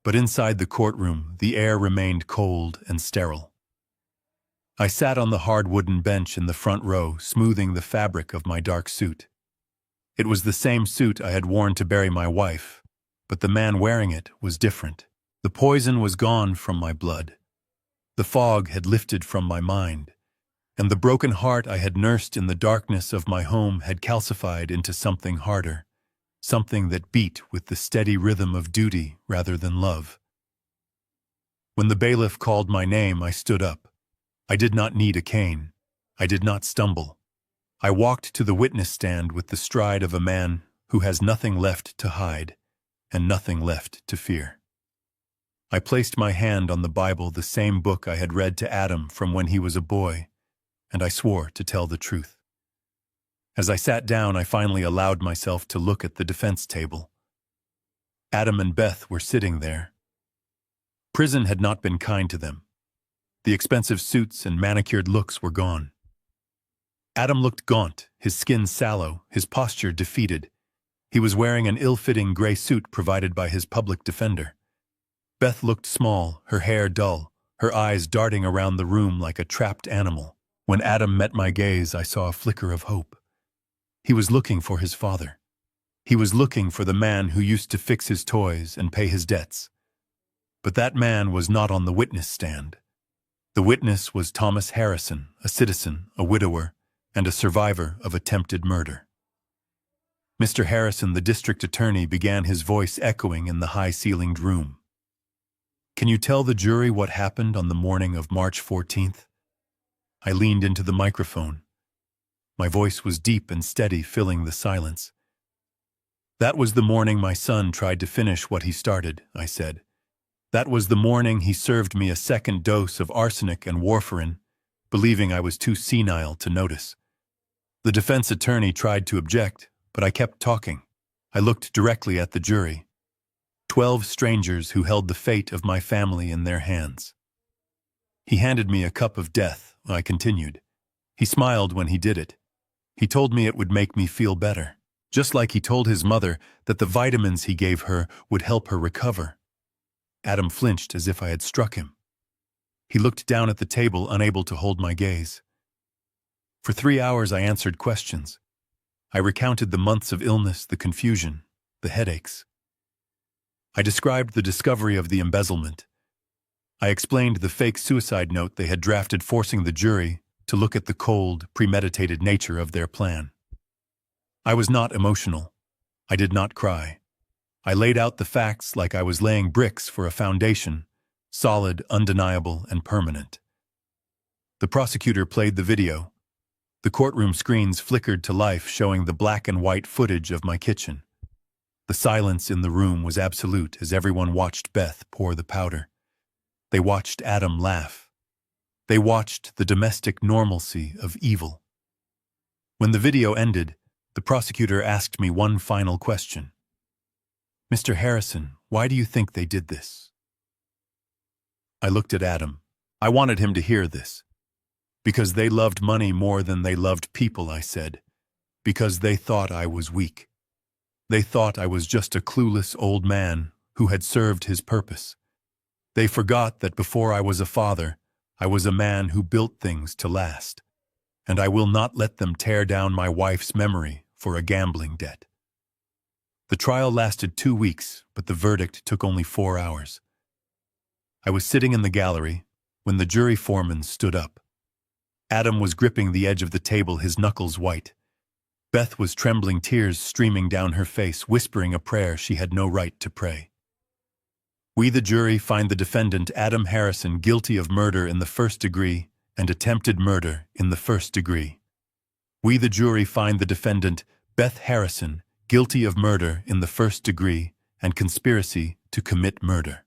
But inside the courtroom, the air remained cold and sterile. I sat on the hard wooden bench in the front row, smoothing the fabric of my dark suit. It was the same suit I had worn to bury my wife, but the man wearing it was different. The poison was gone from my blood. The fog had lifted from my mind, and the broken heart I had nursed in the darkness of my home had calcified into something harder, something that beat with the steady rhythm of duty rather than love. When the bailiff called my name, I stood up. I did not need a cane. I did not stumble. I walked to the witness stand with the stride of a man who has nothing left to hide and nothing left to fear. I placed my hand on the Bible, the same book I had read to Adam from when he was a boy, and I swore to tell the truth. As I sat down, I finally allowed myself to look at the defense table. Adam and Beth were sitting there. Prison had not been kind to them. The expensive suits and manicured looks were gone. Adam looked gaunt, his skin sallow, his posture defeated. He was wearing an ill-fitting gray suit provided by his public defender. Beth looked small, her hair dull, her eyes darting around the room like a trapped animal. When Adam met my gaze, I saw a flicker of hope. He was looking for his father. He was looking for the man who used to fix his toys and pay his debts. But that man was not on the witness stand. The witness was Thomas Harrison, a citizen, a widower, and a survivor of attempted murder. Mr. Harrison, the district attorney, began, his voice echoing in the high-ceilinged room. Can you tell the jury what happened on the morning of March 14th? I leaned into the microphone. My voice was deep and steady, filling the silence. That was the morning my son tried to finish what he started, I said. That was the morning he served me a second dose of arsenic and warfarin, believing I was too senile to notice. The defense attorney tried to object, but I kept talking. I looked directly at the jury. 12 strangers who held the fate of my family in their hands. He handed me a cup of death, I continued. He smiled when he did it. He told me it would make me feel better, just like he told his mother that the vitamins he gave her would help her recover. Adam flinched as if I had struck him. He looked down at the table, unable to hold my gaze. For 3 hours I answered questions. I recounted the months of illness, the confusion, the headaches. I described the discovery of the embezzlement. I explained the fake suicide note they had drafted, forcing the jury to look at the cold, premeditated nature of their plan. I was not emotional. I did not cry. I laid out the facts like I was laying bricks for a foundation, solid, undeniable, and permanent. The prosecutor played the video. The courtroom screens flickered to life, showing the black and white footage of my kitchen. The silence in the room was absolute as everyone watched Beth pour the powder. They watched Adam laugh. They watched the domestic normalcy of evil. When the video ended, the prosecutor asked me one final question. Mr. Harrison, why do you think they did this? I looked at Adam. I wanted him to hear this. Because they loved money more than they loved people, I said. Because they thought I was weak. They thought I was just a clueless old man who had served his purpose. They forgot that before I was a father, I was a man who built things to last. And I will not let them tear down my wife's memory for a gambling debt. The trial lasted 2 weeks, but the verdict took only 4 hours. I was sitting in the gallery when the jury foreman stood up. Adam was gripping the edge of the table, his knuckles white. Beth was trembling, tears streaming down her face, whispering a prayer she had no right to pray. We, the jury, find the defendant, Adam Harrison, guilty of murder in the first degree and attempted murder in the first degree. We, the jury, find the defendant, Beth Harrison, guilty of murder in the first degree and conspiracy to commit murder.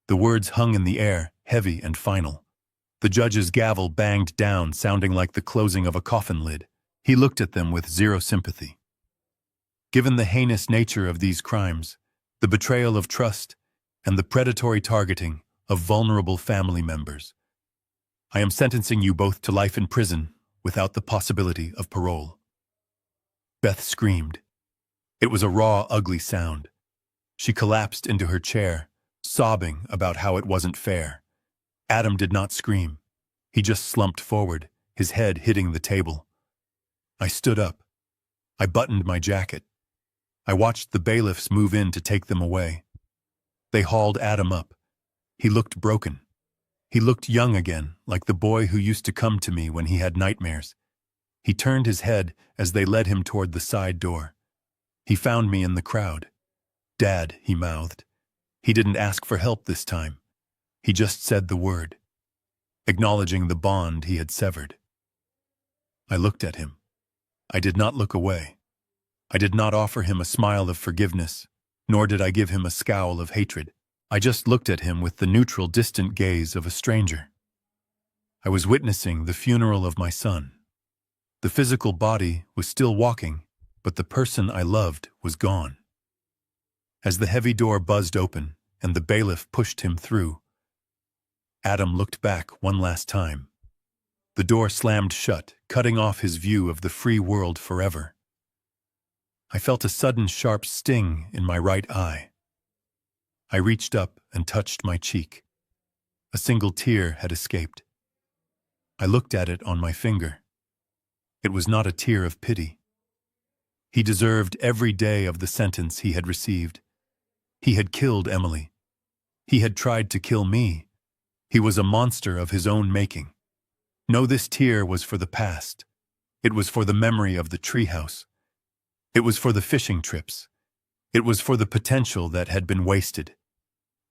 The words hung in the air, heavy and final. The judge's gavel banged down, sounding like the closing of a coffin lid. He looked at them with zero sympathy. Given the heinous nature of these crimes, the betrayal of trust, and the predatory targeting of vulnerable family members, I am sentencing you both to life in prison without the possibility of parole. Beth screamed. It was a raw, ugly sound. She collapsed into her chair, sobbing about how it wasn't fair. Adam did not scream. He just slumped forward, his head hitting the table. I stood up. I buttoned my jacket. I watched the bailiffs move in to take them away. They hauled Adam up. He looked broken. He looked young again, like the boy who used to come to me when he had nightmares. He turned his head as they led him toward the side door. He found me in the crowd. "Dad," he mouthed. He didn't ask for help this time. He just said the word, acknowledging the bond he had severed. I looked at him. I did not look away. I did not offer him a smile of forgiveness, nor did I give him a scowl of hatred. I just looked at him with the neutral, distant gaze of a stranger. I was witnessing the funeral of my son. The physical body was still walking, but the person I loved was gone. As the heavy door buzzed open and the bailiff pushed him through, Adam looked back one last time. The door slammed shut, cutting off his view of the free world forever. I felt a sudden sharp sting in my right eye. I reached up and touched my cheek. A single tear had escaped. I looked at it on my finger. It was not a tear of pity. He deserved every day of the sentence he had received. He had killed Emily. He had tried to kill me. He was a monster of his own making. No, this tear was for the past. It was for the memory of the treehouse. It was for the fishing trips. It was for the potential that had been wasted.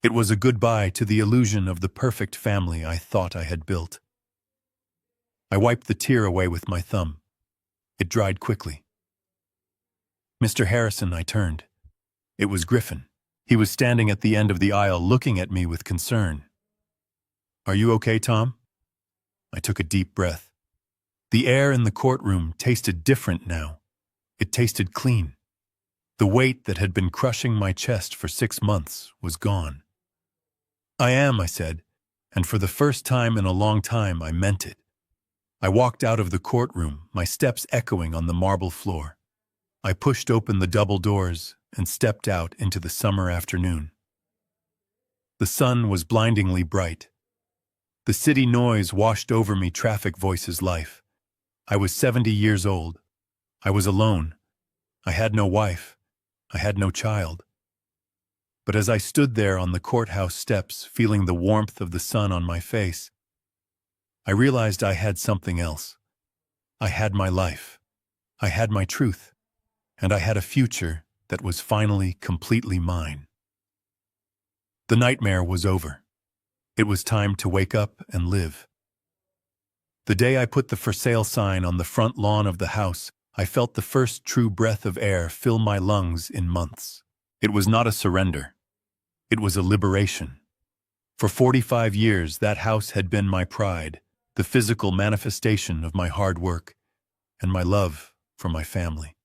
It was a goodbye to the illusion of the perfect family I thought I had built. I wiped the tear away with my thumb. It dried quickly. "Mr. Harrison," I turned. It was Griffin. He was standing at the end of the aisle looking at me with concern. "Are you okay, Tom?" I took a deep breath. The air in the courtroom tasted different now. It tasted clean. The weight that had been crushing my chest for 6 months was gone. "I am," I said, and for the first time in a long time I meant it. I walked out of the courtroom, my steps echoing on the marble floor. I pushed open the double doors and stepped out into the summer afternoon. The sun was blindingly bright. The city noise washed over me, traffic voices, life. I was 70 years old. I was alone. I had no wife. I had no child. But as I stood there on the courthouse steps, feeling the warmth of the sun on my face, I realized I had something else. I had my life. I had my truth. And I had a future that was finally completely mine. The nightmare was over. It was time to wake up and live. The day I put the for sale sign on the front lawn of the house, I felt the first true breath of air fill my lungs in months. It was not a surrender. It was a liberation. For 45 years, that house had been my pride, the physical manifestation of my hard work and my love for my family.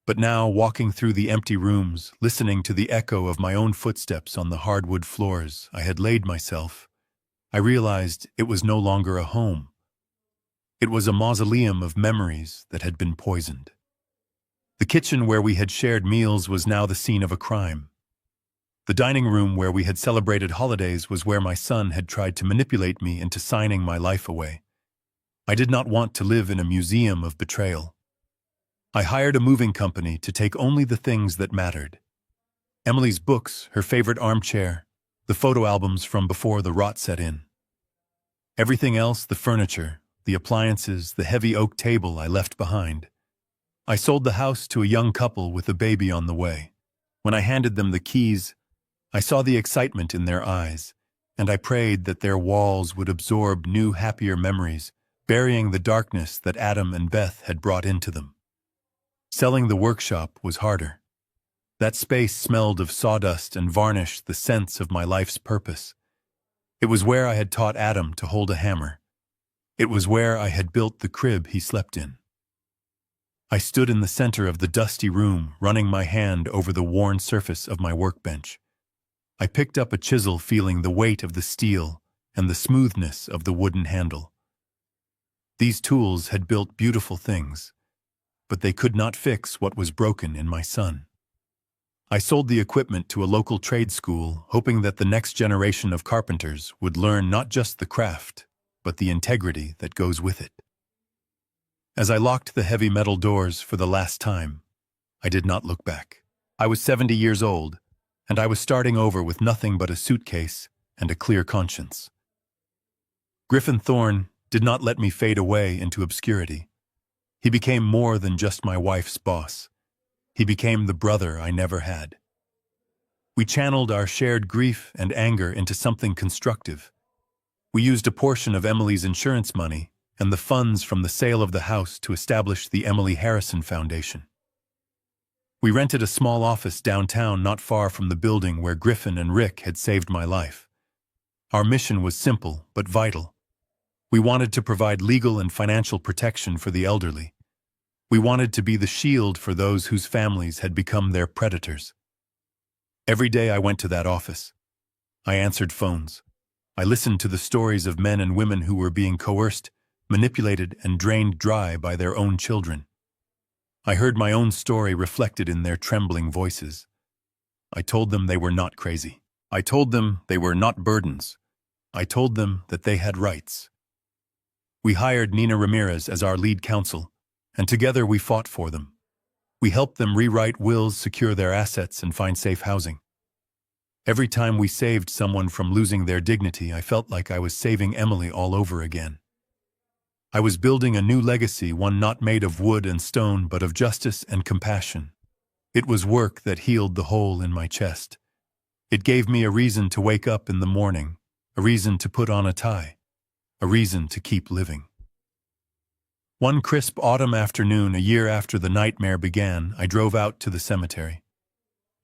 But now, walking through the empty rooms, listening to the echo of my own footsteps on the hardwood floors I had laid myself, I realized it was no longer a home. It was a mausoleum of memories that had been poisoned. The kitchen where we had shared meals was now the scene of a crime. The dining room where we had celebrated holidays was where my son had tried to manipulate me into signing my life away. I did not want to live in a museum of betrayal. I hired a moving company to take only the things that mattered. Emily's books, her favorite armchair, the photo albums from before the rot set in. Everything else, the furniture, the appliances, the heavy oak table, I left behind. I sold the house to a young couple with a baby on the way. When I handed them the keys, I saw the excitement in their eyes, and I prayed that their walls would absorb new, happier memories, burying the darkness that Adam and Beth had brought into them. Selling the workshop was harder. That space smelled of sawdust and varnish, the sense of my life's purpose. It was where I had taught Adam to hold a hammer. It was where I had built the crib he slept in. I stood in the center of the dusty room, running my hand over the worn surface of my workbench. I picked up a chisel, feeling the weight of the steel and the smoothness of the wooden handle. These tools had built beautiful things, but they could not fix what was broken in my son. I sold the equipment to a local trade school, hoping that the next generation of carpenters would learn not just the craft, but the integrity that goes with it. As I locked the heavy metal doors for the last time, I did not look back. I was 70 years old, and I was starting over with nothing but a suitcase and a clear conscience. Griffin Thorne did not let me fade away into obscurity. He became more than just my wife's boss. He became the brother I never had. We channeled our shared grief and anger into something constructive. We used a portion of Emily's insurance money and the funds from the sale of the house to establish the Emily Harrison Foundation. We rented a small office downtown not far from the building where Griffin and Rick had saved my life. Our mission was simple but vital. We wanted to provide legal and financial protection for the elderly. We wanted to be the shield for those whose families had become their predators. Every day I went to that office. I answered phones. I listened to the stories of men and women who were being coerced, manipulated, and drained dry by their own children. I heard my own story reflected in their trembling voices. I told them they were not crazy. I told them they were not burdens. I told them that they had rights. We hired Nina Ramirez as our lead counsel, and together we fought for them. We helped them rewrite wills, secure their assets, and find safe housing. Every time we saved someone from losing their dignity, I felt like I was saving Emily all over again. I was building a new legacy, one not made of wood and stone, but of justice and compassion. It was work that healed the hole in my chest. It gave me a reason to wake up in the morning, a reason to put on a tie, a reason to keep living. One crisp autumn afternoon, a year after the nightmare began, I drove out to the cemetery.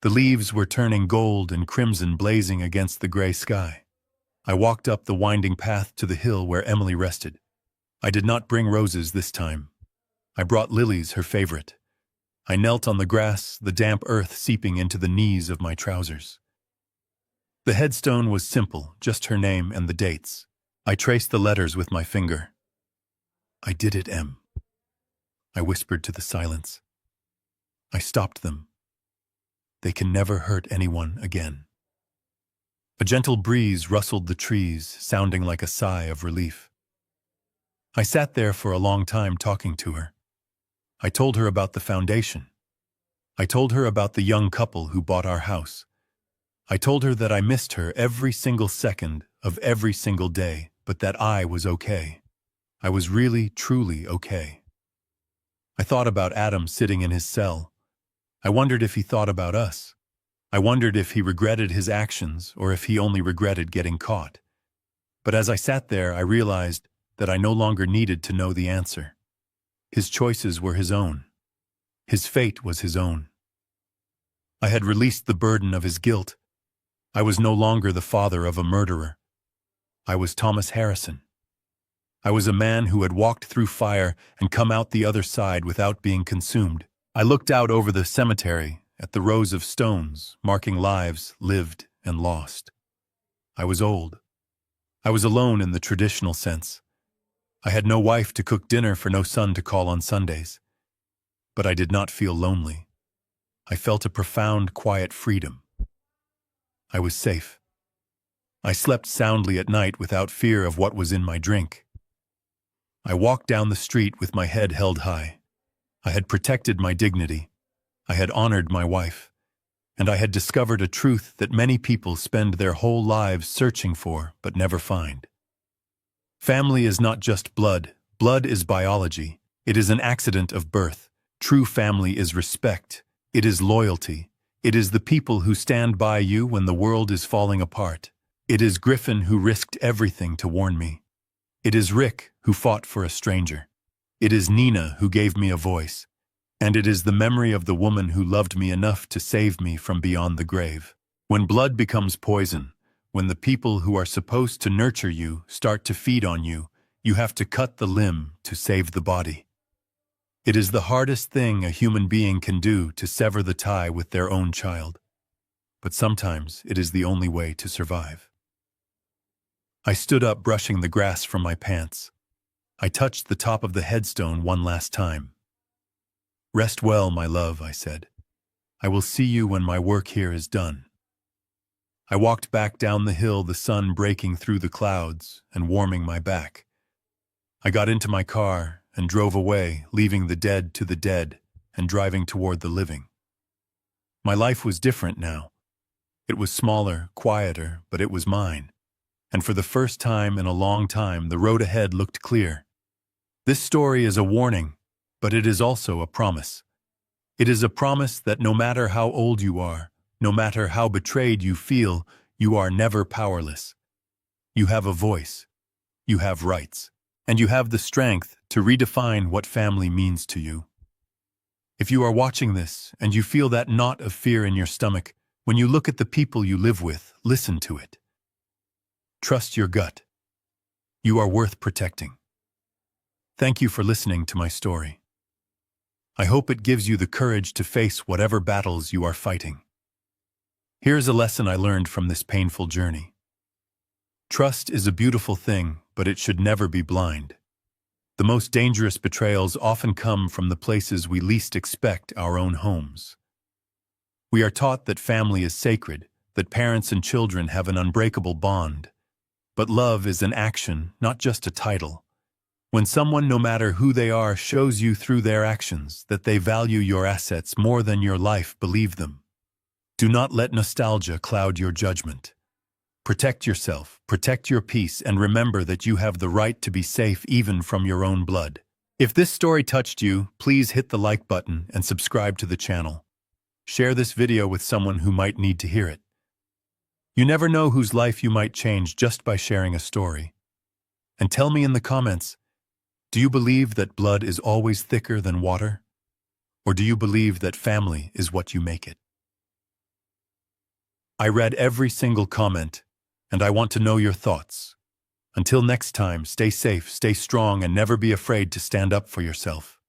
The leaves were turning gold and crimson, blazing against the gray sky. I walked up the winding path to the hill where Emily rested. I did not bring roses this time. I brought lilies, her favorite. I knelt on the grass, the damp earth seeping into the knees of my trousers. The headstone was simple, just her name and the dates. I traced the letters with my finger. "I did it, Em," I whispered to the silence. "I stopped them. They can never hurt anyone again." A gentle breeze rustled the trees, sounding like a sigh of relief. I sat there for a long time talking to her. I told her about the foundation. I told her about the young couple who bought our house. I told her that I missed her every single second of every single day, but that I was okay. I was really, truly okay. I thought about Adam sitting in his cell. I wondered if he thought about us. I wondered if he regretted his actions or if he only regretted getting caught. But as I sat there, I realized that I no longer needed to know the answer. His choices were his own. His fate was his own. I had released the burden of his guilt. I was no longer the father of a murderer. I was Thomas Harrison. I was a man who had walked through fire and come out the other side without being consumed. I looked out over the cemetery at the rows of stones marking lives lived and lost. I was old. I was alone in the traditional sense. I had no wife to cook dinner for no son to call on Sundays. But I did not feel lonely. I felt a profound, quiet freedom. I was safe. I slept soundly at night without fear of what was in my drink. I walked down the street with my head held high. I had protected my dignity. I had honored my wife. And I had discovered a truth that many people spend their whole lives searching for but never find. Family is not just blood. Blood is biology. It is an accident of birth. True family is respect. It is loyalty. It is the people who stand by you when the world is falling apart. It is Griffin who risked everything to warn me. It is Rick who fought for a stranger. It is Nina who gave me a voice. And it is the memory of the woman who loved me enough to save me from beyond the grave. When blood becomes poison, when the people who are supposed to nurture you start to feed on you, you have to cut the limb to save the body. It is the hardest thing a human being can do to sever the tie with their own child. But sometimes it is the only way to survive. I stood up, brushing the grass from my pants. I touched the top of the headstone one last time. "Rest well, my love," I said. "I will see you when my work here is done." I walked back down the hill, the sun breaking through the clouds and warming my back. I got into my car and drove away, leaving the dead to the dead and driving toward the living. My life was different now. It was smaller, quieter, but it was mine. And for the first time in a long time, the road ahead looked clear. This story is a warning, but it is also a promise. It is a promise that no matter how old you are, no matter how betrayed you feel, you are never powerless. You have a voice, you have rights, and you have the strength to redefine what family means to you. If you are watching this and you feel that knot of fear in your stomach, when you look at the people you live with, listen to it. Trust your gut. You are worth protecting. Thank you for listening to my story. I hope it gives you the courage to face whatever battles you are fighting. Here's a lesson I learned from this painful journey. Trust is a beautiful thing, but it should never be blind. The most dangerous betrayals often come from the places we least expect, our own homes. We are taught that family is sacred, that parents and children have an unbreakable bond. But love is an action, not just a title. When someone, no matter who they are, shows you through their actions that they value your assets more than your life, believe them. Do not let nostalgia cloud your judgment. Protect yourself, protect your peace, and remember that you have the right to be safe even from your own blood. If this story touched you, please hit the like button and subscribe to the channel. Share this video with someone who might need to hear it. You never know whose life you might change just by sharing a story. And tell me in the comments, do you believe that blood is always thicker than water? Or do you believe that family is what you make it? I read every single comment, and I want to know your thoughts. Until next time, stay safe, stay strong, and never be afraid to stand up for yourself.